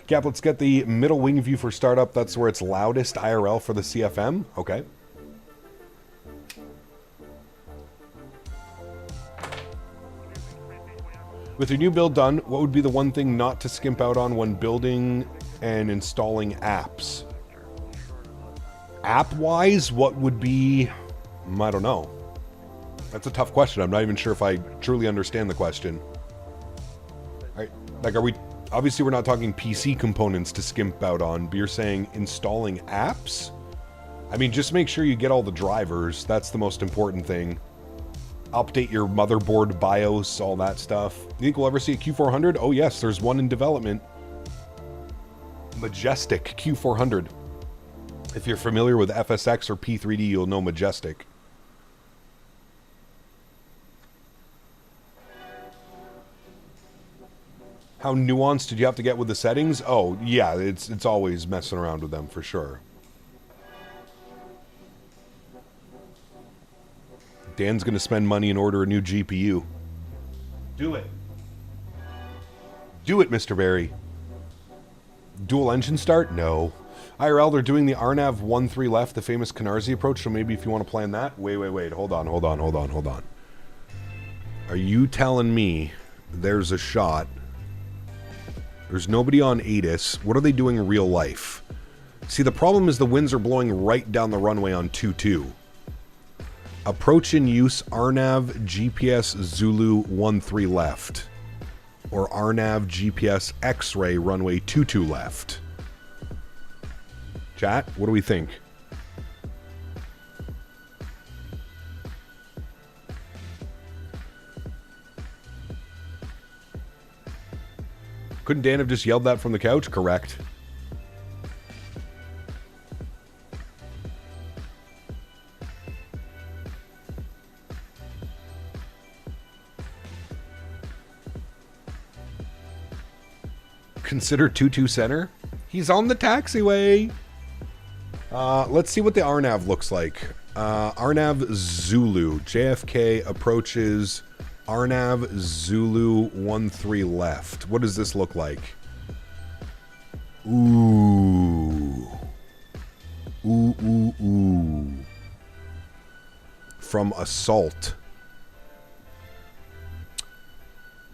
Cap, let's get the middle wing view for startup. That's where it's loudest IRL for the CFM. Okay. With your new build done, what would be the one thing not to skimp out on when building and installing apps? App-wise, what would be... I don't know. That's a tough question. I'm not even sure if I truly understand the question. Like, are we... Obviously, we're not talking PC components to skimp out on, but you're saying installing apps? I mean, just make sure you get all the drivers. That's the most important thing. Update your motherboard BIOS, all that stuff. You think we'll ever see a Q400? Oh, yes, there's one in development. Majestic Q400. If you're familiar with FSX or P3D, you'll know Majestic. How nuanced did you have to get with the settings? Oh, yeah, it's always messing around with them for sure. Dan's going to spend money and order a new GPU. Do it. Do it, Mr. Barry. Dual engine start? No. IRL, they're doing the RNAV 1-3 left, the famous Canarsie approach, so maybe if you want to plan that. Wait. Hold on. Are you telling me there's a shot... There's nobody on ATIS. What are they doing in real life? See, the problem is the winds are blowing right down the runway on 2-2. Approach in use, RNAV, GPS, Zulu, 1-3 left. Or RNAV, GPS, X-ray, runway 22 left. Chat, what do we think? Couldn't Dan have just yelled that from the couch? Correct. Consider 22 center. He's on the taxiway. Let's see what the RNAV looks like. RNAV Zulu. JFK approaches RNAV Zulu 13 left. What does this look like? Ooh. Ooh, ooh, ooh. From assault.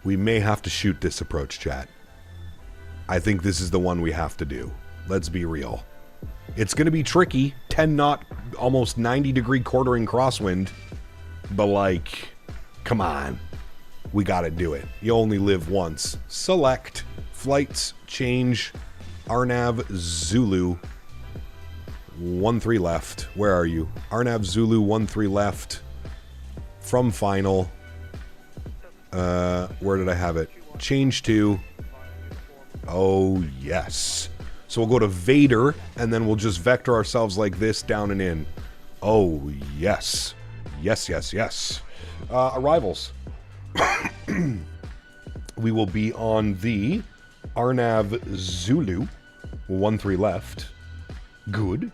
We may have to shoot this approach, chat. I think this is the one we have to do. Let's be real. It's going to be tricky. 10 knot, almost 90-degree quartering crosswind. But, like, come on. We got to do it. You only live once. Select. Flights. Change. RNAV Zulu. 13 left. Where are you? RNAV Zulu 13 left. From final. Where did I have it? Change to... Oh, yes. So we'll go to Vader, and then we'll just vector ourselves like this, down and in. Oh, yes. Yes, yes, yes. Arrivals. We will be on the RNAV Zulu. 13 left. Good.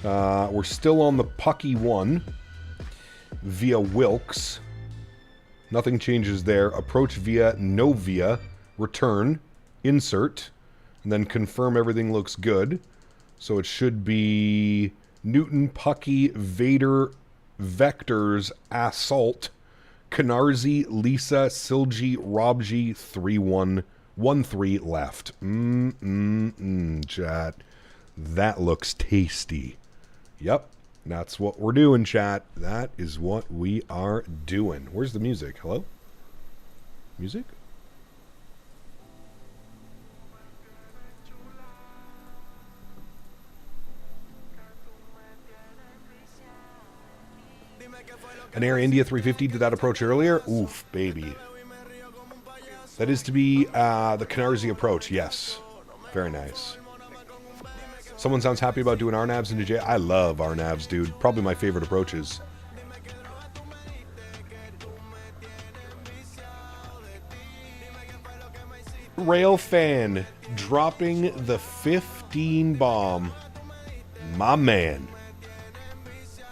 We're still on the Pucky 1 via Wilkes. Nothing changes there. Approach via Novia. Return. Insert, and then confirm everything looks good. So it should be Newton, Pucky, Vader, Vectors, Assault, Canarsie, Lisa, Silgi, Robji, 3-1-1-3 left. Chat. That looks tasty. Yep, that's what we're doing, chat. That is what we are doing. Where's the music? Hello? Music? An Air India 350 did that approach earlier. Oof, baby. That is to be the Canarsie approach. Yes. Very nice. Someone sounds happy about doing RNAVs into J. I love RNAVs, dude. Probably my favorite approaches. Rail fan dropping the 15 bomb. My man.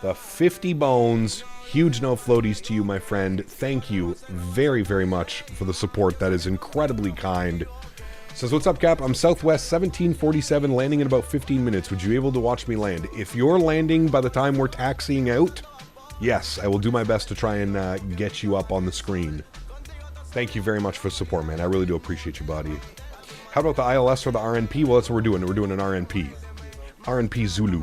The 50 bones. Huge no floaties to you, my friend. Thank you very, very much for the support. That is incredibly kind. Says, what's up, Cap? I'm Southwest 1747, landing in about 15 minutes. Would you be able to watch me land? If you're landing by the time we're taxiing out, yes, I will do my best to try and get you up on the screen. Thank you very much for support, man. I really do appreciate you, buddy. How about the ILS or the RNP? Well, that's what we're doing. We're doing an RNP. RNP Zulu.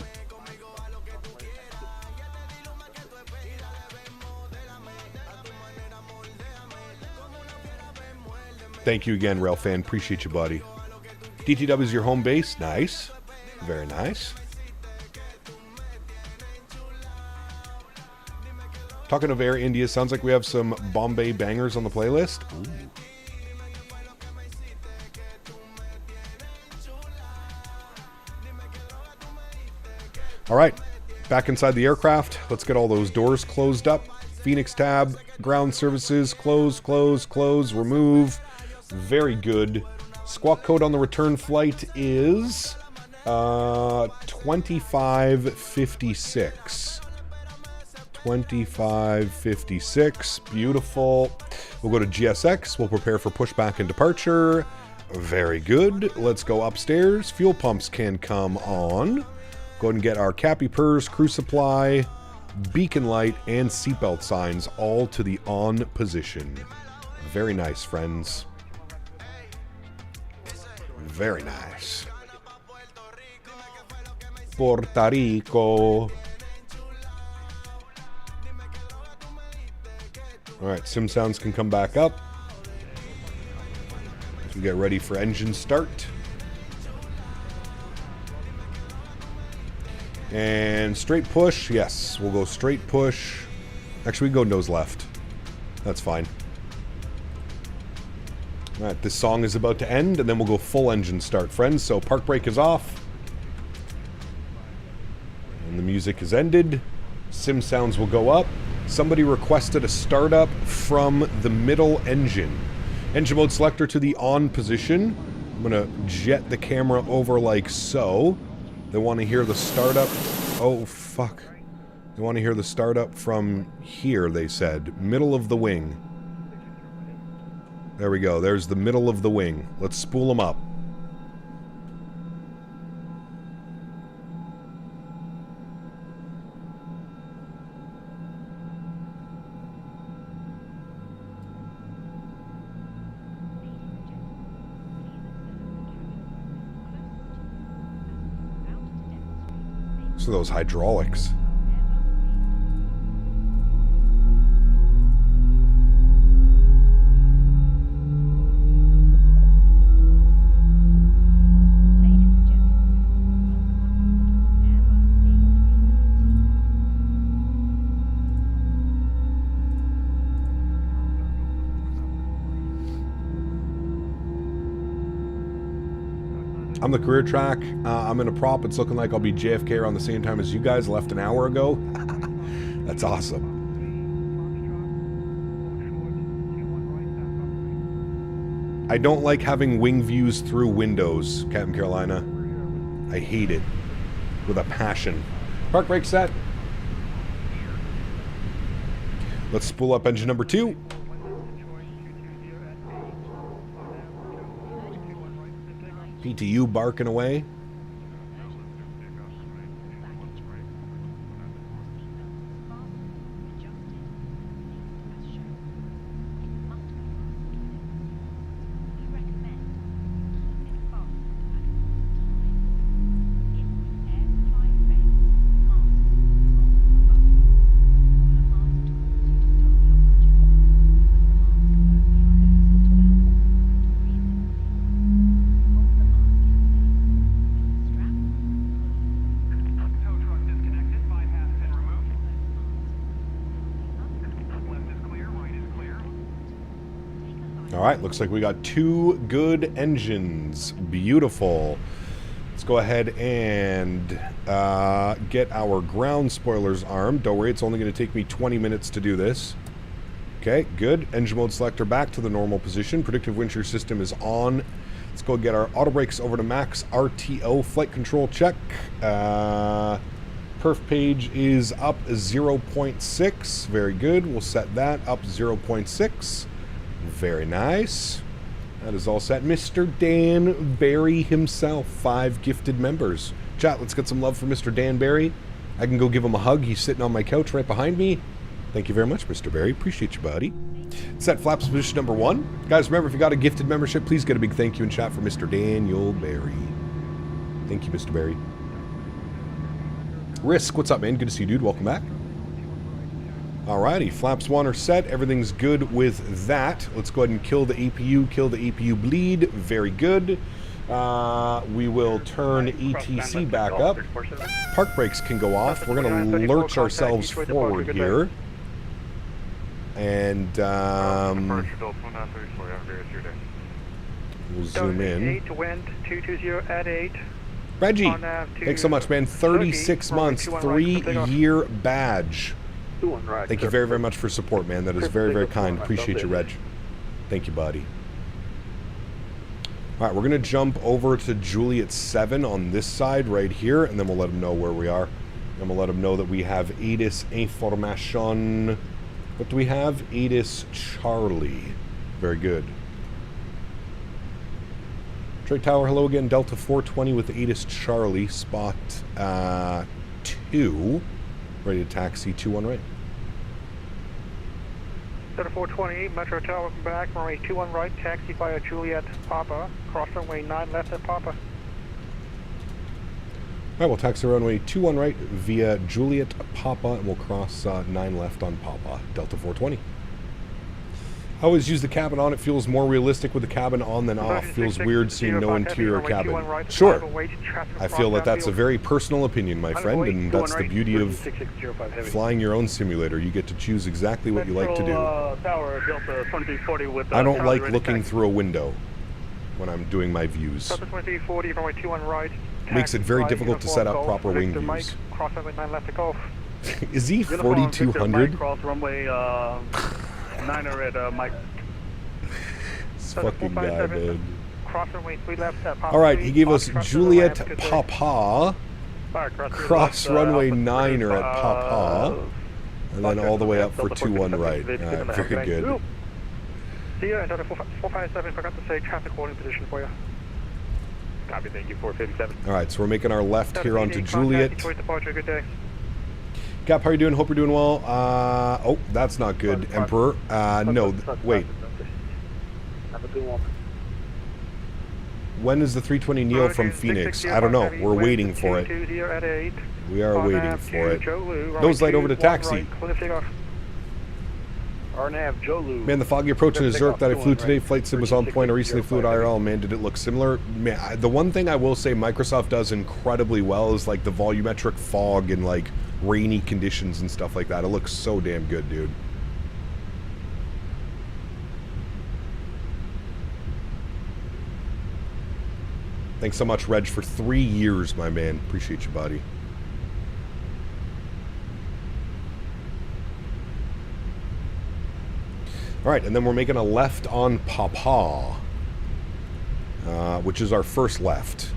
Thank you again, Railfan. Appreciate you, buddy. DTW is your home base. Nice. Very nice. Talking of Air India, sounds like we have some Bombay bangers on the playlist. Ooh. All right. Back inside the aircraft. Let's get all those doors closed up. Phoenix tab. Ground services. Close, close, close. Remove. Very good. Squawk code on the return flight is 2556. 2556. Beautiful. We'll go to GSX. We'll prepare for pushback and departure. Very good. Let's go upstairs. Fuel pumps can come on. Go ahead and get our Cappy Purrs, crew supply, beacon light, and seatbelt signs all to the on position. Very nice, friends. Very nice. Puerto Rico. Alright, sim sounds can come back up. As we get ready for engine start. And straight push. Yes, we'll go straight push. Actually, we can go nose left. That's fine. Alright, this song is about to end, and then we'll go full engine start, friends. So park brake is off. And the music is ended. Sim sounds will go up. Somebody requested a startup from the middle engine. Engine mode selector to the on position. I'm going to jet the camera over like so. They want to hear the startup. Oh, fuck. They want to hear the startup from here, they said. Middle of the wing. There we go. There's the middle of the wing. Let's spool them up. So those hydraulics. I'm the career track. I'm in a prop. It's looking like I'll be JFK around the same time as you guys. Left an hour ago. That's awesome. I don't like having wing views through windows, Captain Carolina. I hate it with a passion. Park brake set. Let's spool up engine number 2. PTU barking away. Alright, looks like we got 2 good engines. Beautiful. Let's go ahead and get our ground spoilers armed. Don't worry, it's only going to take me 20 minutes to do this. Okay, good. Engine mode selector back to the normal position. Predictive wind shear system is on. Let's go get our auto brakes over to max RTO. Flight control check. Perf page is up 0.6. Very good. We'll set that up 0.6. Very nice. That is all set. Mr. Dan Barry himself. 5 gifted members. Chat, let's get some love for Mr. Dan Barry. I can go give him a hug. He's sitting on my couch right behind me. Thank you very much, Mr. Barry. Appreciate you, buddy. Set flaps position number 1. Guys, remember, if you got a gifted membership, please get a big thank you in chat for Mr. Daniel Barry. Thank you, Mr. Barry. Risk, what's up, man? Good to see you, dude. Welcome back. Alrighty, flaps 1 are set. Everything's good with that. Let's go ahead and kill the APU. Kill the APU bleed. Very good. We will turn ETC back up. Park brakes can go off. We're going to lurch ourselves forward here. And we'll zoom in. Reggie, thanks so much, man. 36 months, 3-year badge. Thank you very, very much for support, man. That is very, very kind. Appreciate you, Reg. Thank you, buddy. All right, we're going to jump over to Juliet 7 on this side right here, and then we'll let them know where we are. And we'll let them know that we have ATIS information. What do we have? ATIS Charlie. Very good. Trade Tower, hello again. Delta 420 with ATIS Charlie. Spot 2. Ready to taxi 21 right. Delta 420, Metro Tower, welcome back. Runway 21 right, taxi via Juliet Papa. Cross runway 9 left at Papa. Alright, we'll taxi runway 21 right via Juliet Papa, and we'll cross 9 left on Papa. Delta 420. I always use the cabin on. It feels more realistic with the cabin on than off. Feels weird seeing no interior cabin. Sure. I feel that that's a very personal opinion, my friend, and that's the beauty of flying your own simulator. You get to choose exactly what you like to do. I don't like looking through a window when I'm doing my views. Makes it very difficult to set up proper wing views. Is he 4200? Cross runway 9er at Mike. This fucking guy, man. Cross runway 3 left at Papa. Alright, he gave us Juliet Papa, cross runway 9er at Papa, and then all the way up for 21 right. Alright, very good. See you, Antonio 457. Forgot to say traffic holding position for you. Copy, thank you, 457. Alright, so we're making our left here onto Juliet. Detroit departure, good day. Cap, how are you doing? Hope you're doing well. Oh, that's not good, Emperor. No, wait. Have a good one. When is the 320neo from Phoenix? I don't know. We're waiting for it. We are waiting for it. Nose light over to taxi. Man, the foggy approach to the Zurich that I flew today, flight sim was on point. I recently flew at IRL. Man, did it look similar? Man, the one thing I will say Microsoft does incredibly well is like the volumetric fog and like rainy conditions and stuff like that. It looks so damn good, dude. Thanks so much, Reg, for 3 years, my man. Appreciate you, buddy. All right, and then we're making a left on Papa, which is our first left.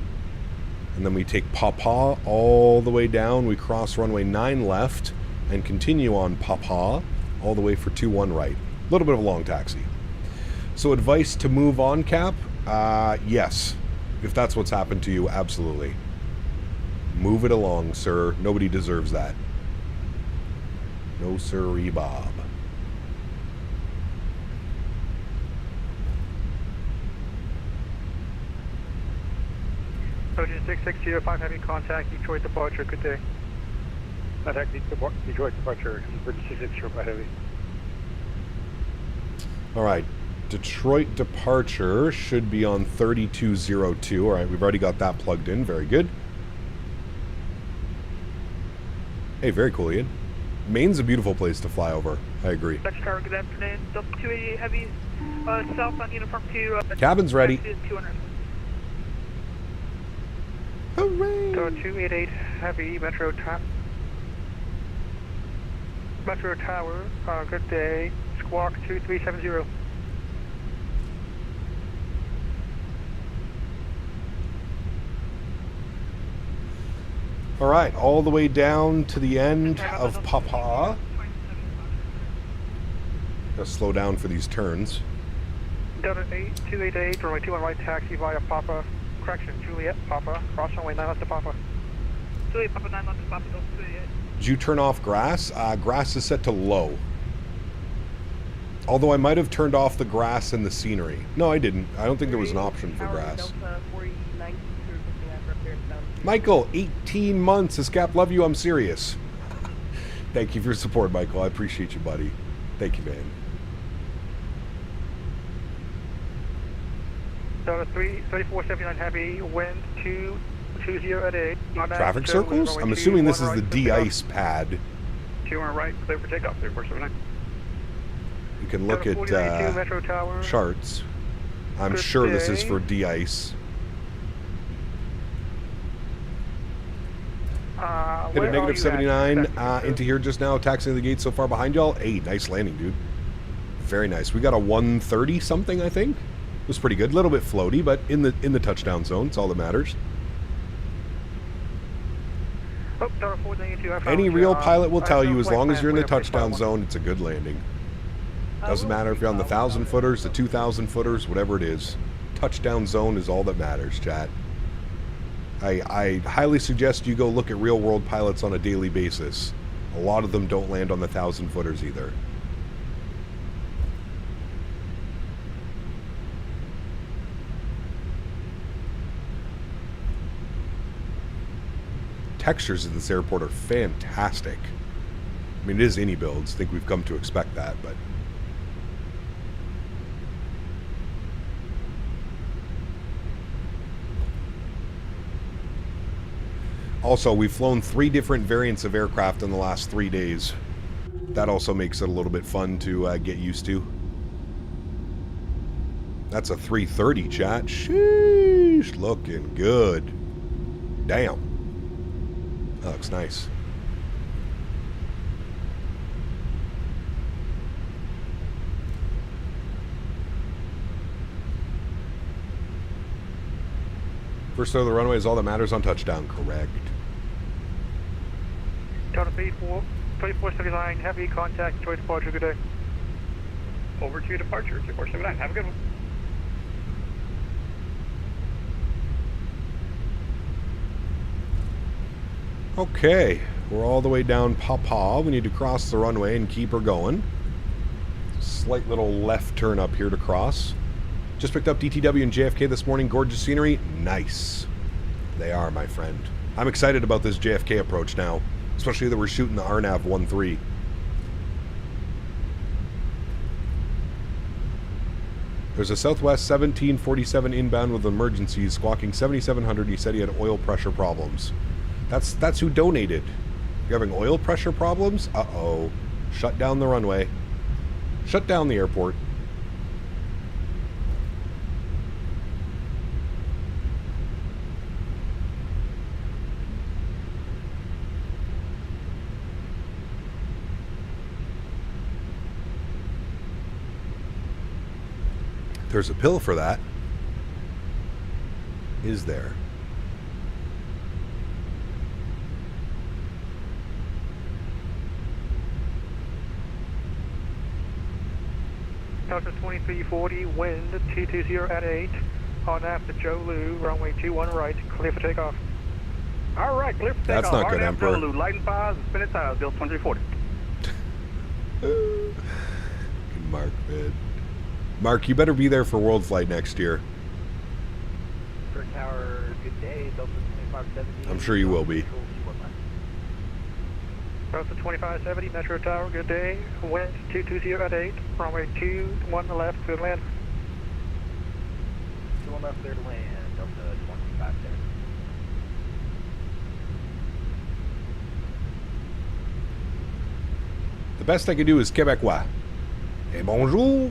And then we take Papa all the way down. We cross runway 9 left and continue on Papa all the way for 21 right. A little bit of a long taxi. So advice to move on, Cap? Yes. If that's what's happened to you, absolutely. Move it along, sir. Nobody deserves that. No sirree, Bob. Ocean 6605, having contact, Detroit departure, good day. Contact Detroit departure, 6605 heavy. Alright, Detroit departure should be on 3202. Alright, we've already got that plugged in, very good. Hey, very cool, Ian. Maine's a beautiful place to fly over, I agree. Dutch Tower, good afternoon, Delta 288 heavy, south on uniform 2. Cabin's ready. 200. Hooray! So 288 heavy, Metro Tower, good day, Squawk 2370. Alright, all the way down to the end of Papa. Gotta slow down for these turns. Delta 288, runway 21 right, taxi via Papa. Correction, Juliet, Papa, cross runway 9 left to Papa. Juliet, Papa 9 left to Papa, Delta 288. Did you turn off grass? Grass is set to low. Although I might have turned off the grass and the scenery. No, I didn't. I don't think there was an option for grass. Michael, 18 months. Escap, love you. I'm serious. Thank you for your support, Michael. I appreciate you, buddy. Thank you, man. So 3479 heavy, wind 220 at 8. Traffic circles? I'm assuming this is the de-ice pad. 2 on right, clear for takeoff, 3479. You can look at charts. I'm sure this is for de-ice. Hit a negative 79 into here just now, taxiing the gate so far behind y'all. Hey, nice landing, dude. Very nice. We got a 130 something, I think. It was pretty good. A little bit floaty, but in the touchdown zone. It's all that matters. Any real pilot will tell you, as long as you're in the touchdown zone, it's a good landing. Doesn't matter if you're on the 1,000-footers, the 2,000-footers, whatever it is. Touchdown zone is all that matters, chat. I highly suggest you go look at real-world pilots on a daily basis. A lot of them don't land on the 1,000-footers either. Textures at this airport are fantastic. I mean, it is any builds. I think we've come to expect that, but Also, we've flown 3 different variants of aircraft in the last 3 days. That also makes it a little bit fun to get used to. That's a 330, chat. Sheesh, looking good. Damn. That looks nice. First throw of the runway is all that matters on touchdown. Correct. Delta 3479, heavy contact, choice departure, good day. Over to your departure, 2479. Have a good one. Okay, we're all the way down Papa. We need to cross the runway and keep her going. Slight little left turn up here to cross. Just picked up DTW and JFK this morning. Gorgeous scenery. Nice. They are, my friend. I'm excited about this JFK approach now, especially that we're shooting the RNAV 13. There's a Southwest 1747 inbound with emergencies, squawking 7700. He said he had oil pressure problems. That's who donated. You're having oil pressure problems? Uh-oh. Shut down the runway. Shut down the airport. There's a pill for that. Is there? Delta 2340, wind 220 at 8, on after Joe Lou, runway 21 right, clear for takeoff. All right, clear for takeoff. That's not good, Emperor. Joe Lou, lighting fires and spinning tires, Delta 2340. Good Mark, man. Mark, you better be there for World Flight next year. First tower, good day, Delta 2570. I'm sure you will be. Delta 2570, Metro Tower, good day. Wind 220 at 8, runway 21 left, clear to land. 21 left, clear to land, Delta 2570. The best I can do is Quebecois. Et bonjour.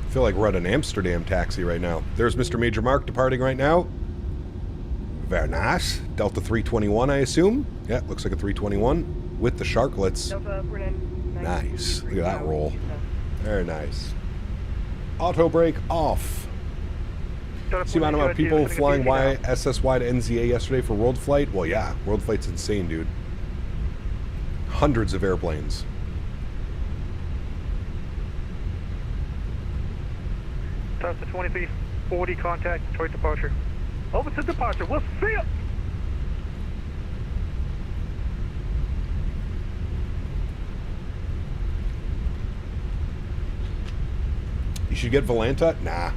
I feel like we're at an Amsterdam taxi right now. There's Mr. Major Mark departing right now. Very nice. Delta 321, I assume. Yeah, looks like a 321 with the sharklets. Nice. Look at that roll. Very nice. Auto brake off. See the amount of people flying YSSY to NZA yesterday for World Flight? Well, yeah. World Flight's insane, dude. Hundreds of airplanes. Delta 2340, contact, choice departure. Over to departure, we'll see you. You should get Volanta? Nah.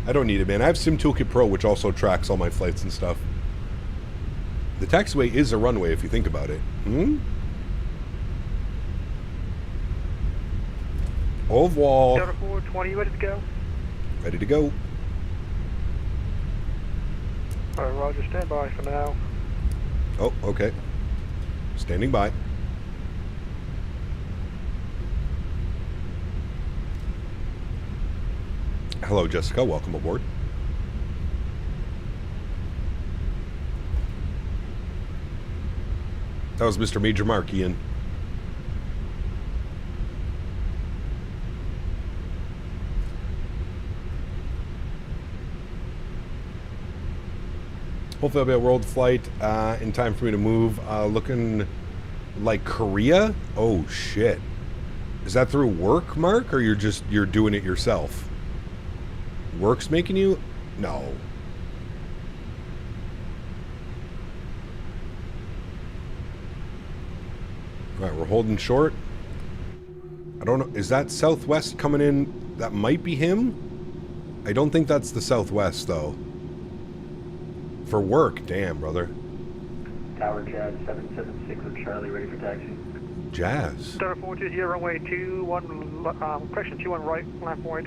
I don't need it, man. I have Sim Toolkit Pro, which also tracks all my flights and stuff. The taxiway is a runway, if you think about it. Hmm? Au revoir. Delta 420, ready to go? Ready to go. Alright, roger, stand by for now. Oh, okay. Standing by. Hello, Jessica. Welcome aboard. That was Mr. Major Mark, Ian. Hopefully I'll be at World Flight in time for me to move. Looking like Korea? Oh, shit. Is that through work, Mark, or you're doing it yourself? Work's making you? No. All right, we're holding short. I don't know. Is that Southwest coming in? That might be him. I don't think that's the Southwest, though. For work, damn, brother. Tower Jazz 776 with Charlie, ready for taxi. Jazz. Delta 420, runway 21, correction, 21 right, land point.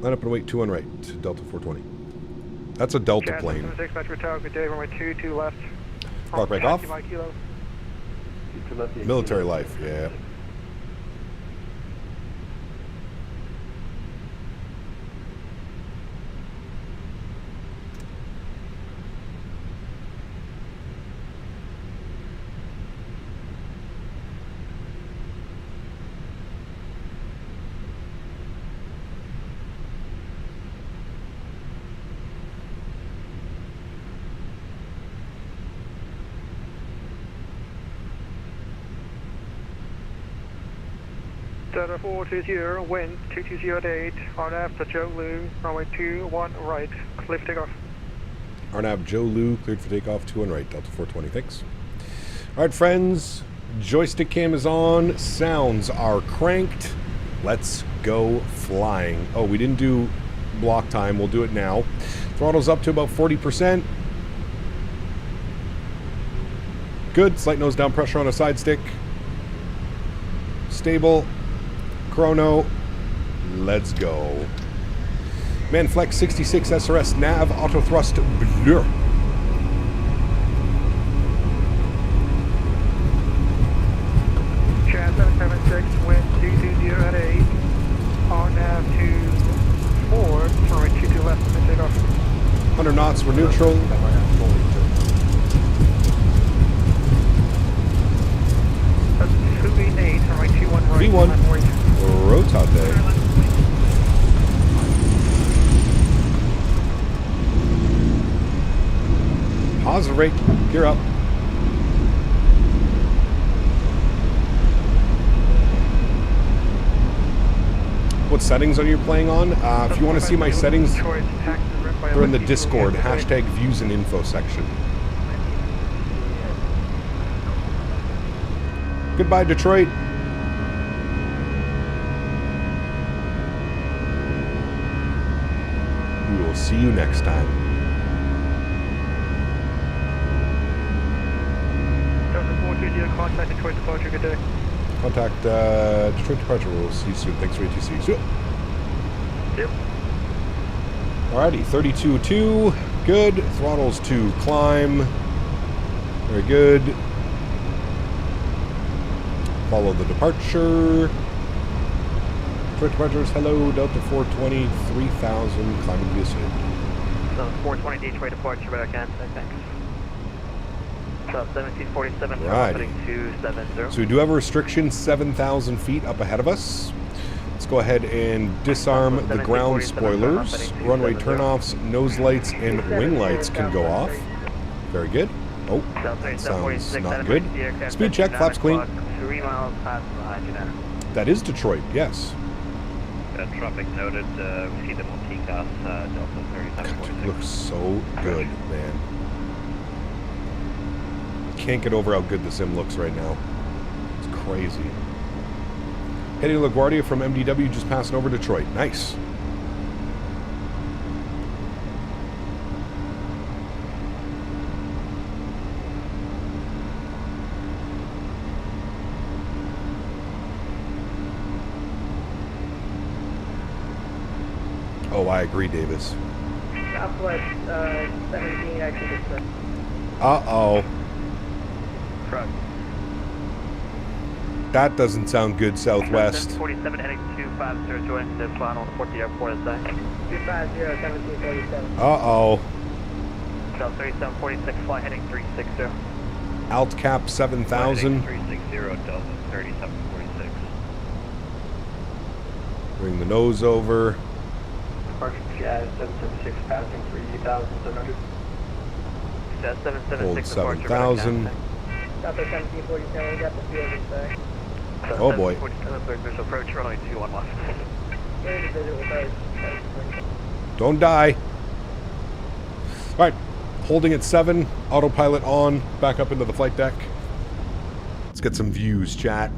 Line up and wait, 21 right, Delta 420. That's a Delta Jazz plane. 776, Metro Tower, good day, runway 22 left. Park break off. Kilo. Military life, yeah. Delta 420, wind 220 at 8, RNAV to Joe Lou, runway 21 right, clear for takeoff. RNAV Joe Lou, cleared for takeoff, 21 right, Delta 420, thanks. All right, friends, joystick cam is on, sounds are cranked. Let's go flying. Oh, we didn't do block time, we'll do it now. Throttle's up to about 40%. Good, slight nose down pressure on a side stick. Stable. Chrono, let's go. Manflex 66 SRS nav auto thrust blur. Chad 776, wind 220 at 8, RNAV to 4, runway 22 left, clear takeoff. 100 knots, we're neutral. That's 288, runway 21 right. V1. Rotate. Positive rate, gear up. What settings are you playing on? If you want to see my settings, they're in the Discord, hashtag views and info section. Goodbye, Detroit. We will see you next time. Delta 420, contact Detroit departure, good day. Contact Detroit departure. We'll see you soon. Thanks for ATC. See you. Yep. Alrighty, 32.2. Good. Throttles to climb. Very good. Follow the departure. Detroit departures. Hello, Delta 420, 3000. Climbing to the ascent. So 420 Detroit departure, radar cancel, thanks. So 1747, heading 270. So we do have a restriction, 7,000 feet up ahead of us. Let's go ahead and disarm the ground spoilers. Runway turnoffs, nose lights, and wing lights can go off. Very good. Oh, that sounds not good. Speed check, flaps clean. 3 miles past Nadya. That is Detroit, yes. Traffic noted, we see them on Takeoff, Delta 3746. Looks so good, man. Can't get over how good the sim looks right now. It's crazy. Heading to LaGuardia from MDW, just passing over Detroit. Nice. Oh, I agree, Davis. Southwest 17, actually. Uh-oh. Truck. That doesn't sound good, Southwest. 47 heading 250, joining the final report the airport is that. 250, 1747. Uh-oh. So 3746, fly heading 360. Alt cap 7,000. 360, Delta 3746. Bring the nose over. Departure Jazz 776, passing 3,700. Jazz 776, Hold departure, 7,000. Delta 1747, we got the field inside. Oh boy. 747, approach runway 21 left. Ready to visit with us. Don't die. Alright. Holding at 7. Autopilot on. Back up into the flight deck. Let's get some views, chat.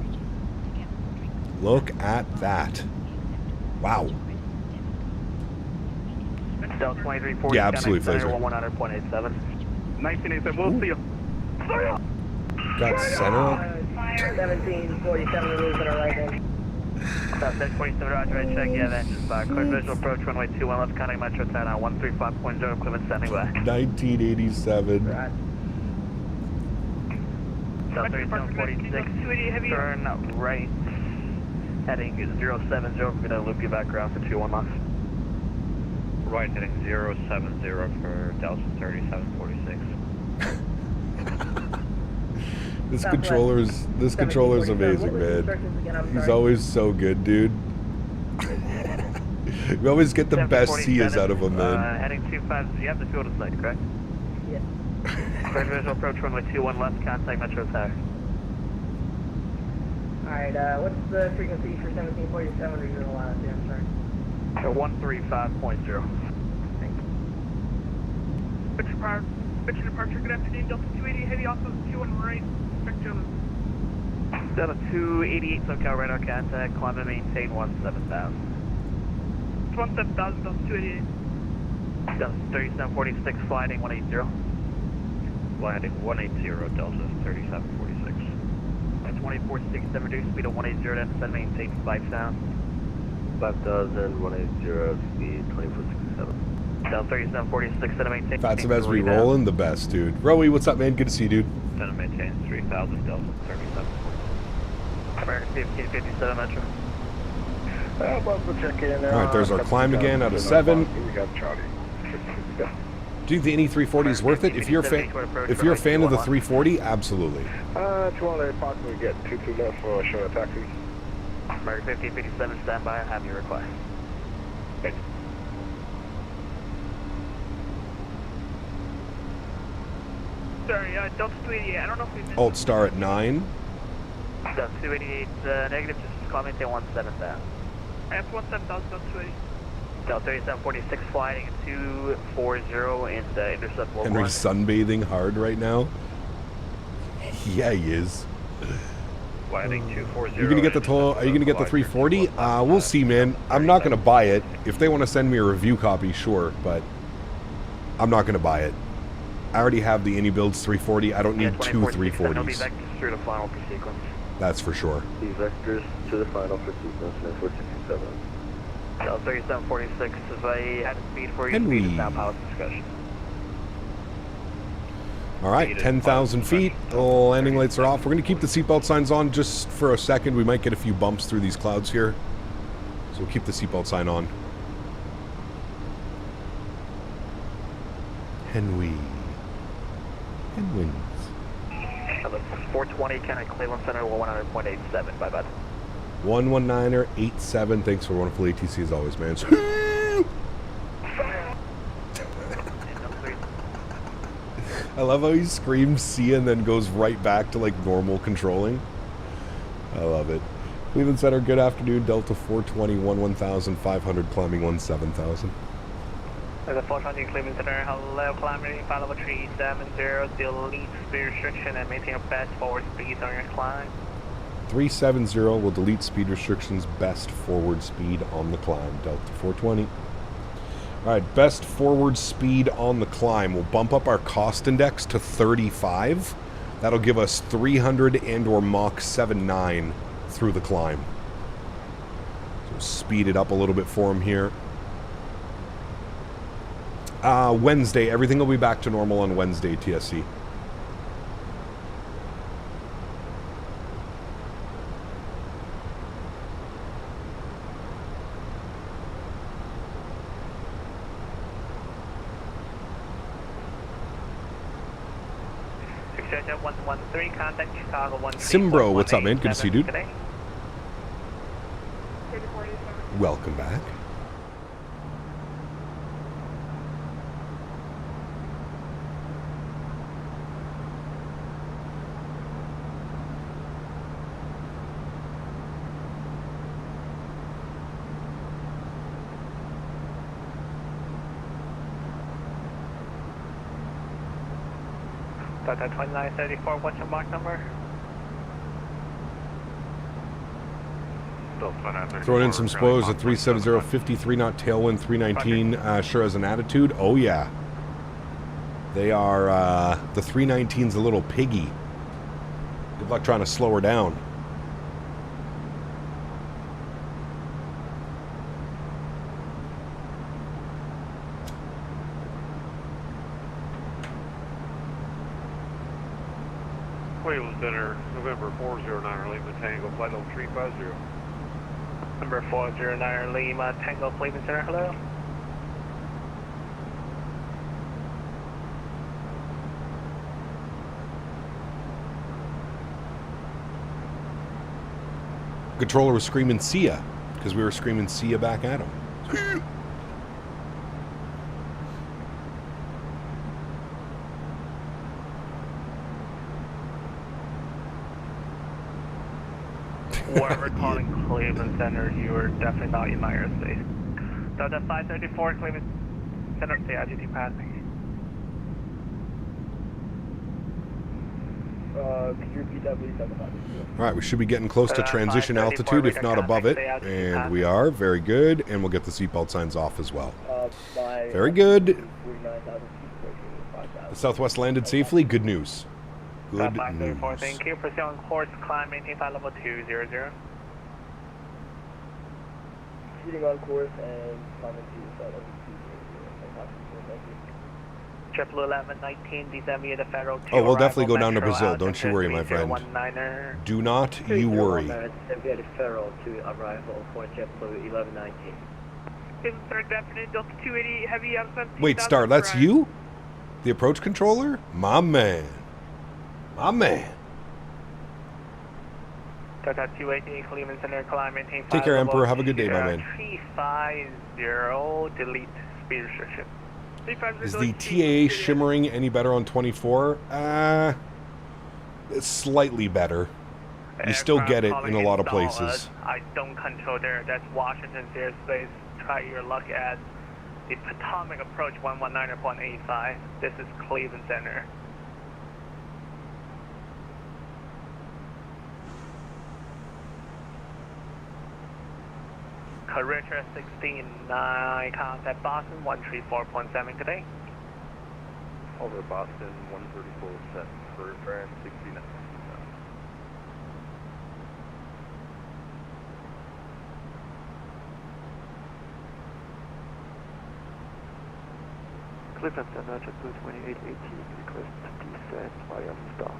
Look at that. Wow. Delta 2340. Yeah, absolutely, Phaser. 100.87. 1987, we'll see you. Got center. 1747, we're losing our right hand. South 1027, roger, right check, yeah, then just clear visual approach, runway 21 left, counting Metro 10 on 135.0, equipment standing by. 1987. Right. South 3746, turn right, heading 070, we're going to loop you back around for 21 left. Right, heading 070 for Delta 3746. This controller's amazing, man. He's always so good, dude. We always get the best Cias out of him, man. Heading 25, you have the field of sight, correct? Yes. Clear visual approach, runway 21 left, contact Metro Tower. Alright, what's the frequency for 1747 regional line? I'm sorry. 135.0. Pitch departure, good afternoon, Delta 280, heavy off of 21 right, check Childerz. Delta 288, SoCal radar contact, climb and maintain 17,000. 17,000, Delta 288. Delta 3746, flying 180. Landing 180, Delta 3746. At 2467, reduce speed of 180, then descend maintain 5,000. 5,000, 180, speed 2467. Delta 3746, set to maintain. VATSIM as we rolling the best, dude. Rowie, what's up, man? Good to see you, dude. Set to maintain 3000, Delta 3746. American 1557 Metro. Check in. Alright, there's our climb again out of 7. We got Charlie. Do you think the NE 340 is worth it? If you're a fan of the 340, absolutely. 200, possibly get 22 left for a short taxi. American 1557, stand by, have your request. Thank you. Sorry, Delta 288, I don't know if we missed. Alt star at 9. Delta 288, negative, just call maintain 17,000. I have 17,000, Delta 280. Delta 3746, flying at 240 and intercept 1. Henry's sunbathing hard right now. Yeah, he is. Landing 240. You're gonna get the total? Are you gonna get the 340? We'll see, man. I'm not gonna buy it. If they want to send me a review copy, sure, but I'm not gonna buy it. I already have the AnyBuilds 340. I don't need two 340s. Through the final for sequence. That's for sure. The vectors to the final for sequence 467. Delta 3746, if I had a speed for you, Henry. speed is now pilot discussion. All right, 10,000 feet. The landing lights are off. We're going to keep the seatbelt signs on just for a second. We might get a few bumps through these clouds here. So we'll keep the seatbelt sign on. Henry. Henwins. 420, Kennedy, Cleveland Center, 100.87. Bye-bye. 119er87. Thanks for wonderful ATC as always, man. I love how he screams C and then goes right back to like normal controlling. I love it. Cleveland Center, good afternoon. Delta 420, 11,500, climbing 17,000. Delta 420, Cleveland Center, hello, climbing, follow 370, delete speed restriction and maintain a best forward speed on your climb. 370 will delete speed restrictions, best forward speed on the climb. Delta 420. Alright, best forward speed on the climb. We'll bump up our cost index to 35. That'll give us 300 and or Mach 7.9 through the climb. So speed it up a little bit for him here. Wednesday, everything will be back to normal on Wednesday, TSC. Contact Chicago 13. Simbro, what's up, man? Good to see you, dude. Welcome back. Delta 2934, what's your mark number? Throwing in some spoilers at 370, 53 knot tailwind, 319. Sure has an attitude. Oh, yeah. They are, the 319's a little piggy. Good luck trying to slow her down. Cleveland Center, November 409, Lima Tango, flight level 350. Number 409 Lima Tango, Cleveland Center, hello. Controller was screaming "see ya" because we were screaming "see ya" back at him. Whoever calling Cleveland Center, you are definitely not in aerospace. Delta 534 Cleveland Center, the IGT passing. Could you repeat that, please? All right, we should be getting close to transition altitude, if not above it. And we are. Very good. And we'll get the seatbelt signs off as well. Very good. The Southwest landed safely. Good news. Good news. Thank you. Proceed on course, climb, maintain flight level 200. Proceeding on course and climbing to flight level 200. Thank you. 1119, descend the Federal 2. Oh, we'll definitely go down to Brazil. Don't you worry, my friend. Do not you worry. Via Federal to arrival for JetBlue 1119. Third afternoon, Delta 280, heavy absent. Wait, Star, that's you? The approach controller? My man. My man. Delta 280, Cleveland Center, climb, maintain flight Take care, level Emperor. Have a good day, my man. 350, delete speed restriction. Is the TAA shimmering any better on 24? It's slightly better. You still get it in a lot of places. I don't control there. That's Washington's airspace. Try your luck at the Potomac approach 119.85. This is Cleveland Center. Richard 169, contact Boston 134.7 today. Over Boston 134 set for France 69. Cleveland Center, JetBlue 2818, request descent via Star.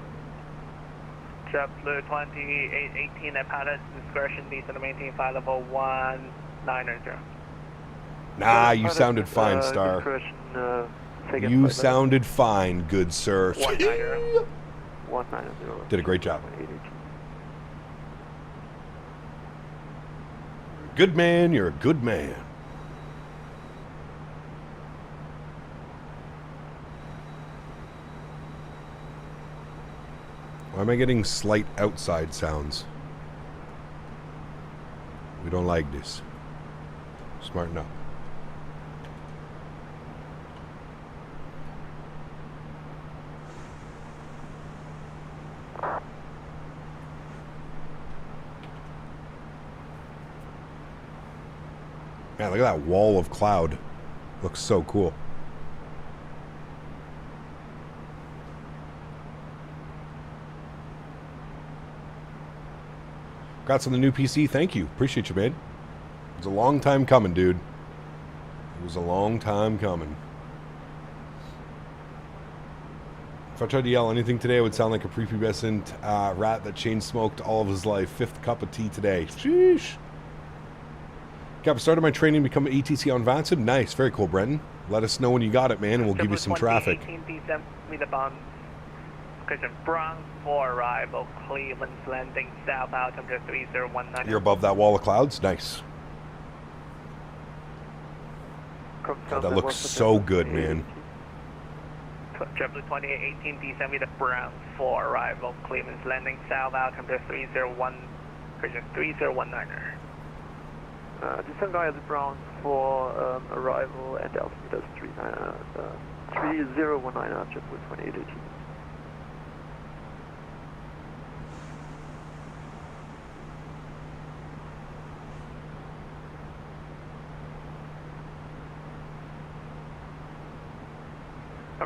JetBlue 2818 at pilot discretion, descend to maintain flight level 190. Nah, you sounded fine, Star. You sounded fine, good sir. 190. Did a great job. Good man, you're a good man. Why am I getting slight outside sounds? We don't like this. Smarten up. Man, look at that wall of cloud. Looks so cool. Congrats on the new PC. Thank you. Appreciate you, man. It was a long time coming, dude. It was a long time coming. If I tried to yell anything today, it would sound like a prepubescent rat that chain smoked all of his life. 5th cup of tea today. Sheesh. Cap, I started my training to become an ATC on VATSIM. Nice. Very cool, Brenton. Let us know when you got it, man, and we'll give you some traffic. Bronx 4 arrival, Cleveland's landing south altimeter 3019. You're above that wall of clouds? Nice. God, that looks so good, man. JetBlue 2818, descend with the Bronx 4 arrival, Cleveland's landing south altimeter 3019. Descend via the Bronx 4 arrival and altimeter 3019, JetBlue 2818.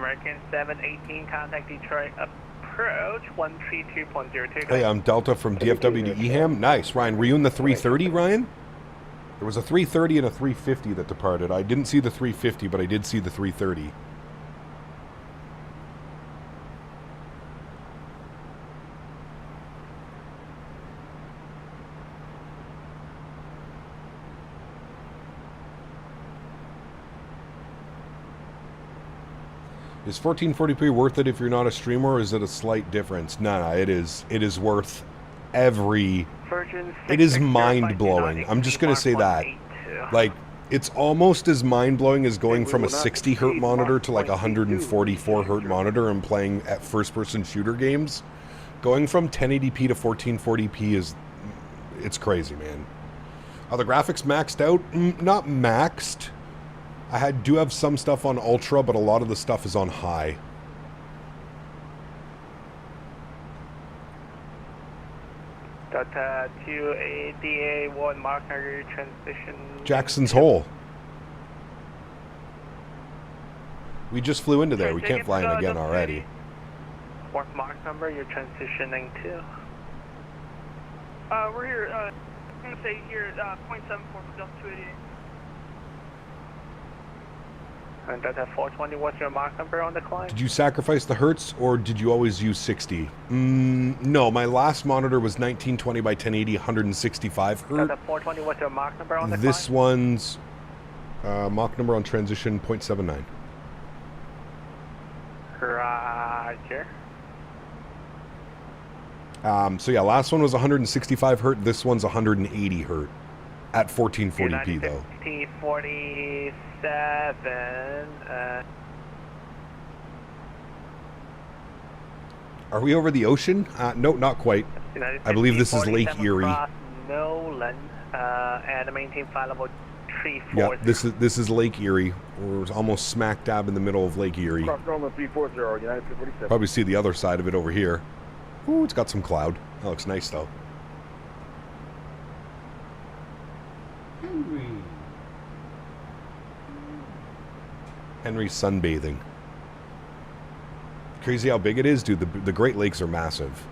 American 718, contact Detroit, approach 132.02. Hey, I'm Delta from DFW to EHAM. Nice, Ryan. Were you in the 330, Ryan? There was a 330 and a 350 that departed. I didn't see the 350, but I did see the 330. Is 1440p worth it if you're not a streamer, or is it a slight difference? No, it is. It is worth every... It is mind-blowing. I'm just going to say that. Like, it's almost as mind-blowing as going from a 60 Hz monitor to like a 144 Hz monitor and playing at first-person shooter games. Going from 1080p to 1440p is... It's crazy, man. Are the graphics maxed out? Not maxed. I do have some stuff on Ultra, but a lot of the stuff is on High. Delta 2 ADA1 marker transition. Jackson's Hole. We just flew into there. We can't fly in again already. Fourth mark number you're transitioning to. We're here, I'm going to say here at 0.74 for Delta 288. And Delta 420, what's your mark number on the climb? Did you sacrifice the hertz, or did you always use 60? No, my last monitor was 1920 by 1080, 165 hertz. Delta 420, what's your mark number on the This climb? one's Mach number on transition 0.79. Roger. So yeah, last one was 165 hertz. This one's 180 hertz at 1440p though. 47. Are we over the ocean? No, not quite. I believe this is Lake Erie. Nolan, and maintain flight level 340. Yeah, this is Lake Erie. We're almost smack dab in the middle of Lake Erie. Cross Norman 340, United 247. Probably see the other side of it over here. Ooh, it's got some cloud. That looks nice though. Henry's sunbathing. Crazy how big it is, dude. The Great Lakes are massive.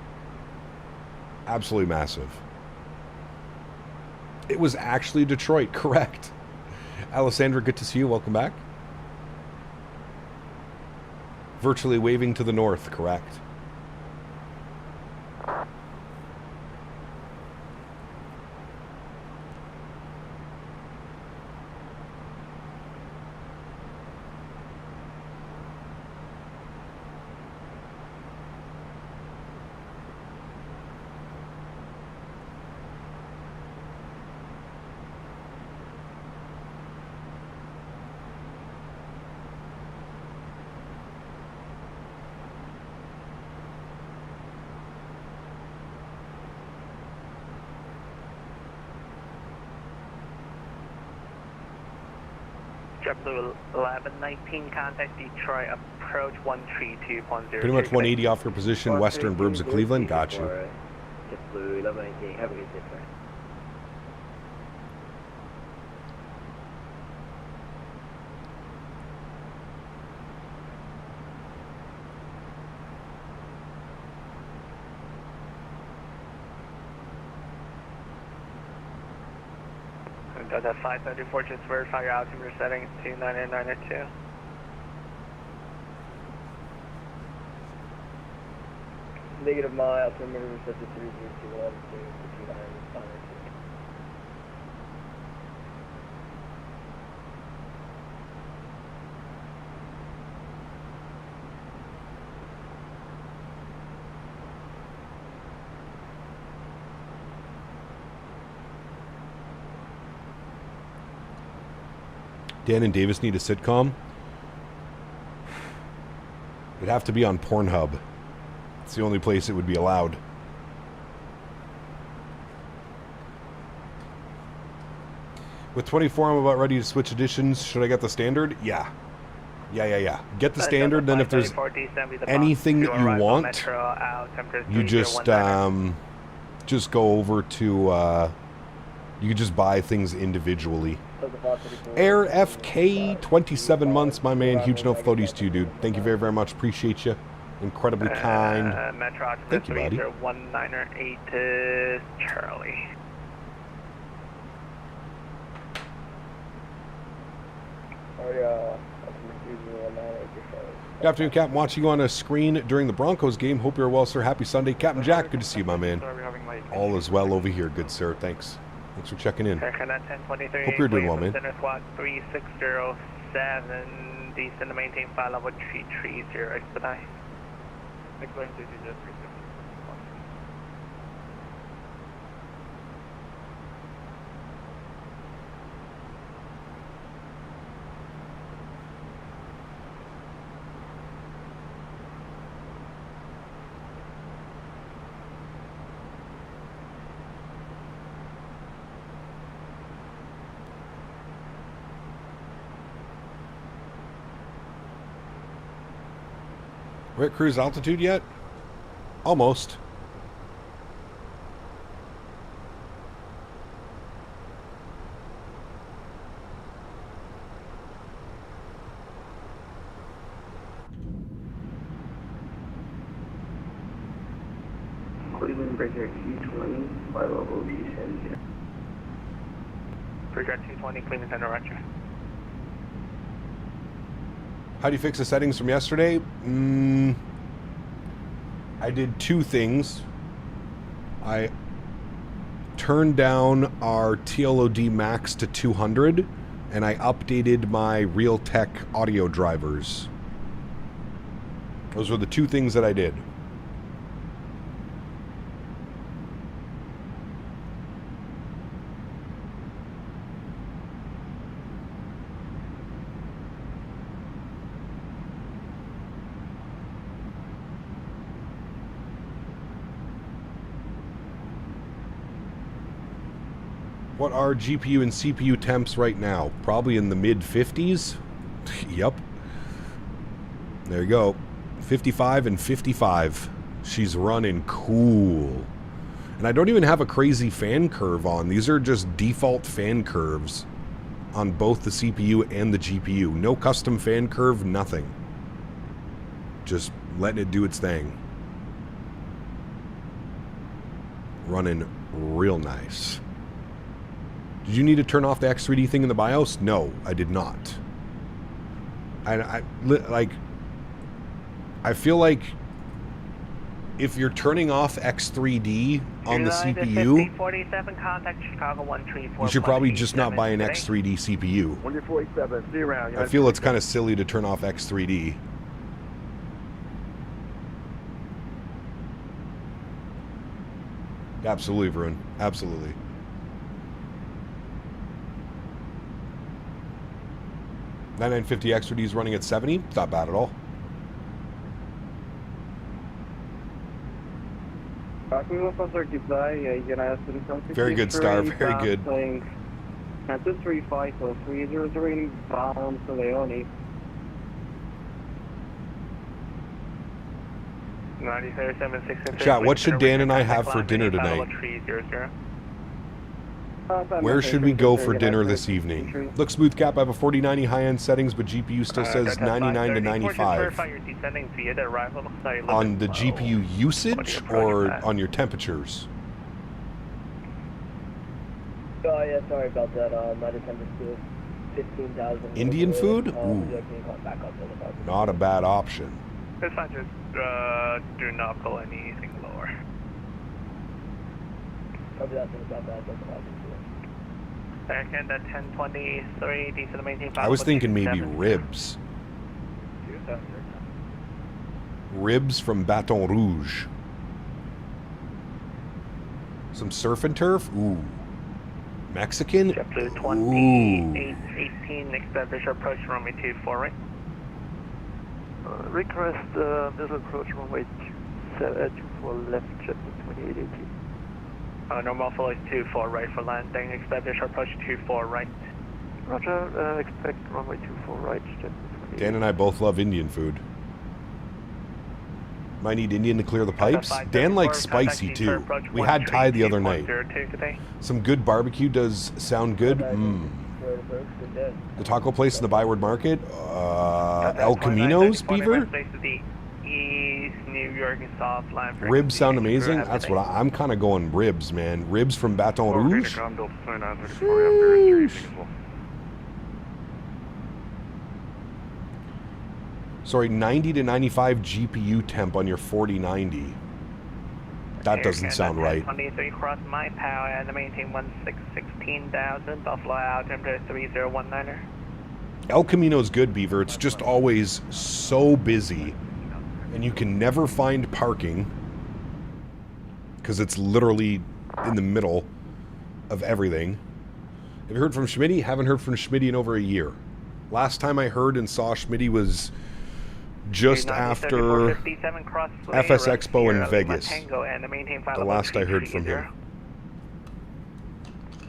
Absolutely massive. It was actually Detroit, correct. Alessandra, good to see you. Welcome back. Virtually waving to the north, correct. JetBlue 1119, contact Detroit, approach 132.0. Pretty much 180 off your position, western burbs of Cleveland. Got you. JetBlue 1119, have a good day, sir. Delta 534, just verify your altimeter settings 29992. Negative mile, altimeter set to 302 to 29992. Dan and Davis need a sitcom. It'd have to be on Pornhub. It's the only place it would be allowed. With 24, I'm about ready to switch editions. Should I get the standard? Yeah. Yeah. Get the standard, then if there's anything that you want, you just go over to You could just buy things individually. Air FK, 27 months, my man. Huge no floaties to you, dude. Thank you very, very much. Appreciate you. Incredibly kind. Metro Thank you, buddy. 3019 to Charlie. Good afternoon, Captain. Watching you on a screen during the Broncos game. Hope you're well, sir. Happy Sunday. Captain Jack, good to see you, my man. All is well over here, good sir. Thanks. Thanks for checking in. Hope you're doing well, man. Center squad 3607, descend to maintain file level 330, expedite. Expedite 36. We're at cruise altitude yet? Almost. Cleveland Bridger 220, flight level descend. Bridger 220, Cleveland Center, Roger. How do you fix the settings from yesterday? I did two things. I turned down our TLOD max to 200, and I updated my Realtek audio drivers. Those were the two things that I did. What are GPU and CPU temps right now? Probably in the mid 50s. Yep. There you go. 55 and 55. She's running cool. And I don't even have a crazy fan curve on. These are just default fan curves on both the CPU and the GPU. No custom fan curve, nothing. Just letting it do its thing. Running real nice. Did you need to turn off the X3D thing in the BIOS? No, I did not. I feel like if you're turning off X3D on the CPU, you should probably just not buy an X3D CPU. 147, see you around. I feel it's kind of silly to turn off X3D. Absolutely, Varun. Absolutely. 9950 X3D is running at 70. It's not bad at all. Very good, Star. Very good. At the 3503 bound to Leone. 9376. Chat, what should Dan and I have for dinner tonight? Where should we go for dinner this evening? Look, Smooth Cap, I have a 4090 high-end settings, but GPU still says 99 to 95. On the GPU usage or on your temperatures? Oh yeah, sorry about that. My temperature is 15,000. Indian food? Ooh. Not a bad option. This one just do not pull anything lower. Probably that's about that. Second at 1023, decent maintain. I was thinking maybe ribs. Ribs from Baton Rouge. Some surf and turf? Ooh. Mexican? Ooh. 18, expect approach runway 24, right? Request visual approach runway 24 left, jet 2880. Normal flow is 24 right for landing, expect visual approach 24 right. Roger, expect runway 24 right, jet 2880. Dan and I both love Indian food. Might need Indian to clear the pipes. Dan likes spicy too. We had Thai the other night. Some good barbecue does sound good. Mmm. The taco place in the Byward Market. El Camino's, Beaver. Ribs sound amazing. That's what I'm kind of going ribs, man. Ribs from Baton Rouge. Sorry, 90 to 95 GPU temp on your 4090. That doesn't sound right. 23 cross my power and maintain 16,000. Buffalo out, temperature 3019er. El Camino's good, Beaver. It's just always so busy. And you can never find parking. Because it's literally in the middle of everything. Have you heard from Smitty? Haven't heard from Smitty in over a year. Last time I heard and saw Smitty was just after FS Expo in Vegas. The last I heard from him.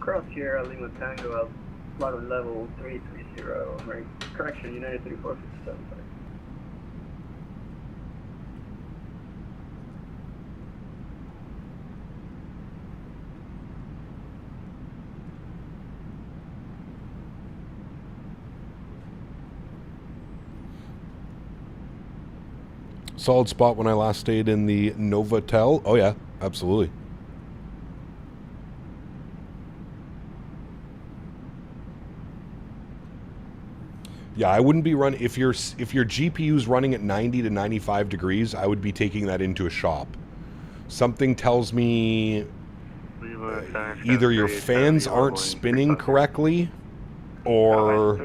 Cross Sierra Lima Tango, flight level 330. Correction, United 3457. Solid spot when I last stayed in the Novotel. Oh yeah, absolutely. Yeah, I wouldn't be running if your GPU's running at 90 to 95 degrees. I would be taking that into a shop. Something tells me either your fans aren't spinning correctly, or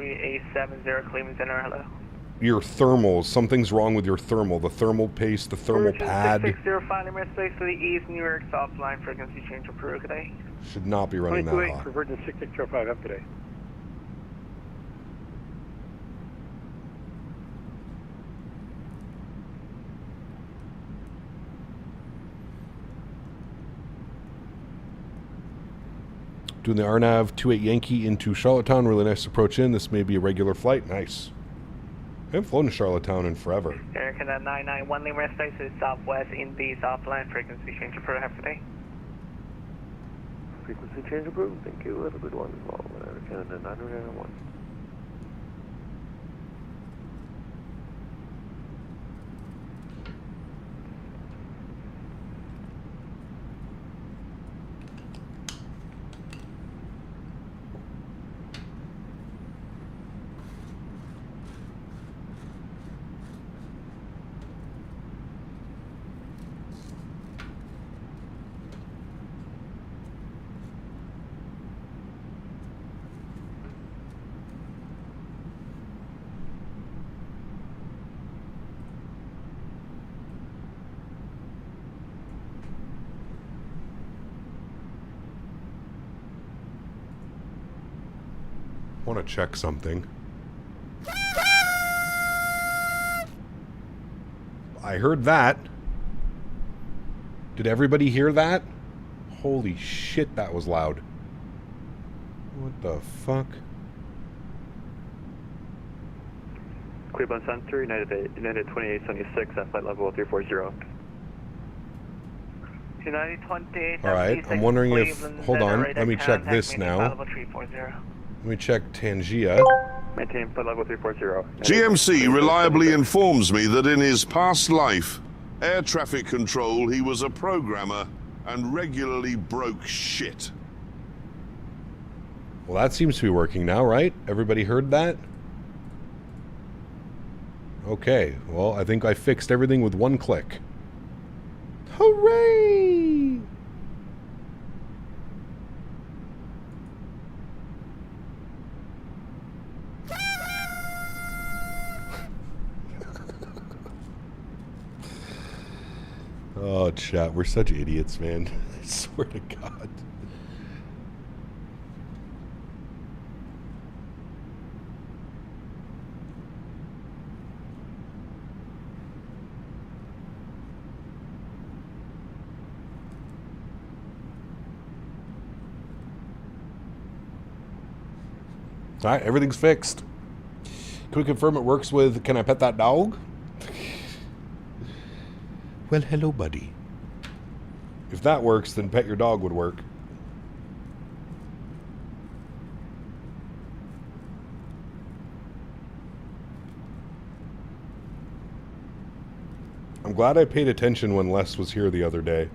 your thermals. Something's wrong with your thermal. The thermal paste, the thermal pad. 605 number space to the East New York soft line frequency change for Peru today. Should not be running that hot. For Virgin 6605 up today. Doing the RNAV 28 Yankee into Charlottetown. Really nice approach in. This may be a regular flight. Nice. I haven't flown to Charlottetown in forever. American 991 Lima space to the southwest in the soft line frequency change for Peru today. Frequency change approved. Thank you. Have a good one. Canada 991. Want to check something. I heard that. Did everybody hear that? Holy shit, that was loud. What the fuck? Cleveland Center, United 2876 at flight level 340. United 28. Alright, I'm wondering if... Hold on, let me check this now. Let me check Tangia. Maintain flight level 340. GMC reliably informs me that in his past life, air traffic control, he was a programmer and regularly broke shit. Well, that seems to be working now, right? Everybody heard that? Okay, well, I think I fixed everything with one click. Hooray! Oh, chat, we're such idiots, man. I swear to God. All right, everything's fixed. Can we confirm it works with Can I Pet That Dog? Well, hello, buddy. If that works, then pet your dog would work. I'm glad I paid attention when Les was here the other day.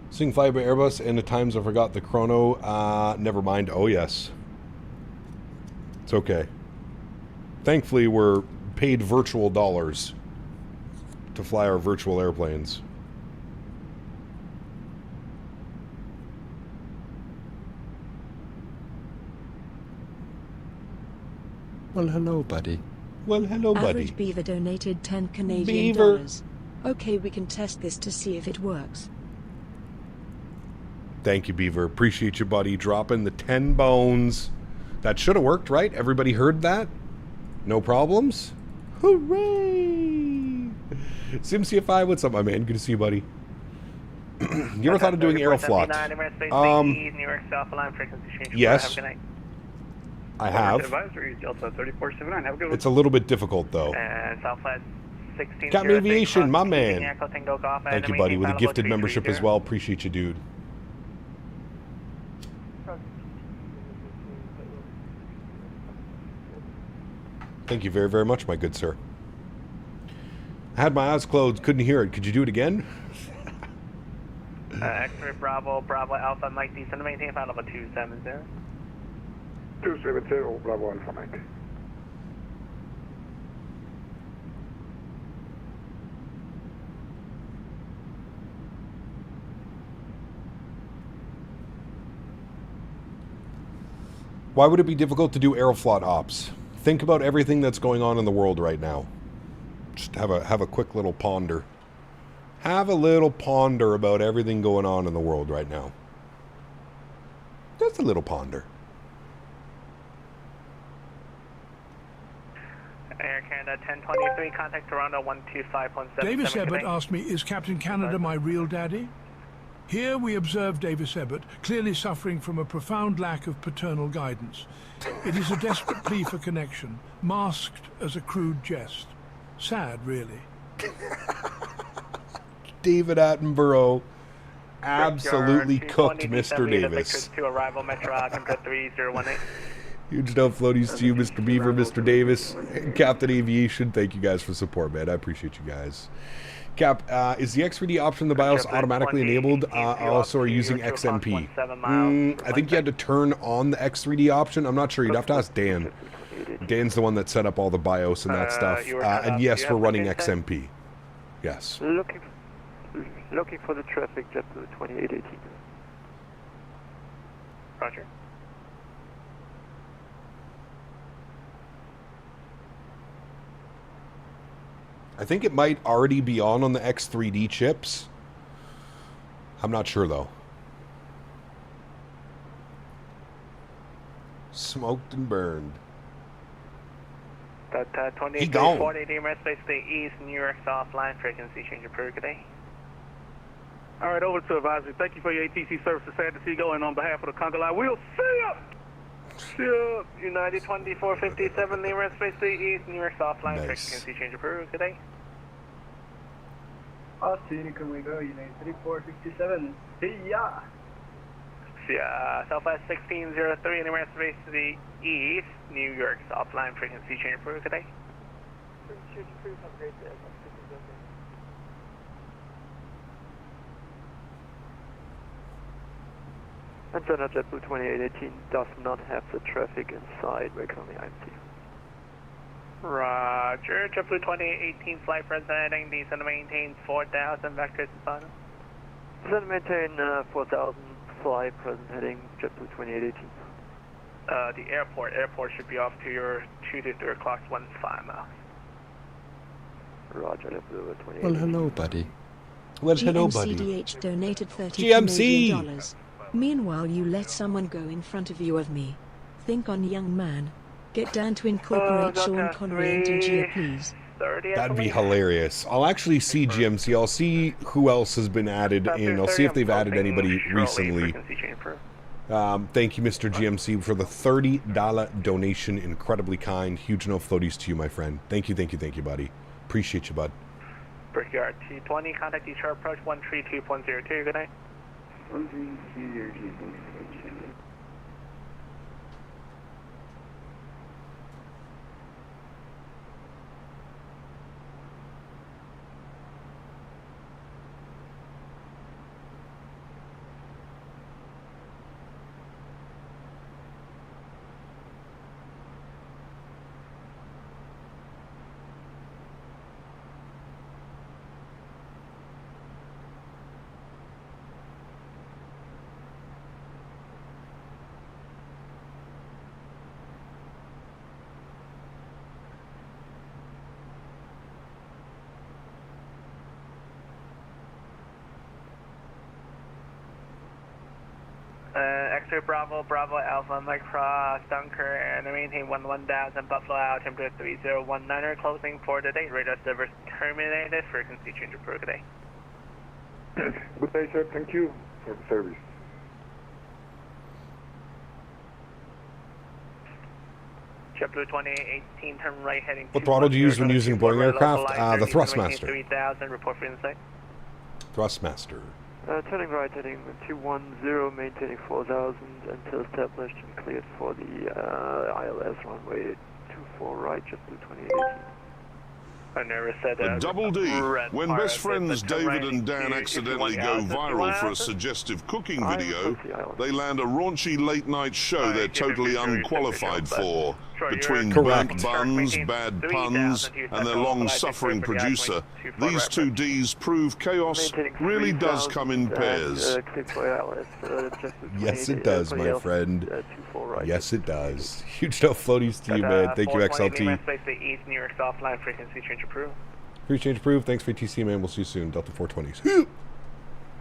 Seeing Flite by Airbus and at times I forgot the chrono. Never mind. Oh, yes. It's okay. Thankfully, we're paid virtual dollars to fly our virtual airplanes. Well, hello, buddy. Well, hello, buddy. Average Beaver donated 10 Canadian dollars. Okay, we can test this to see if it works. Thank you, Beaver. Appreciate you, buddy. Dropping the 10 bones. That should have worked, right? Everybody heard that? No problems? Hooray! SimCFI, what's up, my man? Good to see you, buddy. You ever thought of doing Aeroflot? Yes. I have. It's a little bit difficult, though. Captain Aviation, my man. Thank you, buddy, with a gifted membership as well. Appreciate you, dude. Thank you very, very much, my good sir. I had my eyes closed, couldn't hear it. Could you do it again? X-ray Bravo, Bravo Alpha, Mike, descend to maintain flight level 270. 270, Bravo Alpha, Mike. Why would it be difficult to do Aeroflot ops? Think about everything that's going on in the world right now. Just have a quick little ponder. Have a little ponder about everything going on in the world right now. Just a little ponder. Air Canada 1023, contact Toronto 125.7. Davis Ebbett asked me, is Captain Canada my real daddy? Here we observe Davis Ebbett, clearly suffering from a profound lack of paternal guidance. It is a desperate plea for connection, masked as a crude jest. Sad, really. David Attenborough absolutely cooked Mr. Davis. To arrival, Metro, 3018. Huge dope floaties to you, Mr. Beaver, Mr. Davis, and Captain Aviation. Thank you guys for support, man. I appreciate you guys. Cap, is the X3D option in the BIOS automatically enabled? Also, are you using XMP? I think you had to turn on the X3D option. I'm not sure. You'd have to ask Dan. Dan's the one that set up all the BIOS and that stuff. And yes, we're running XMP. Yes. Looking for the traffic, JetBlue 2818. Roger. I think it might already be on the X3D chips. I'm not sure, though. Smoked and burned. That 2840 space to the east, New York offline, frequency change approved today. All right, over to advisory. Thank you for your ATC service. Sad to see you going on behalf of the Conga line. We'll see ya! United 2457, Lima space to the east, New York offline, frequency change approved today. Austin, can we go? United 3457. See ya! Southwest 1603, Lima space to the east, New York offline, frequency change approved today. Antenna JetBlue 2818 does not have the traffic inside. We're currently empty. Roger. JetBlue 2818 flight presenting descend to maintain 4,000 vectors and final. Descend to maintain 4,000 fly present heading JetBlue 2818. The airport should be off to your 2 to 3 o'clock 15 miles. Roger, JetBlue 2818. Well, hello, buddy. Well, hello, buddy. GMCDH donated $30 GMC! Canadian. Meanwhile, you let someone go in front of you of me. Think on, young man. Get down to incorporate Sean Connery into Gia, please. 30. That'd be hilarious. I'll actually see GMC. I'll see who else has been added, and I'll see if they've added anybody recently. Thank you, Mr. GMC, for the $30 donation. Incredibly kind. Huge no floaties to you, my friend. Thank you, buddy. Appreciate you, bud. Brickyard T20, contact Detroit approach 132.02. Good night. 132.02. X-ray Bravo, Bravo Alpha, Mike Cross, Dunker, and maintain 11,000 Buffalo out, temperature 3019, closing for the day. Radar service terminated, frequency change approved. Good day. Good day, sir. Thank you for the service. JetBlue 2018, turn right heading. What throttle do you use when using Boeing aircraft? The Thrustmaster. 3000, report for insight. Thrustmaster. Turning right heading 210, maintaining 4000 until established and cleared for the ILS runway 24 right, JetBlue 2018. I never said A double D. When best friends David and Dan accidentally go viral for a suggestive cooking video, they land a raunchy late-night show they're totally unqualified for. Between burnt buns, bad puns, and their long-suffering producer, these two Ds prove chaos really does come in pairs. Yes, it does, my friend. Yes, it does. Huge no floaties to you, man. Thank you, XLT. East New York soft line frequency change approved. Free change approved. Thanks for TC, man. We'll see you soon. Delta 420s.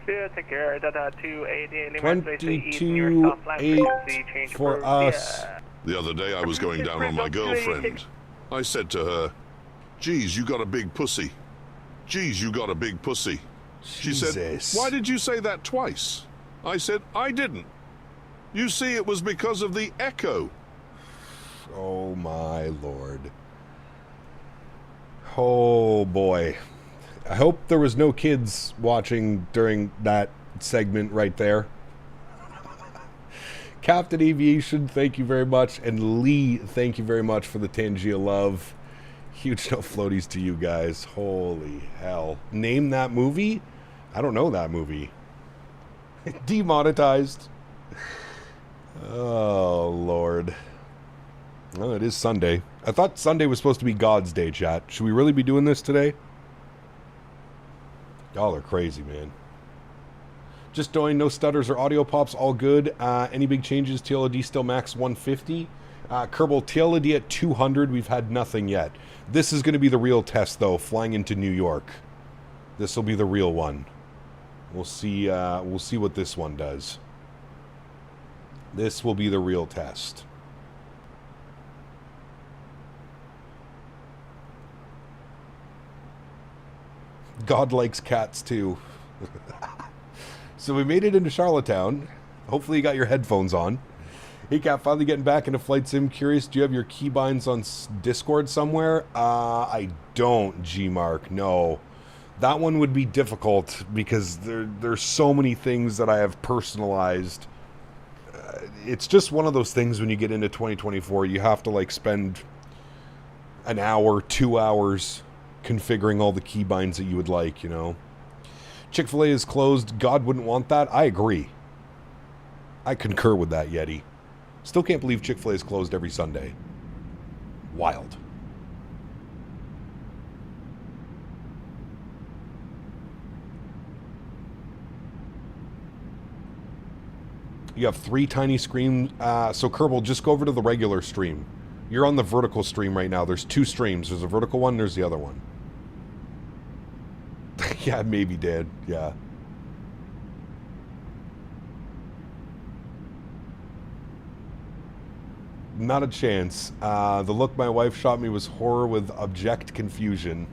Yeah, take care. Delta 288. 22.8 for us. Yeah. The other day I was going down on my girlfriend. I said to her, "Geez, you got a big pussy. Geez, you got a big pussy." She said, "Why did you say that twice?" I said, "I didn't. You see, it was because of the echo." Oh my lord. Oh boy. I hope there was no kids watching during that segment right there. Captain Aviation, thank you very much. And Lee, thank you very much for the Tangia love. Huge no floaties to you guys. Holy hell. Name that movie? I don't know that movie. Demonetized. Oh, Lord. Well, it is Sunday. I thought Sunday was supposed to be God's Day, chat. Should we really be doing this today? Y'all are crazy, man. Just doing no stutters or audio pops, all good. Any big changes? TLOD still max 150. Kerbal, TLOD at 200. We've had nothing yet. This is going to be the real test, though, flying into New York. This will be the real one. We'll see what this one does. This will be the real test. God likes cats, too. So we made it into Charlottetown. Hopefully you got your headphones on. Hey, Cap, finally getting back into Flight Sim. Curious, do you have your keybinds on Discord somewhere? I don't, G-Mark, no. That one would be difficult because there's so many things that I have personalized. It's just one of those things when you get into 2024, you have to like spend an hour, 2 hours configuring all the keybinds that you would like, you know. Chick-fil-A is closed. God wouldn't want that. I agree. I concur with that, Yeti. Still can't believe Chick-fil-A is closed every Sunday. Wild. You have 3 tiny screens. So, Kerbal, just go over to the regular stream. You're on the vertical stream right now. There's 2 streams. There's a vertical one, there's the other one. Yeah, maybe, Dad. Yeah. Not a chance. The look my wife shot me was horror with abject confusion.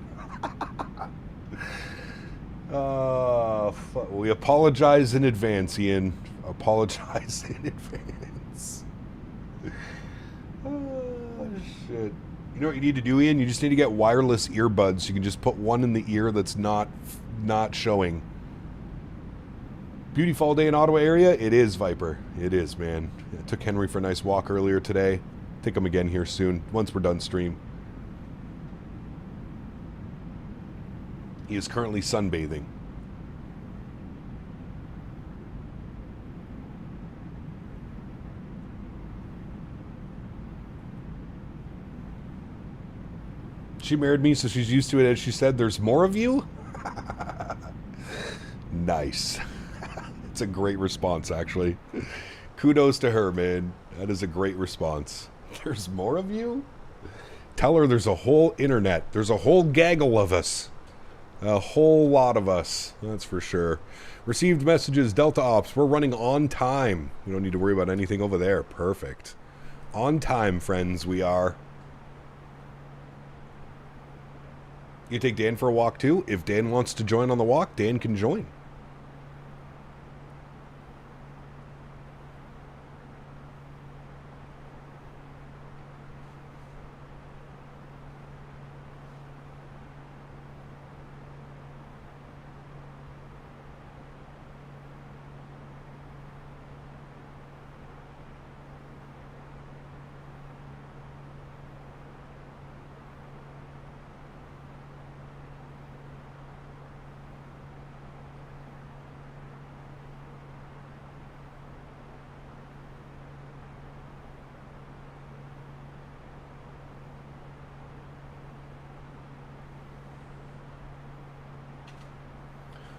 We apologize in advance, Ian. Apologize in advance. Oh, shit. You know what you need to do, Ian? You just need to get wireless earbuds. You can just put one in the ear that's not showing. Beautiful day in Ottawa area? It is, Viper. It is, man. I took Henry for a nice walk earlier today. Take him again here soon, once we're done stream. He is currently sunbathing. She married me, so she's used to it. As she said, there's more of you? Nice. It's a great response, actually. Kudos to her, man. That is a great response. There's more of you? Tell her there's a whole internet. There's a whole gaggle of us. A whole lot of us. That's for sure. Received messages, Delta Ops. We're running on time. We don't need to worry about anything over there. Perfect. On time, friends, we are. You take Dan for a walk, too? If Dan wants to join on the walk, Dan can join.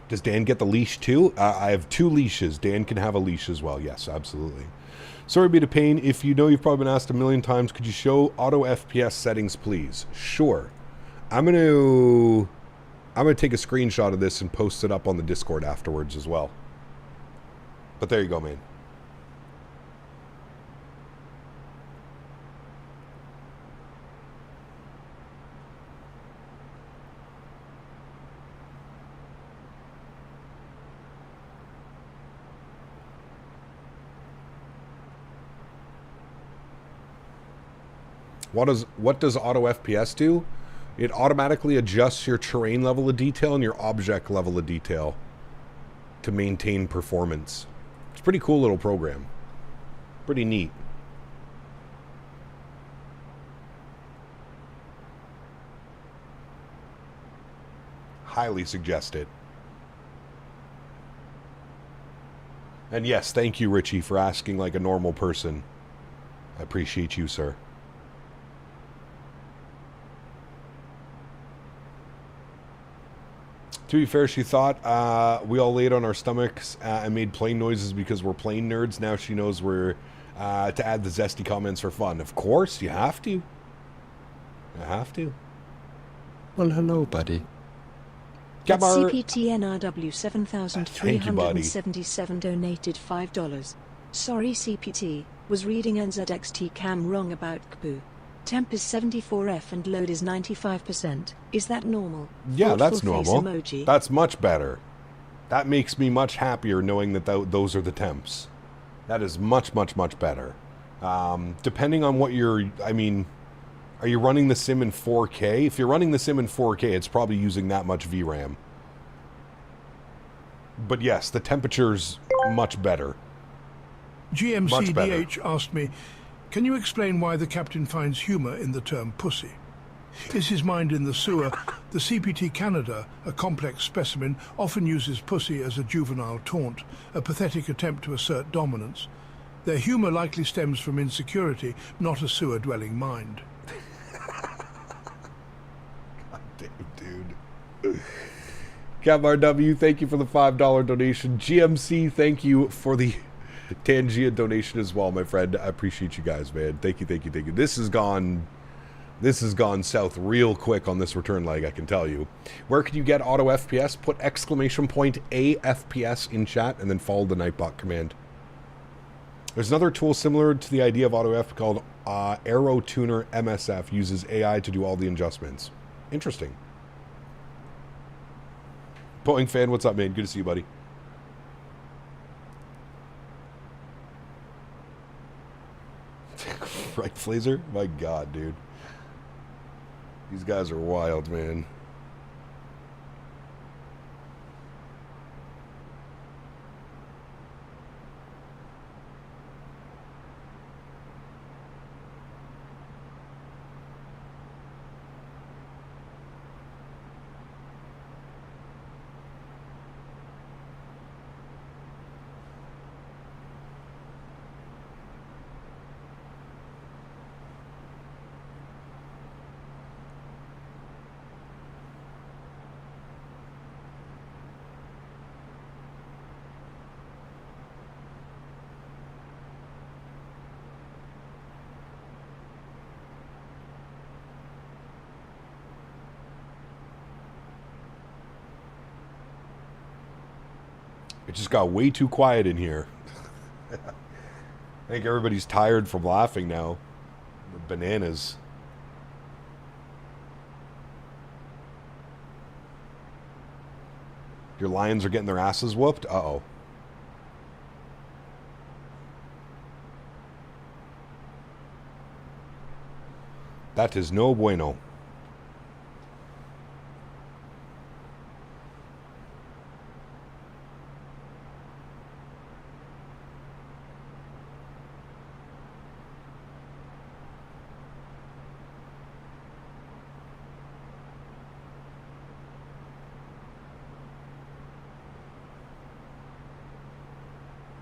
Does Dan get the leash too? I have 2 leashes. Dan can have a leash as well. Yes, absolutely. Sorry to be a pain. If you know you've probably been asked a million times, could you show auto FPS settings, please? Sure. I'm gonna take a screenshot of this and post it up on the Discord afterwards as well. But there you go, man. What does auto FPS do? It automatically adjusts your terrain level of detail and your object level of detail to maintain performance. It's a pretty cool little program. Pretty neat. Highly suggest it. And yes, thank you, Richie, for asking like a normal person. I appreciate you, sir. To be fair, she thought we all laid on our stomachs and made plane noises because we're plane nerds. Now she knows we're to add the zesty comments for fun. Of course, you have to. You have to. Well, hello, buddy. At CPTNRW 7,377 donated $5. Sorry, CPT. Was reading NZXT cam wrong about KPU. Temp is 74F and load is 95%. Is that normal? Yeah, that's normal. That's much better. That makes me much happier knowing that those are the temps. That is much, much, much better. Depending on what you're... I mean, are you running the sim in 4K? If you're running the sim in 4K, it's probably using that much VRAM. But yes, the temperature's much better. GMCDH asked me, can you explain why the captain finds humour in the term pussy? Is his mind in the sewer? The CPT Canada, a complex specimen, often uses pussy as a juvenile taunt, a pathetic attempt to assert dominance. Their humour likely stems from insecurity, not a sewer-dwelling mind. God damn, dude. Capmar W, thank you for the $5 donation. GMC, thank you for the Tangia donation as well, my friend. I appreciate you guys, man. Thank you, thank you, thank you. This has gone south real quick on this return leg, I can tell you. Where can you get auto FPS? Put !AFPS in chat and then follow the Nightbot command. There's another tool similar to the idea of AutoF called Aero Tuner MSF. Uses AI to do all the adjustments. Interesting. Boeing fan, what's up, man? Good to see you, buddy. Right, Flazer? My God, dude. These guys are wild, man. It just got way too quiet in here. I think everybody's tired from laughing now. Bananas. Your lions are getting their asses whooped? Uh-oh. That is no bueno.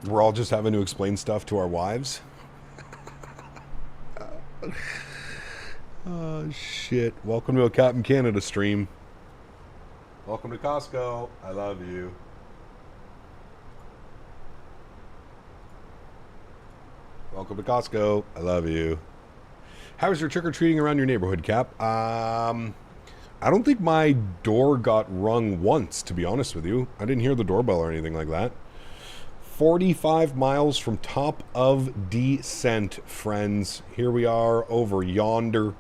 We're all just having to explain stuff to our wives. Oh, shit. Welcome to a Captain Canada stream. Welcome to Costco. I love you. Welcome to Costco. I love you. How is your trick-or-treating around your neighborhood, Cap? I don't think my door got rung once, to be honest with you. I didn't hear the doorbell or anything like that. 45 miles from top of descent, friends. Here we are over yonder.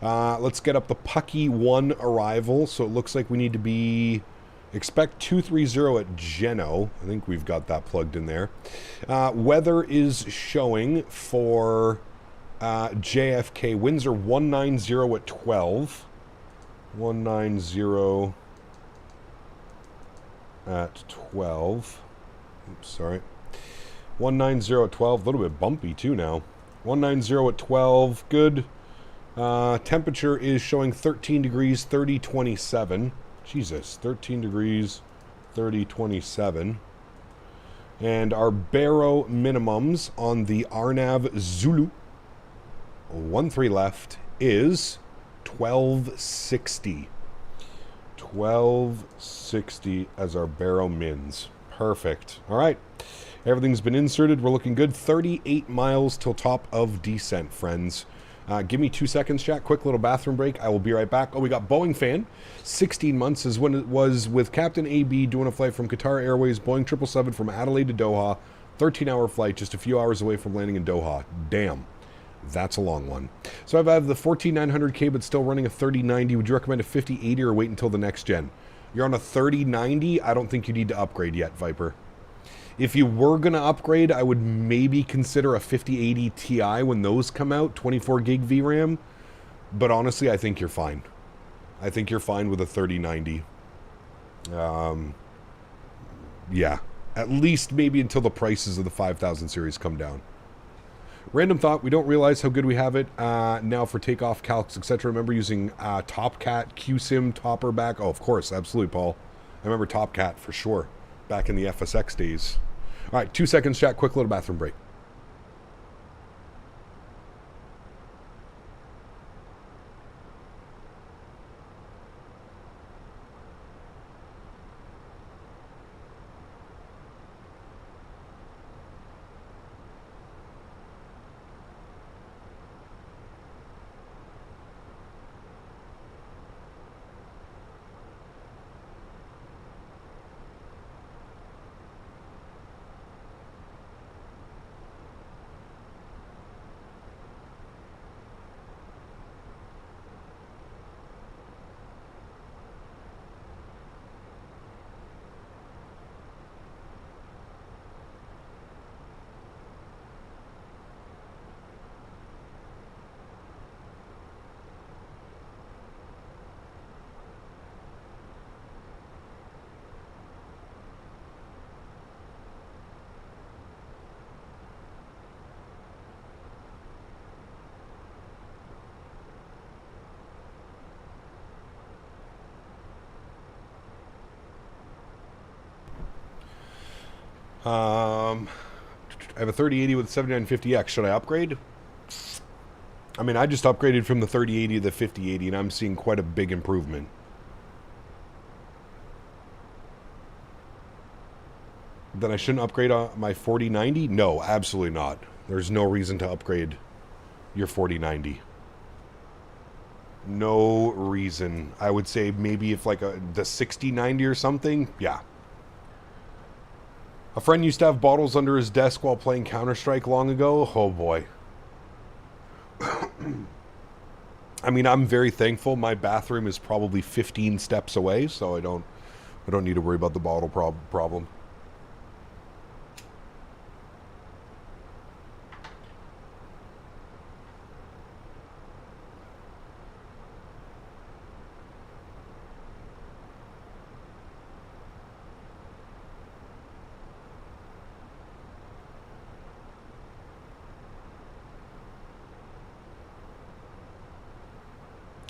Let's get up the Pucky 1 arrival. So it looks like we need to be... Expect 230 at Geno. I think we've got that plugged in there. Weather is showing for JFK. Winds are 190 at 12. 190 at 12. Oops, sorry. 190 at 12. A little bit bumpy too now. 190 at 12. Good. Temperature is showing 13 degrees, 30, 27. Jesus, 13 degrees, 30, 27. And our baro minimums on the Arnav Zulu, 13 left, is 1260. 1260 as our baro mins. Perfect. All right. Everything's been inserted. We're looking good. 38 miles till top of descent, friends. Give me 2 seconds, chat. Quick little bathroom break. I will be right back. Oh, we got Boeing fan. 16 months is when it was with Captain AB doing a flight from Qatar Airways, Boeing 777 from Adelaide to Doha. 13-hour flight, just a few hours away from landing in Doha. Damn. That's a long one. So I've had the 14900K, but still running a 3090. Would you recommend a 5080 or wait until the next gen? You're on a 3090. I don't think you need to upgrade yet, Viper. If you were going to upgrade, I would maybe consider a 5080 Ti when those come out, 24 gig VRAM. But honestly, I think you're fine. I think you're fine with a 3090. Yeah. At least maybe until the prices of the 5000 series come down. Random thought, we don't realize how good we have it now for takeoff, calcs, etc. Remember using TopCat, QSIM, Topper back? Oh, of course, absolutely, Paul. I remember TopCat for sure, back in the FSX days. All right, 2 seconds, chat. Quick little bathroom break. I have a 3080 with a 7950X. Should I upgrade? I mean, I just upgraded from the 3080 to the 5080, and I'm seeing quite a big improvement. Then I shouldn't upgrade my 4090? No, absolutely not. There's no reason to upgrade your 4090. No reason. I would say maybe if like the 6090 or something, yeah. A friend used to have bottles under his desk while playing Counter-Strike long ago. Oh boy. I mean, I'm very thankful. My bathroom is probably 15 steps away, so I don't need to worry about the bottle problem.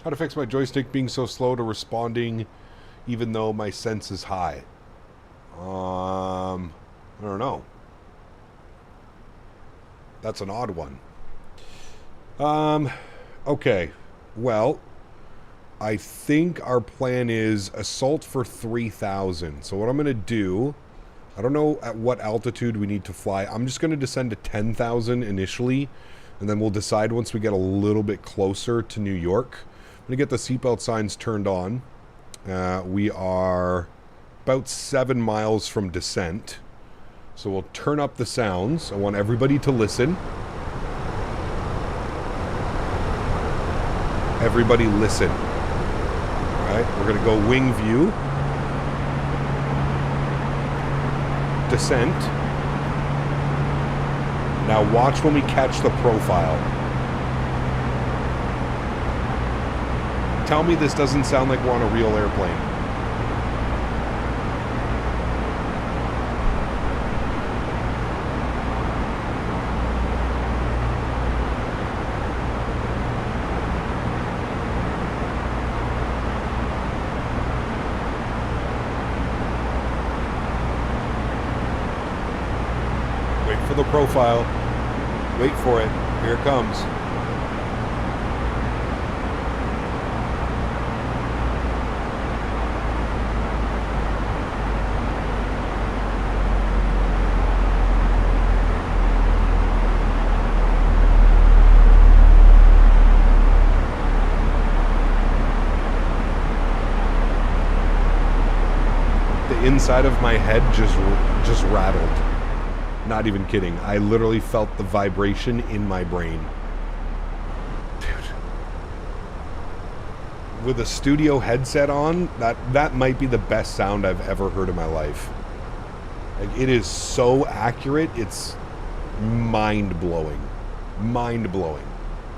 How to fix my joystick being so slow to responding even though my sense is high? I don't know. That's an odd one. Okay. Well, I think our plan is assault for 3,000. So what I'm going to do, I don't know at what altitude we need to fly. I'm just going to descend to 10,000 initially, and then we'll decide once we get a little bit closer to New York. I'm going to get the seatbelt signs turned on. We are about 7 miles from descent. So we'll turn up the sounds. I want everybody to listen. Everybody listen. Alright, we're going to go wing view. Descent. Now watch when we catch the profile. Tell me this doesn't sound like we're on a real airplane. Wait for the profile. Wait for it. Here it comes. Inside of my head just rattled. Not even kidding. I literally felt the vibration in my brain. Dude. With a studio headset on, that might be the best sound I've ever heard in my life. Like, it is so accurate, it's mind-blowing. Mind-blowing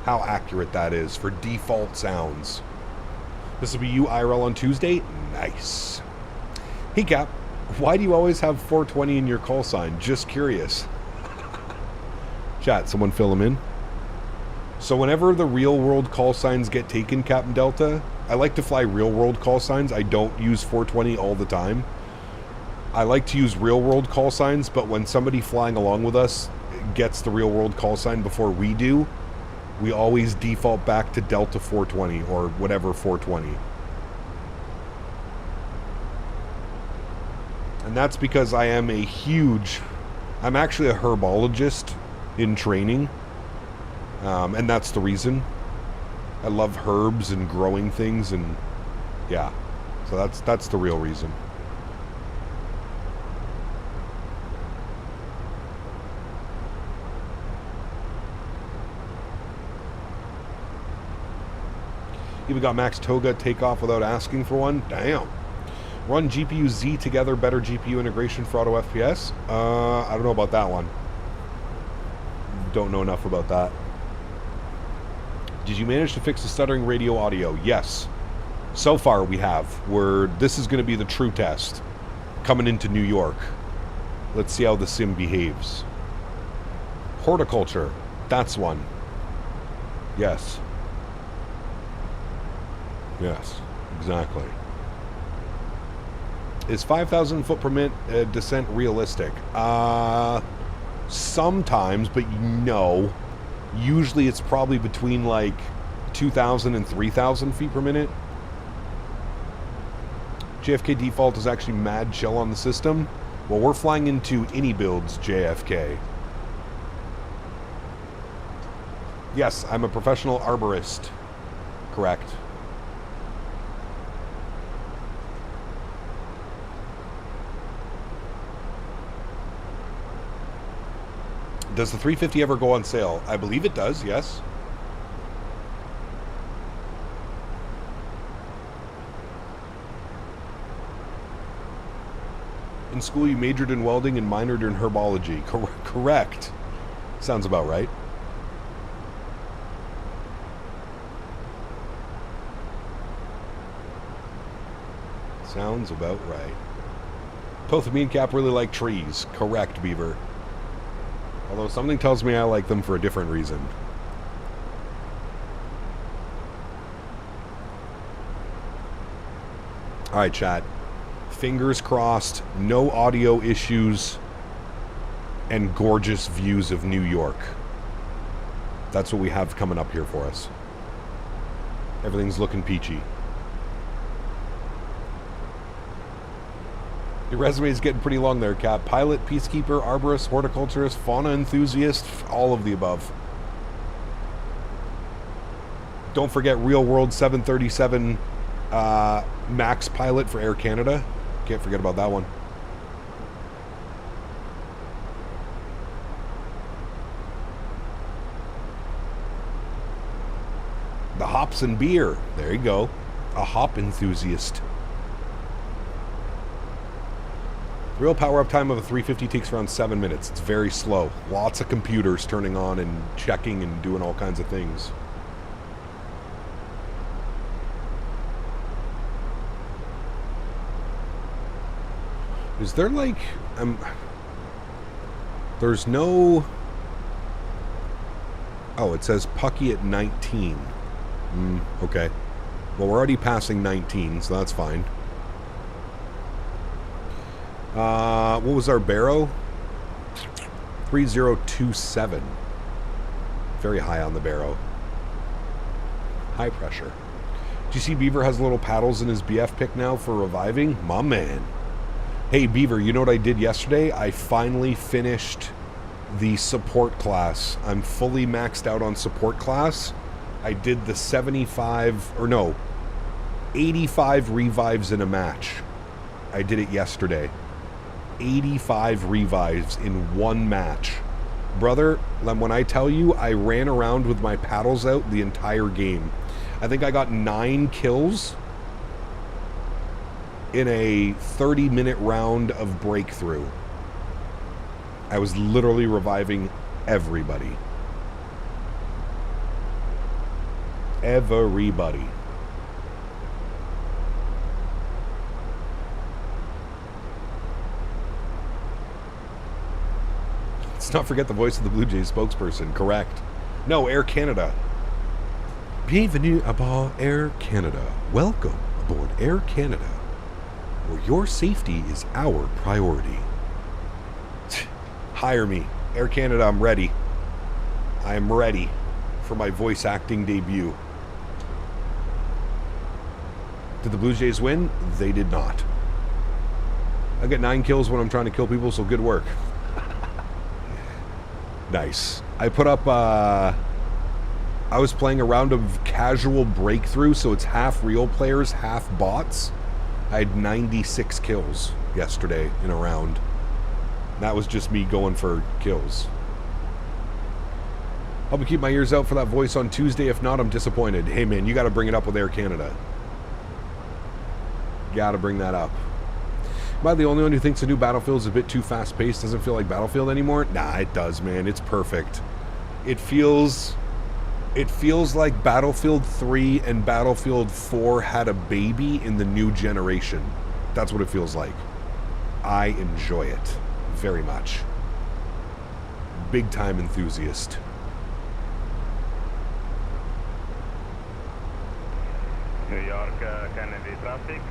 how accurate that is for default sounds. This will be you IRL on Tuesday? Nice. Hey Cap, why do you always have 420 in your call sign? Just curious. Chat, someone fill them in. So whenever the real world call signs get taken, Captain Delta, I like to fly real world call signs. I don't use 420 all the time. I like to use real world call signs, but when somebody flying along with us gets the real world call sign before we do, we always default back to Delta 420 or whatever 420. And that's because I am I'm actually a herbologist in training. And that's the reason. I love herbs and growing things, and yeah. So that's the real reason. Even got Max Toga takeoff without asking for one. Damn. Run GPU Z together, better GPU integration for auto FPS? I don't know about that one. Don't know enough about that. Did you manage to fix the stuttering radio audio? Yes. So far we have. This is going to be the true test. Coming into New York. Let's see how the sim behaves. Horticulture. That's one. Yes. Yes. Exactly. Is 5,000 foot per minute descent realistic? Sometimes, but no. Usually it's probably between like 2,000 and 3,000 feet per minute. JFK default is actually mad chill on the system. Well, we're flying into any builds JFK. Yes, I'm a professional arborist. Correct. Does the 350 ever go on sale? I believe it does, yes. In school, you majored in welding and minored in herbology. Correct. Sounds about right. Sounds about right. Both of me and Cap really like trees. Correct, Beaver. Although something tells me I like them for a different reason. Alright, chat. Fingers crossed, no audio issues, and gorgeous views of New York. That's what we have coming up here for us. Everything's looking peachy. Your resume is getting pretty long there, Cap. Pilot, peacekeeper, arborist, horticulturist, fauna enthusiast, all of the above. Don't forget Real World 737 Max pilot for Air Canada. Can't forget about that one. The hops and beer. There you go. A hop enthusiast. Real power up time of a 350 takes around 7 minutes. It's very slow. Lots of computers turning on and checking and doing all kinds of things. Is there like... there's no... Oh, it says Pucky at 19. Okay. Well, we're already passing 19, so that's fine. What was our barrow? 3027. Very high on the barrow. High pressure. Do you see Beaver has little paddles in his BF pick now for reviving? My man. Hey, Beaver, you know what I did yesterday? I finally finished the support class. I'm fully maxed out on support class. I did the 85 revives in a match. I did it yesterday. 85 revives in one match. Brother, when I tell you I ran around with my paddles out the entire game. I think I got 9 kills in a 30-minute round of breakthrough. I was literally reviving everybody. Everybody. Let's not forget the voice of the Blue Jays spokesperson. Correct. No, Air Canada. Bienvenue aboard Air Canada. Welcome aboard Air Canada, where your safety is our priority. Hire me. Air Canada, I'm ready. I am ready for my voice acting debut. Did the Blue Jays win? They did not. I get 9 kills when I'm trying to kill people, so good work. Nice. I put up, I was playing a round of casual breakthrough, so it's half real players, half bots. I had 96 kills yesterday in a round. That was just me going for kills. I'll be keeping my ears out for that voice on Tuesday. If not, I'm disappointed. Hey man, you gotta bring it up with Air Canada. Gotta bring that up. Am I the only one who thinks the new Battlefield is a bit too fast-paced? Doesn't feel like Battlefield anymore? Nah, it does, man. It's perfect. It feels like Battlefield 3 and Battlefield 4 had a baby in the new generation. That's what it feels like. I enjoy it very much. Big time enthusiast. New York, Kennedy traffic,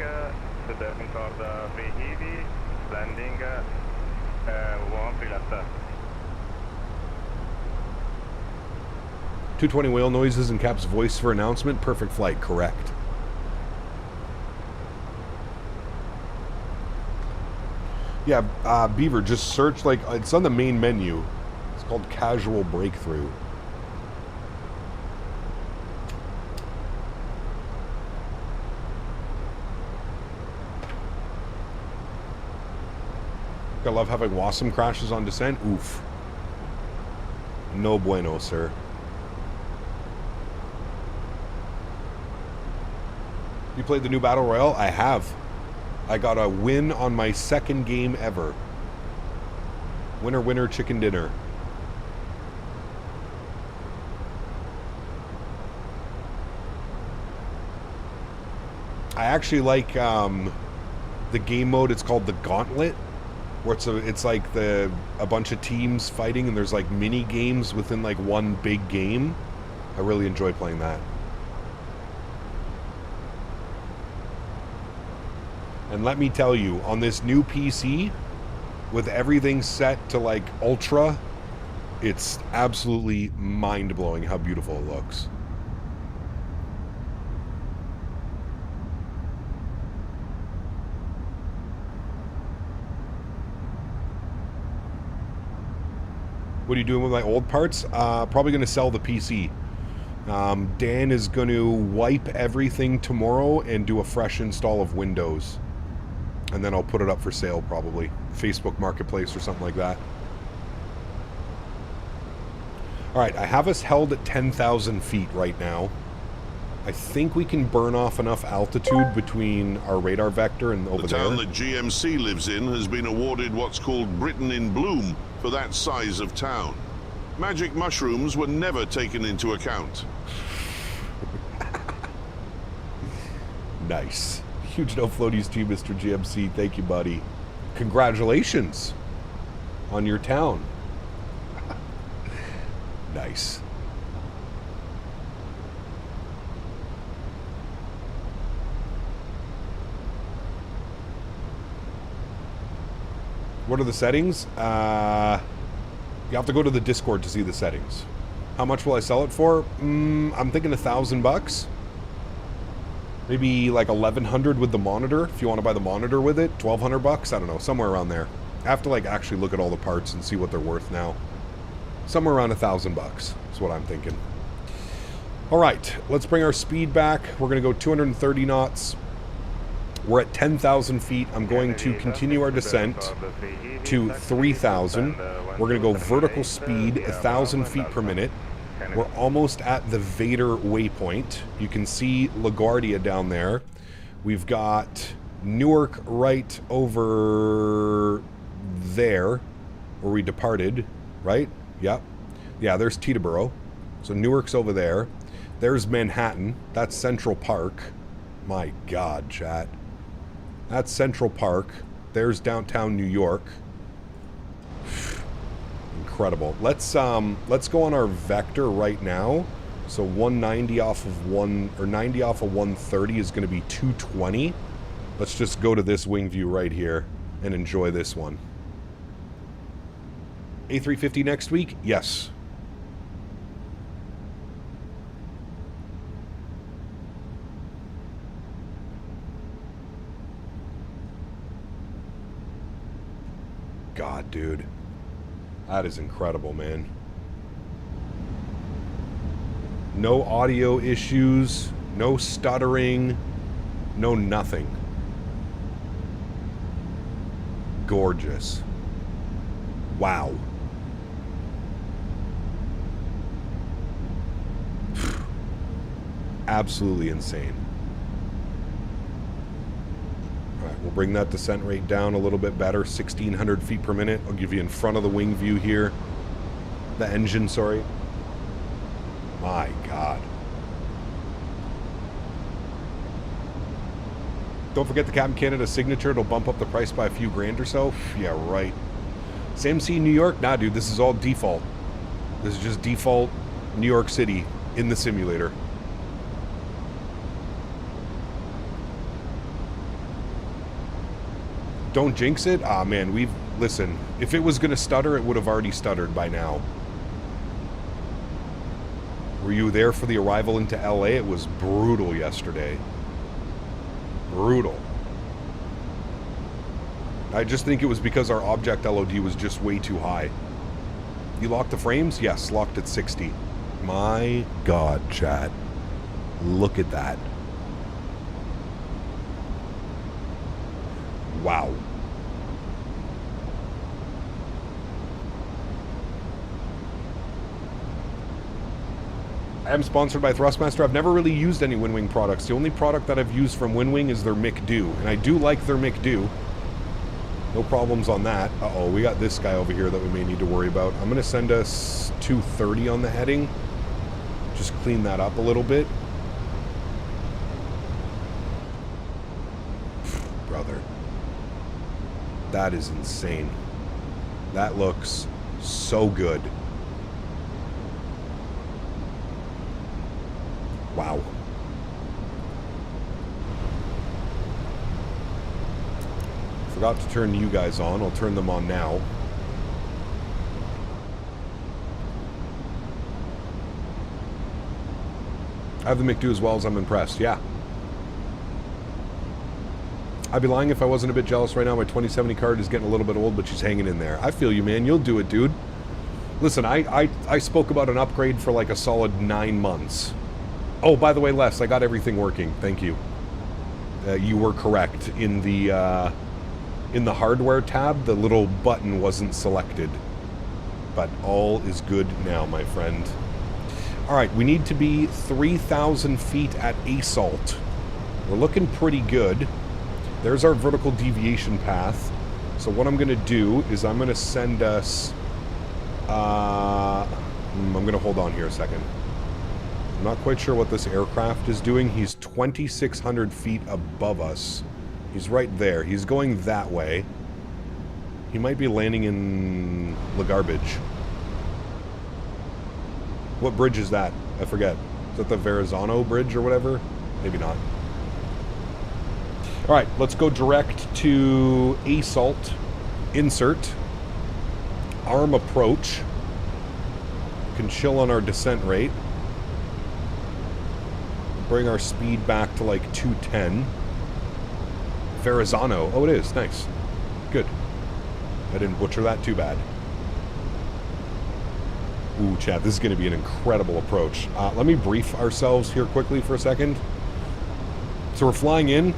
Exeter Concord Heavy, landing 13 left. 220 whale noises and Cap's voice for announcement. Perfect flight, correct. Yeah, Beaver, just search, like, it's on the main menu. It's called Casual Breakthrough. I love having Wasm crashes on descent. Oof. No bueno, sir. You played the new Battle Royale? I have. I got a win on my second game ever. Winner, winner, chicken dinner. I actually like the game mode. It's called the Gauntlet, where it's like a bunch of teams fighting, and there's like mini games within like one big game. I really enjoy playing that. And let me tell you, on this new PC, with everything set to like ultra, it's absolutely mind-blowing how beautiful it looks. What are you doing with my old parts? Probably going to sell the PC. Dan is going to wipe everything tomorrow and do a fresh install of Windows. And then I'll put it up for sale, probably. Facebook Marketplace or something like that. Alright, I have us held at 10,000 feet right now. I think we can burn off enough altitude between our radar vector and over there. The town that GMC lives in has been awarded what's called Britain in Bloom for that size of town. Magic mushrooms were never taken into account. Nice. Huge no floaties to you, Mr. GMC. Thank you, buddy. Congratulations on your town. Nice. What are the settings? You have to go to the Discord to see the settings. How much will I sell it for? I'm thinking $1,000. Maybe like 1,100 with the monitor. If you want to buy the monitor with it, 1,200 bucks. I don't know, somewhere around there. I have to like actually look at all the parts and see what they're worth now. Somewhere around $1,000 bucks is what I'm thinking. All right, let's bring our speed back. We're going to go 230 knots. We're at 10,000 feet. I'm going to continue our descent to 3,000. We're going to go vertical speed, 1,000 feet per minute. We're almost at the Vader waypoint. You can see LaGuardia down there. We've got Newark right over there, where we departed, right? Yep. Yeah, there's Teterboro. So Newark's over there. There's Manhattan. That's Central Park. My God, chat. That's Central Park. There's downtown New York. Incredible. Let's go on our vector right now. So 190 off of 90 off of 130 is going to be 220. Let's just go to this wing view right here and enjoy this one. A350 next week? Yes. God, dude. That is incredible, man. No audio issues, no stuttering, no nothing. Gorgeous. Wow. Absolutely insane. Alright, we'll bring that descent rate down a little bit better, 1,600 feet per minute. I'll give you in front of the wing view here. The engine, sorry. My God. Don't forget the Captain Canada signature. It'll bump up the price by a few grand or so. Yeah, right. SAMC New York? Nah, dude, this is all default. This is just default New York City in the simulator. Don't jinx it. Ah, man, listen, if it was going to stutter, it would have already stuttered by now. Were you there for the arrival into LA? It was brutal yesterday. Brutal. I just think it was because our object LOD was just way too high. You locked the frames? Yes, locked at 60. My God, chat. Look at that. Wow. I am sponsored by Thrustmaster. I've never really used any Winwing products. The only product that I've used from Winwing is their McDo, and I do like their McDo. No problems on that. Uh-oh, we got this guy over here that we may need to worry about. I'm going to send us 230 on the heading. Just clean that up a little bit. Brother. That is insane. That looks so good. Wow. Forgot to turn you guys on. I'll turn them on now. I have the McDo as well as I'm impressed. Yeah. I'd be lying if I wasn't a bit jealous right now. My 2070 card is getting a little bit old, but she's hanging in there. I feel you, man. You'll do it, dude. Listen, I spoke about an upgrade for like a solid 9 months. Oh, by the way, Les, I got everything working. Thank you. You were correct. In the hardware tab, the little button wasn't selected. But all is good now, my friend. All right, we need to be 3,000 feet at assault. We're looking pretty good. There's our vertical deviation path. So what I'm going to do is I'm going to send us... I'm going to hold on here a second. I'm not quite sure what this aircraft is doing. He's 2,600 feet above us. He's right there. He's going that way. He might be landing in La Garbage. What bridge is that? I forget. Is that the Verrazano Bridge or whatever? Maybe not. Alright, let's go direct to assault. Insert. Arm approach. Can chill on our descent rate. Bring our speed back to like 210. Verrazano. Oh, it is. Nice. Good. I didn't butcher that too bad. Ooh, chat, this is going to be an incredible approach. Let me brief ourselves here quickly for a second. So we're flying in.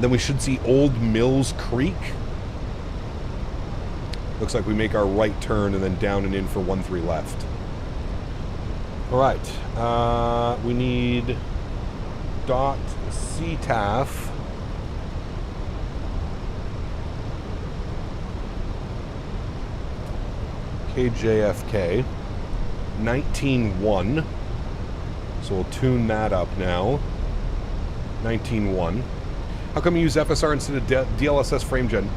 Then we should see Old Mills Creek. Looks like we make our right turn and then down and in for 13 left. Alright, we need dot CTAF. KJFK 19.1. So we'll tune that up now. 19.1. How come you use FSR instead of DLSS frame gen?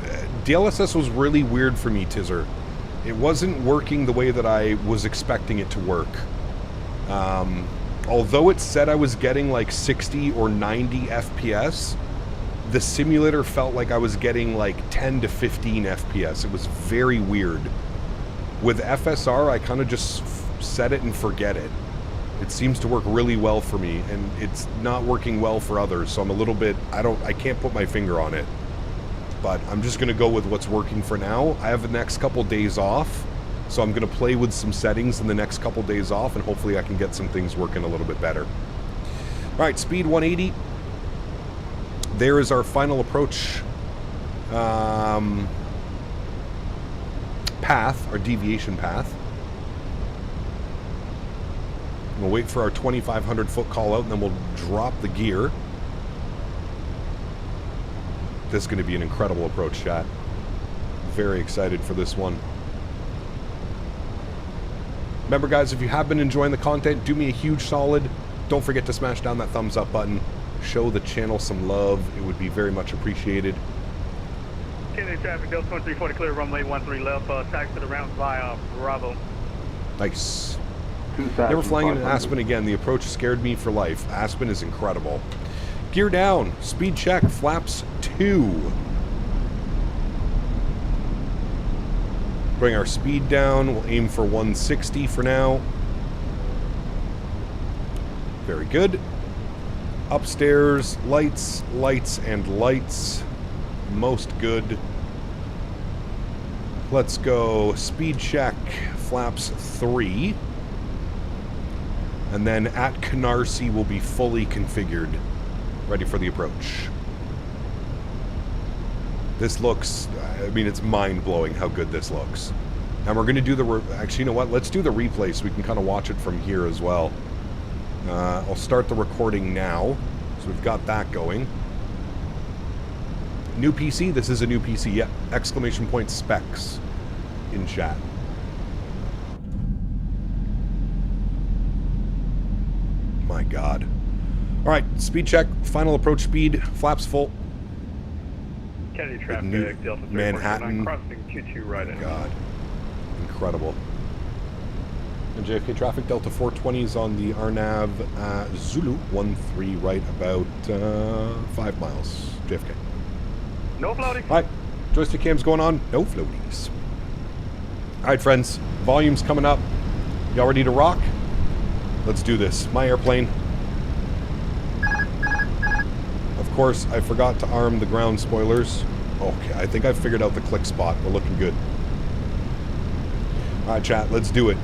DLSS was really weird for me, Tizzer. It wasn't working the way that I was expecting it to work. Although it said I was getting like 60 or 90 FPS, the simulator felt like I was getting like 10 to 15 FPS. It was very weird. With FSR, I kind of just set it and forget it. It seems to work really well for me, and it's not working well for others, so I'm a little bit, I can't put my finger on it. But I'm just going to go with what's working for now. I have the next couple days off, so I'm going to play with some settings in the next couple days off, and hopefully I can get some things working a little bit better. Alright, speed 180. There is our final approach path, our deviation path. We'll wait for our 2,500 foot call out, and then we'll drop the gear. This is going to be an incredible approach, chat. Very excited for this one. Remember, guys, if you have been enjoying the content, do me a huge solid. Don't forget to smash down that thumbs up button. Show the channel some love. It would be very much appreciated. Kennedy traffic, Delta 2340 clear, runway 13 left, taxi to the round via Bravo. Nice. Never flying into Aspen again. The approach scared me for life. Aspen is incredible. Gear down. Speed check. Flaps 2. Bring our speed down. We'll aim for 160 for now. Very good. Upstairs, lights, lights, and lights. Most good. Let's go speed check, flaps 3. And then at Canarsie will be fully configured, ready for the approach. This looks, I mean, it's mind-blowing how good this looks. And we're going to do the, actually, you know what? Let's do the replay so we can kind of watch it from here as well. I'll start the recording now. So we've got that going. New PC? This is a new PC. Yeah. Exclamation point specs in chat. My God. All right. Speed check. Final approach speed. Flaps full. Kennedy traffic, Delta Manhattan. Crossing 22 right in. God. Incredible. And JFK traffic, Delta 420s on the RNAV Zulu 13 right about 5 miles. JFK. No floaties. All right, joystick cam's going on. No floaties. All right, friends, volume's coming up. Y'all ready to rock? Let's do this. My airplane. Of course, I forgot to arm the ground spoilers. Okay, I think I figured out the click spot. We're looking good. All right, chat, let's do it.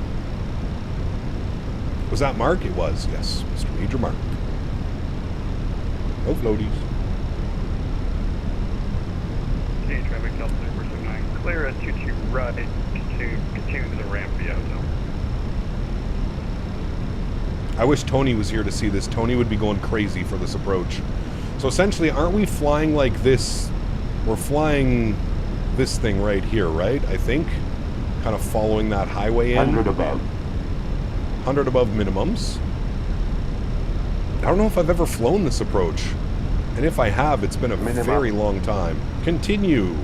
Was that Mark? It was, yes. Mr. Major Mark. No floaties. Kennedy traffic, Delta 9, clear at 22 right to continue to the ramp via zone. I wish Tony was here to see this. Tony would be going crazy for this approach. So essentially, aren't we flying like this? We're flying this thing right here, right? I think. Kind of following that highway in. 100 above. 100 above minimums. I don't know if I've ever flown this approach. And if I have, it's been a very long time. Continue.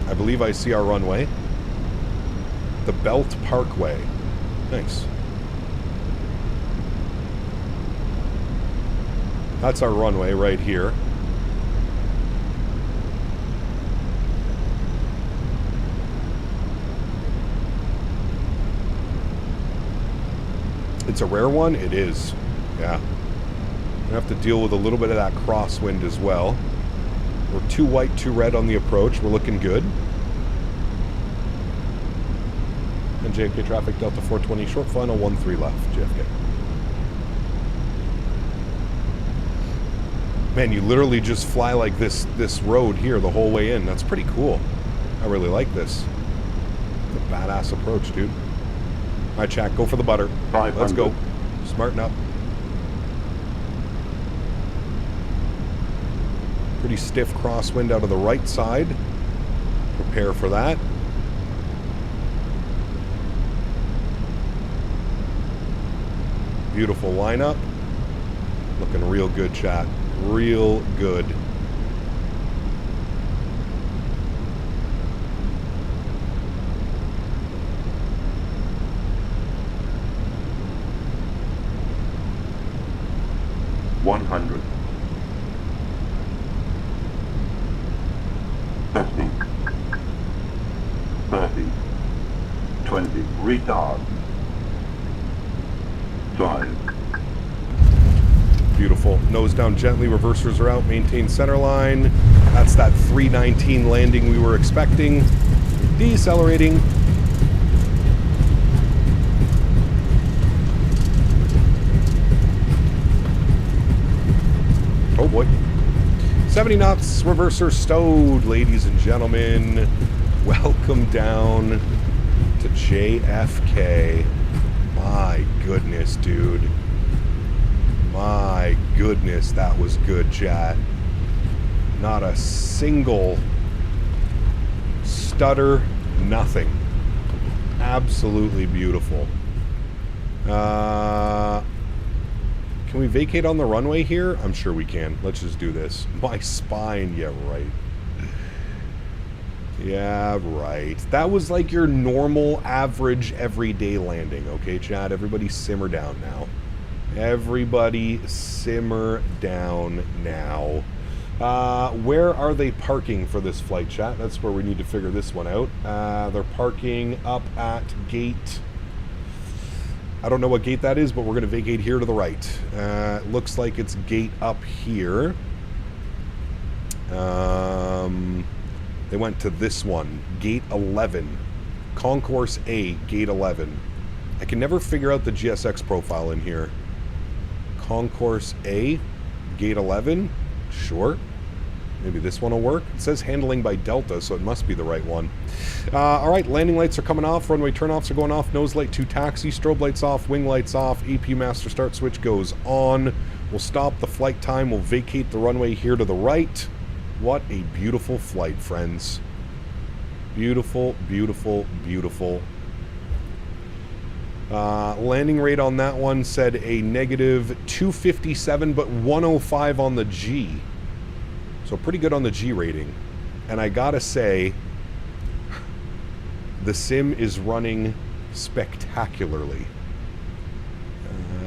I believe I see our runway. The Belt Parkway. Nice. That's our runway right here. It's a rare one? It is. Yeah. Gonna have to deal with a little bit of that crosswind as well. We're 2 white, 2 red on the approach. We're looking good. And JFK traffic, Delta 420, short final, 13 left, JFK. Man, you literally just fly like this road here the whole way in. That's pretty cool. I really like this. It's a badass approach, dude. All right, chat, go for the butter. Let's go. Smarten up. Pretty stiff crosswind out of the right side. Prepare for that. Beautiful lineup. Looking real good, chat. Real good. $100. 50. 30. 20. Retard. 5. Beautiful. Nose down gently. Reversers are out. Maintain center line. That's that 319 landing we were expecting. Decelerating. Oh boy. 70 knots. Reverser stowed, ladies and gentlemen. Welcome down to JFK. My goodness, dude. My goodness, that was good, chat. Not a single stutter, nothing. Absolutely beautiful. Can we vacate on the runway here? I'm sure we can. Let's just do this. My spine, yeah, right. Yeah, right. That was like your normal, average, everyday landing, okay, Chad? Everybody simmer down now. Everybody simmer down now. Where are they parking for this flight, chat? That's where we need to figure this one out. They're parking up at gate... I don't know what gate that is, but we're going to vacate here to the right. Looks like it's gate up here. They went to this one, gate 11. Concourse A, gate 11. I can never figure out the GSX profile in here. Concourse A, gate 11. Sure. Maybe this one will work. It says handling by Delta, so it must be the right one. Alright, landing lights are coming off. Runway turnoffs are going off. Nose light to taxi. Strobe lights off. Wing lights off. APU master start switch goes on. We'll stop the flight time. We'll vacate the runway here to the right. What a beautiful flight, friends. Beautiful, beautiful, beautiful. Landing rate on that one said a negative 257, but 105 on the G. So pretty good on the G rating. And I gotta say, the sim is running spectacularly.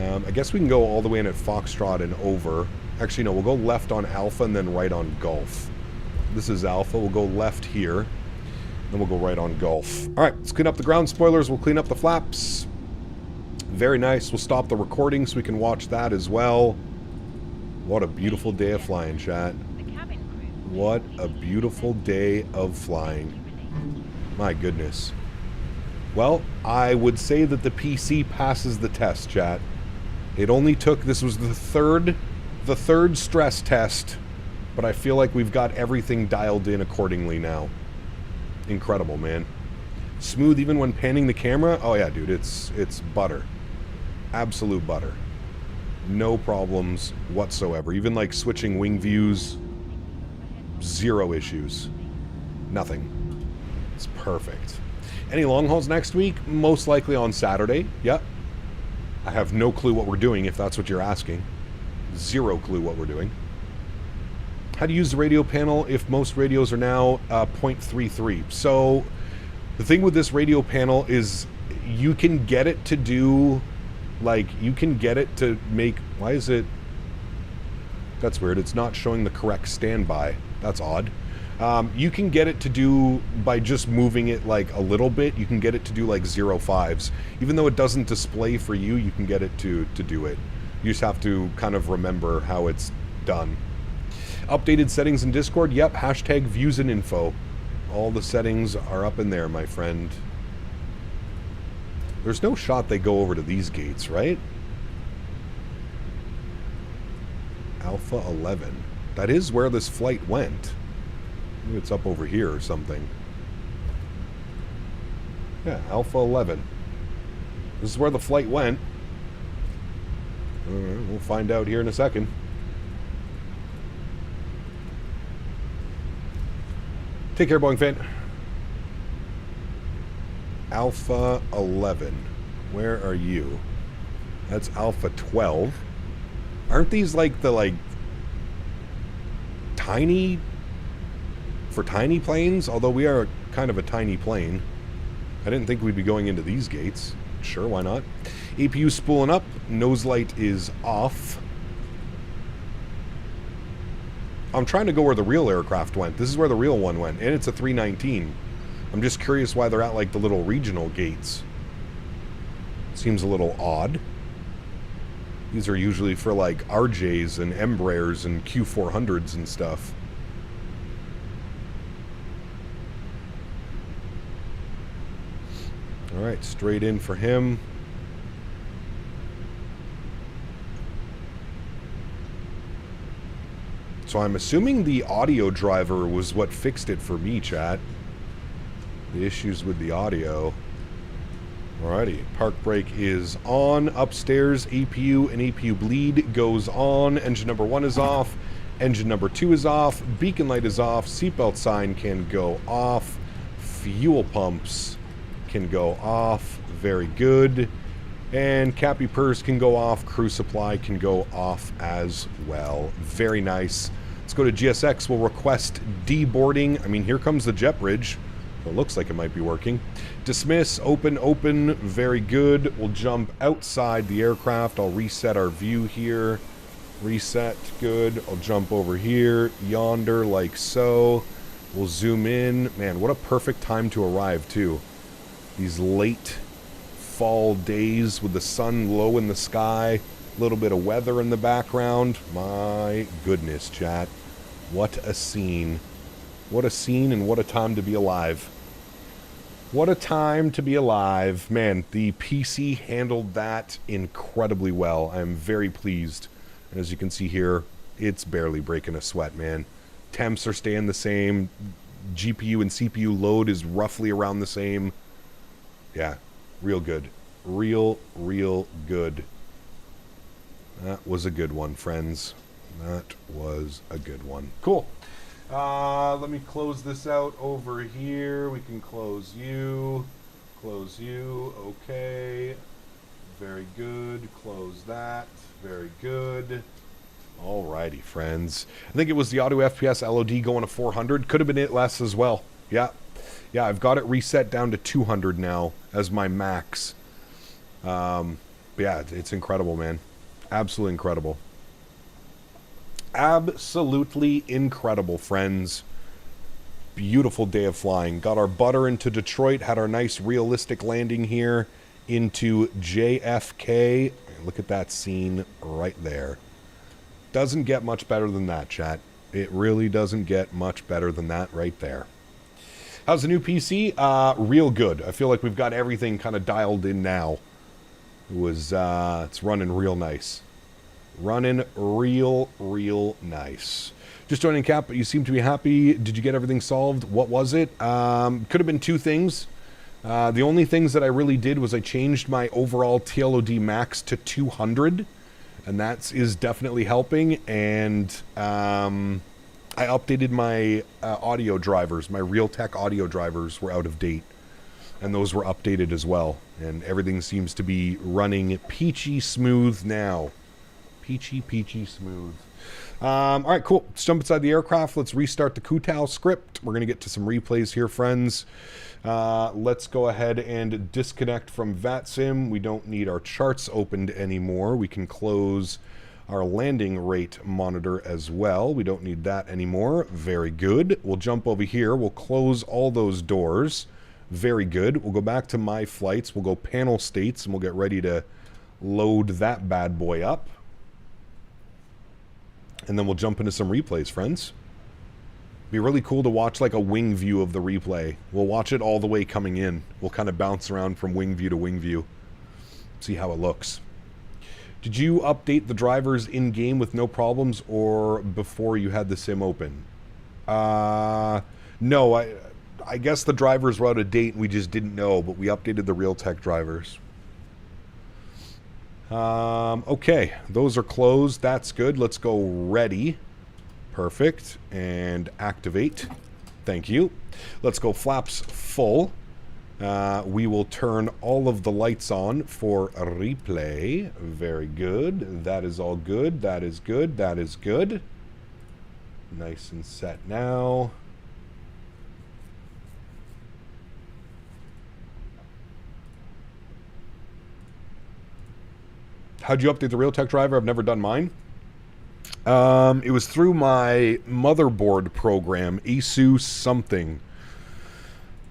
I guess we can go all the way in at Foxtrot and over. Actually, no, we'll go left on Alpha and then right on Golf. This is Alpha. We'll go left here. Then we'll go right on Golf. All right, let's clean up the ground spoilers. We'll clean up the flaps. Very nice. We'll stop the recording so we can watch that as well. What a beautiful day of flying, chat. What a beautiful day of flying. My goodness. Well, I would say that the PC passes the test, chat. It only took, this was the third stress test, but I feel like we've got everything dialed in accordingly now. Incredible, man. Smooth even when panning the camera. Oh yeah, dude, it's butter. Absolute butter. No problems whatsoever. Even like switching wing views, zero issues. Nothing. It's perfect. Any long hauls next week? Most likely on Saturday. Yep. I have no clue what we're doing, if that's what you're asking. Zero clue what we're doing. How to use the radio panel if most radios are now 0.33. So the thing with this radio panel is you can get it to do, like, you can get it to make, why is it, that's weird, it's not showing the correct standby. That's odd. You can get it to do, by just moving it like a little bit, you can get it to do like 0.5s. Even though it doesn't display for you, you can get it to do it. You just have to kind of remember how it's done. Updated settings in Discord, yep, hashtag views and info. All the settings are up in there, my friend. There's no shot they go over to these gates, right? Alpha 11. That is where this flight went. Maybe it's up over here or something. Yeah, Alpha 11. This is where the flight went. Alright, we'll find out here in a second. Take care, Boeing fan. Alpha 11. Where are you? That's Alpha 12. Aren't these like the tiny, for tiny planes? Although we are kind of a tiny plane. I didn't think we'd be going into these gates. Sure, why not? APU spooling up. Nose light is off. I'm trying to go where the real aircraft went. This is where the real one went, and it's a 319. I'm just curious why they're at like the little regional gates. Seems a little odd. These are usually for like RJs and Embraers and Q400s and stuff. Alright, straight in for him. So I'm assuming the audio driver was what fixed it for me, chat. The issues with the audio. Alrighty, park brake is on. Upstairs, APU and APU bleed goes on. Engine number 1 is off. Engine number 2 is off. Beacon light is off. Seatbelt sign can go off. Fuel pumps can go off. Very good. And Cappy Purse can go off. Crew supply can go off as well. Very nice. Let's go to GSX. We'll request deboarding. I mean, here comes the jet bridge. It looks like it might be working. Dismiss, open, open, very good. We'll jump outside the aircraft. I'll reset our view here. Reset, good. I'll jump over here, yonder, like so. We'll zoom in. Man, what a perfect time to arrive, too. These late fall days with the sun low in the sky. A little bit of weather in the background. My goodness, chat. What a scene. What a scene and what a time to be alive. What a time to be alive. Man, the PC handled that incredibly well. I'm very pleased. And as you can see here, it's barely breaking a sweat, man. Temps are staying the same. GPU and CPU load is roughly around the same. Yeah, real good. Real good. That was a good one, friends. That was a good one. Cool. Let me close this out over here. We can close you. Close you. Okay. Very good. Close that. Very good. Alrighty, friends. I think it was the auto FPS LOD going to 400. Could have been it less as well. Yeah. Yeah, I've got it reset down to 200 now as my max. Yeah, it's incredible, man. Absolutely incredible. Absolutely incredible, friends. Beautiful day of flying. Got our butter into Detroit. Had our nice realistic landing here into JFK. Look at that scene right there. Doesn't get much better than that, chat. It really doesn't get much better than that right there. How's the new PC? Real good. I feel like we've got everything kind of dialed in now. It's running real nice. Running real nice. Just joining Cap, but you seem to be happy. Did you get everything solved? What was it? Could have been two things. The only things that I really did was I changed my overall TLOD max to 200, and that is definitely helping. And I updated my audio drivers. My Realtek audio drivers were out of date, and those were updated as well. And everything seems to be running peachy smooth now. Peachy smooth. All right, cool. Let's jump inside the aircraft. Let's restart the Kutao script. We're going to get to some replays here, friends. Let's go ahead and disconnect from VATSIM. We don't need our charts opened anymore. We can close our landing rate monitor as well. We don't need that anymore. Very good. We'll jump over here. We'll close all those doors. Very good. We'll go back to My Flights. We'll go Panel States, and we'll get ready to load that bad boy up. And then we'll jump into some replays, friends. Be really cool to watch like a wing view of the replay. We'll watch it all the way coming in. We'll kind of bounce around from wing view to wing view. See how it looks. Did you update the drivers in-game with no problems or before you had the sim open? No, I guess the drivers were out of date and we just didn't know, but we updated the Realtek drivers. Okay, those are closed. That's good. Let's go ready. Perfect. And activate. Thank you. Let's go flaps full. We will turn all of the lights on for a replay. Very good. That is all good. That is good. That is good. Nice and set now. How'd you update the Realtek driver? I've never done mine. It was through my motherboard program, ASUS something.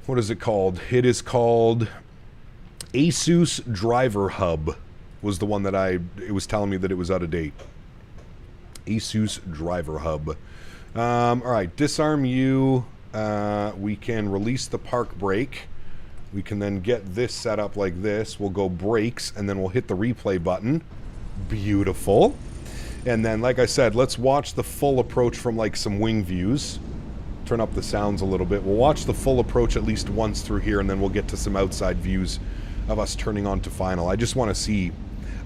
What is it called? It is called ASUS Driver Hub was the one that it was telling me that it was out of date. ASUS Driver Hub. All right, disarm you. We can release the park brake. We can then get this set up like this. We'll go brakes, and then we'll hit the replay button. Beautiful. And then, like I said, let's watch the full approach from, like, some wing views. Turn up the sounds a little bit. We'll watch the full approach at least once through here, and then we'll get to some outside views of us turning on to final. I just want to see.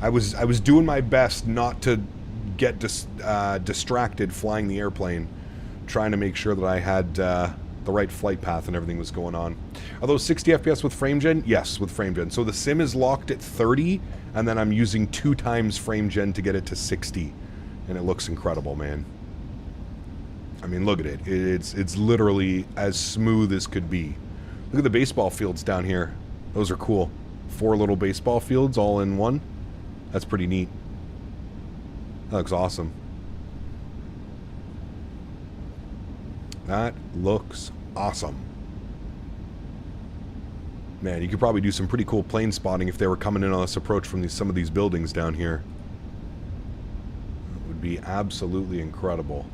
I was doing my best not to get distracted flying the airplane, trying to make sure that I had the right flight path and everything was going on. Are those 60 FPS with frame gen? Yes, with frame gen. So the sim is locked at 30, and then I'm using 2 times frame gen to get it to 60. And it looks incredible, man. I mean, look at it. It's literally as smooth as could be. Look at the baseball fields down here. Those are cool. 4 little baseball fields all in one. That's pretty neat. That looks awesome. That looks awesome. Man, you could probably do some pretty cool plane spotting if they were coming in on this approach from some of these buildings down here. It would be absolutely incredible.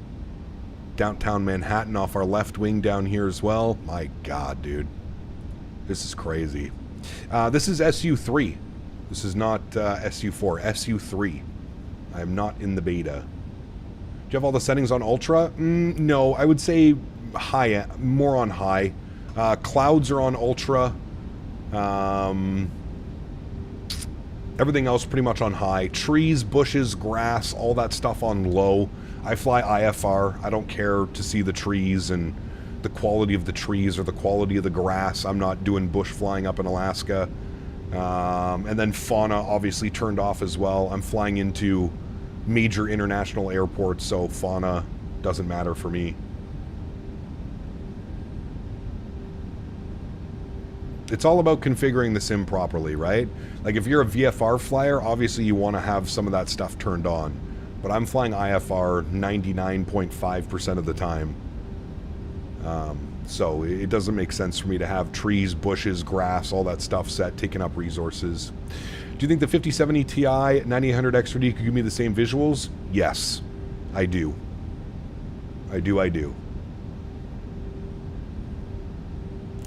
Downtown Manhattan off our left wing down here as well. My God, dude. This is crazy. This is SU3. This is not SU4. SU3. I am not in the beta. Do you have all the settings on Ultra? No, I would say high, more on high. Clouds are on Ultra. Everything else pretty much on high. Trees, bushes, grass, all that stuff on low. I fly IFR. I don't care to see the trees and the quality of the trees or the quality of the grass. I'm not doing bush flying up in Alaska. And then fauna obviously turned off as well. I'm flying into major international airports, so fauna doesn't matter for me. It's all about configuring the sim properly, right? Like if you're a VFR flyer, obviously you want to have some of that stuff turned on. But I'm flying IFR 99.5% of the time. So it doesn't make sense for me to have trees, bushes, grass, all that stuff set, taking up resources. Do you think the 5070 Ti 9800 XRD could give me the same visuals? Yes, I do. I do.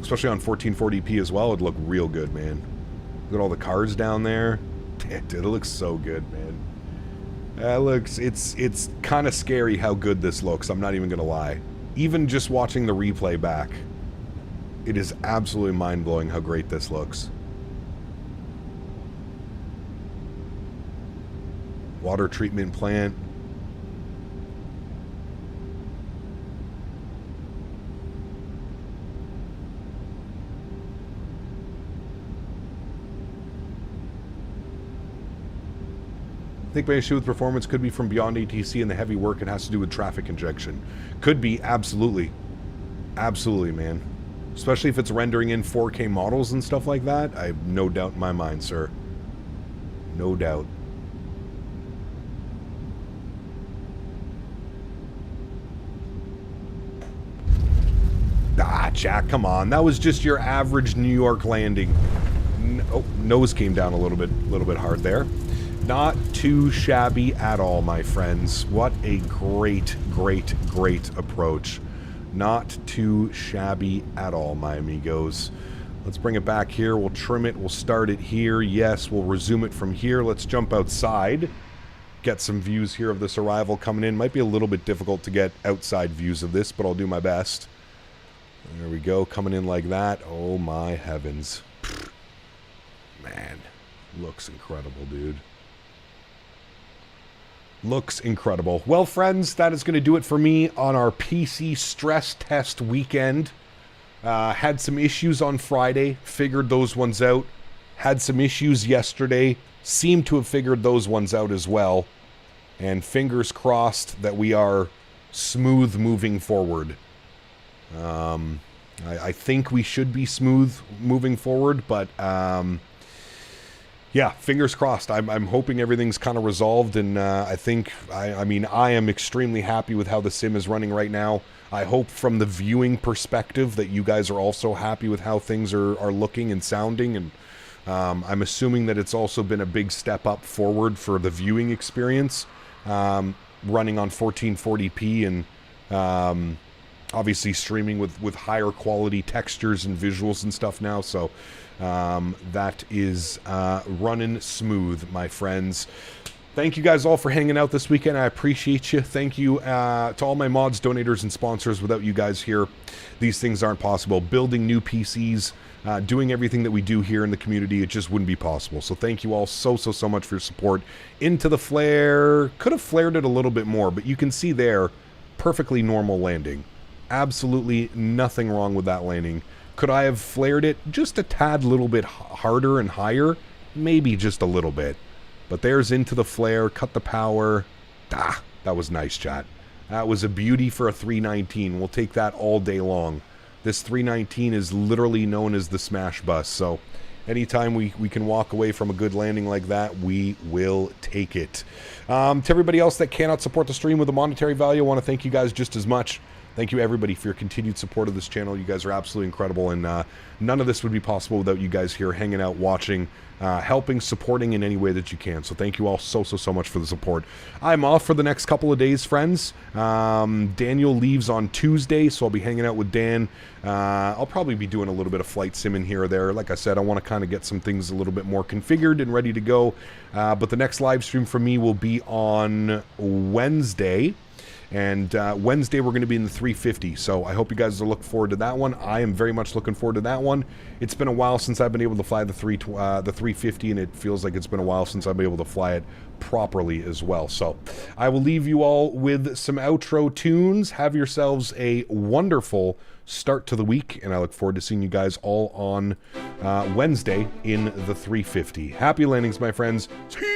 Especially on 1440p as well, it'd look real good, man. Look at all the cars down there. It looks so good, man. It's kind of scary how good this looks, I'm not even gonna lie. Even just watching the replay back, it is absolutely mind-blowing how great this looks. Water treatment plant. I think my issue with performance could be from beyond ATC and the heavy work it has to do with traffic injection. Could be, absolutely. Absolutely, man. Especially if it's rendering in 4K models and stuff like that. I have no doubt in my mind, sir. No doubt. Ah, Jack, come on. That was just your average New York landing. Oh, nose came down a little bit hard there. Not too shabby at all, my friends. What a great approach. Not too shabby at all, my amigos. Let's bring it back here. We'll trim it. We'll start it here. Yes, we'll resume it from here. Let's jump outside. Get some views here of this arrival coming in. Might be a little bit difficult to get outside views of this, but I'll do my best. There we go. Coming in like that. Oh, my heavens. Man, looks incredible, dude. Looks incredible. Well, friends, that is going to do it for me on our PC stress test weekend. Had some issues on Friday, figured those ones out. Had some issues yesterday, seemed to have figured those ones out as well. And fingers crossed that we are smooth moving forward. I think we should be smooth moving forward, but yeah, fingers crossed. I'm hoping everything's kind of resolved, and I think, I mean, I am extremely happy with how the sim is running right now. I hope from the viewing perspective that you guys are also happy with how things are looking and sounding, and I'm assuming that it's also been a big step up forward for the viewing experience, running on 1440p and obviously streaming with higher quality textures and visuals and stuff now, so that is running smooth, my friends. Thank you guys all for hanging out this weekend. I appreciate you. Thank you to all my mods, donators, and sponsors. Without you guys here, these things aren't possible. Building new PCs, doing everything that we do here in the community, it just wouldn't be possible. So thank you all so much for your support. Into the flare. Could have flared it a little bit more, but you can see there, perfectly normal landing. Absolutely nothing wrong with that landing. Could I have flared it just a tad little bit harder and higher? Maybe just a little bit. But there's into the flare, cut the power. Ah, that was nice, chat. That was a beauty for a 319. We'll take that all day long. this 319 is literally known as the smash bus. So anytime we can walk away from a good landing like that, we will take it. To everybody else that cannot support the stream with a monetary value, I want to thank you guys just as much. Thank you, everybody, for your continued support of this channel. You guys are absolutely incredible, and none of this would be possible without you guys here hanging out, watching, helping, supporting in any way that you can. So thank you all so much for the support. I'm off for the next couple of days, friends. Daniel leaves on Tuesday, so I'll be hanging out with Dan. I'll probably be doing a little bit of flight sim in here or there. Like I said, I want to kind of get some things a little bit more configured and ready to go. But the next live stream for me will be on Wednesday. And Wednesday we're going to be in the 350, so I hope you guys are looking forward to that one. I am very much looking forward to that one. It's been a while since I've been able to fly the 350, and it feels like it's been a while since I've been able to fly it properly as well. So I will leave you all with some outro tunes. Have yourselves a wonderful start to the week, and I look forward to seeing you guys all on Wednesday in the 350. Happy landings, my friends. See ya!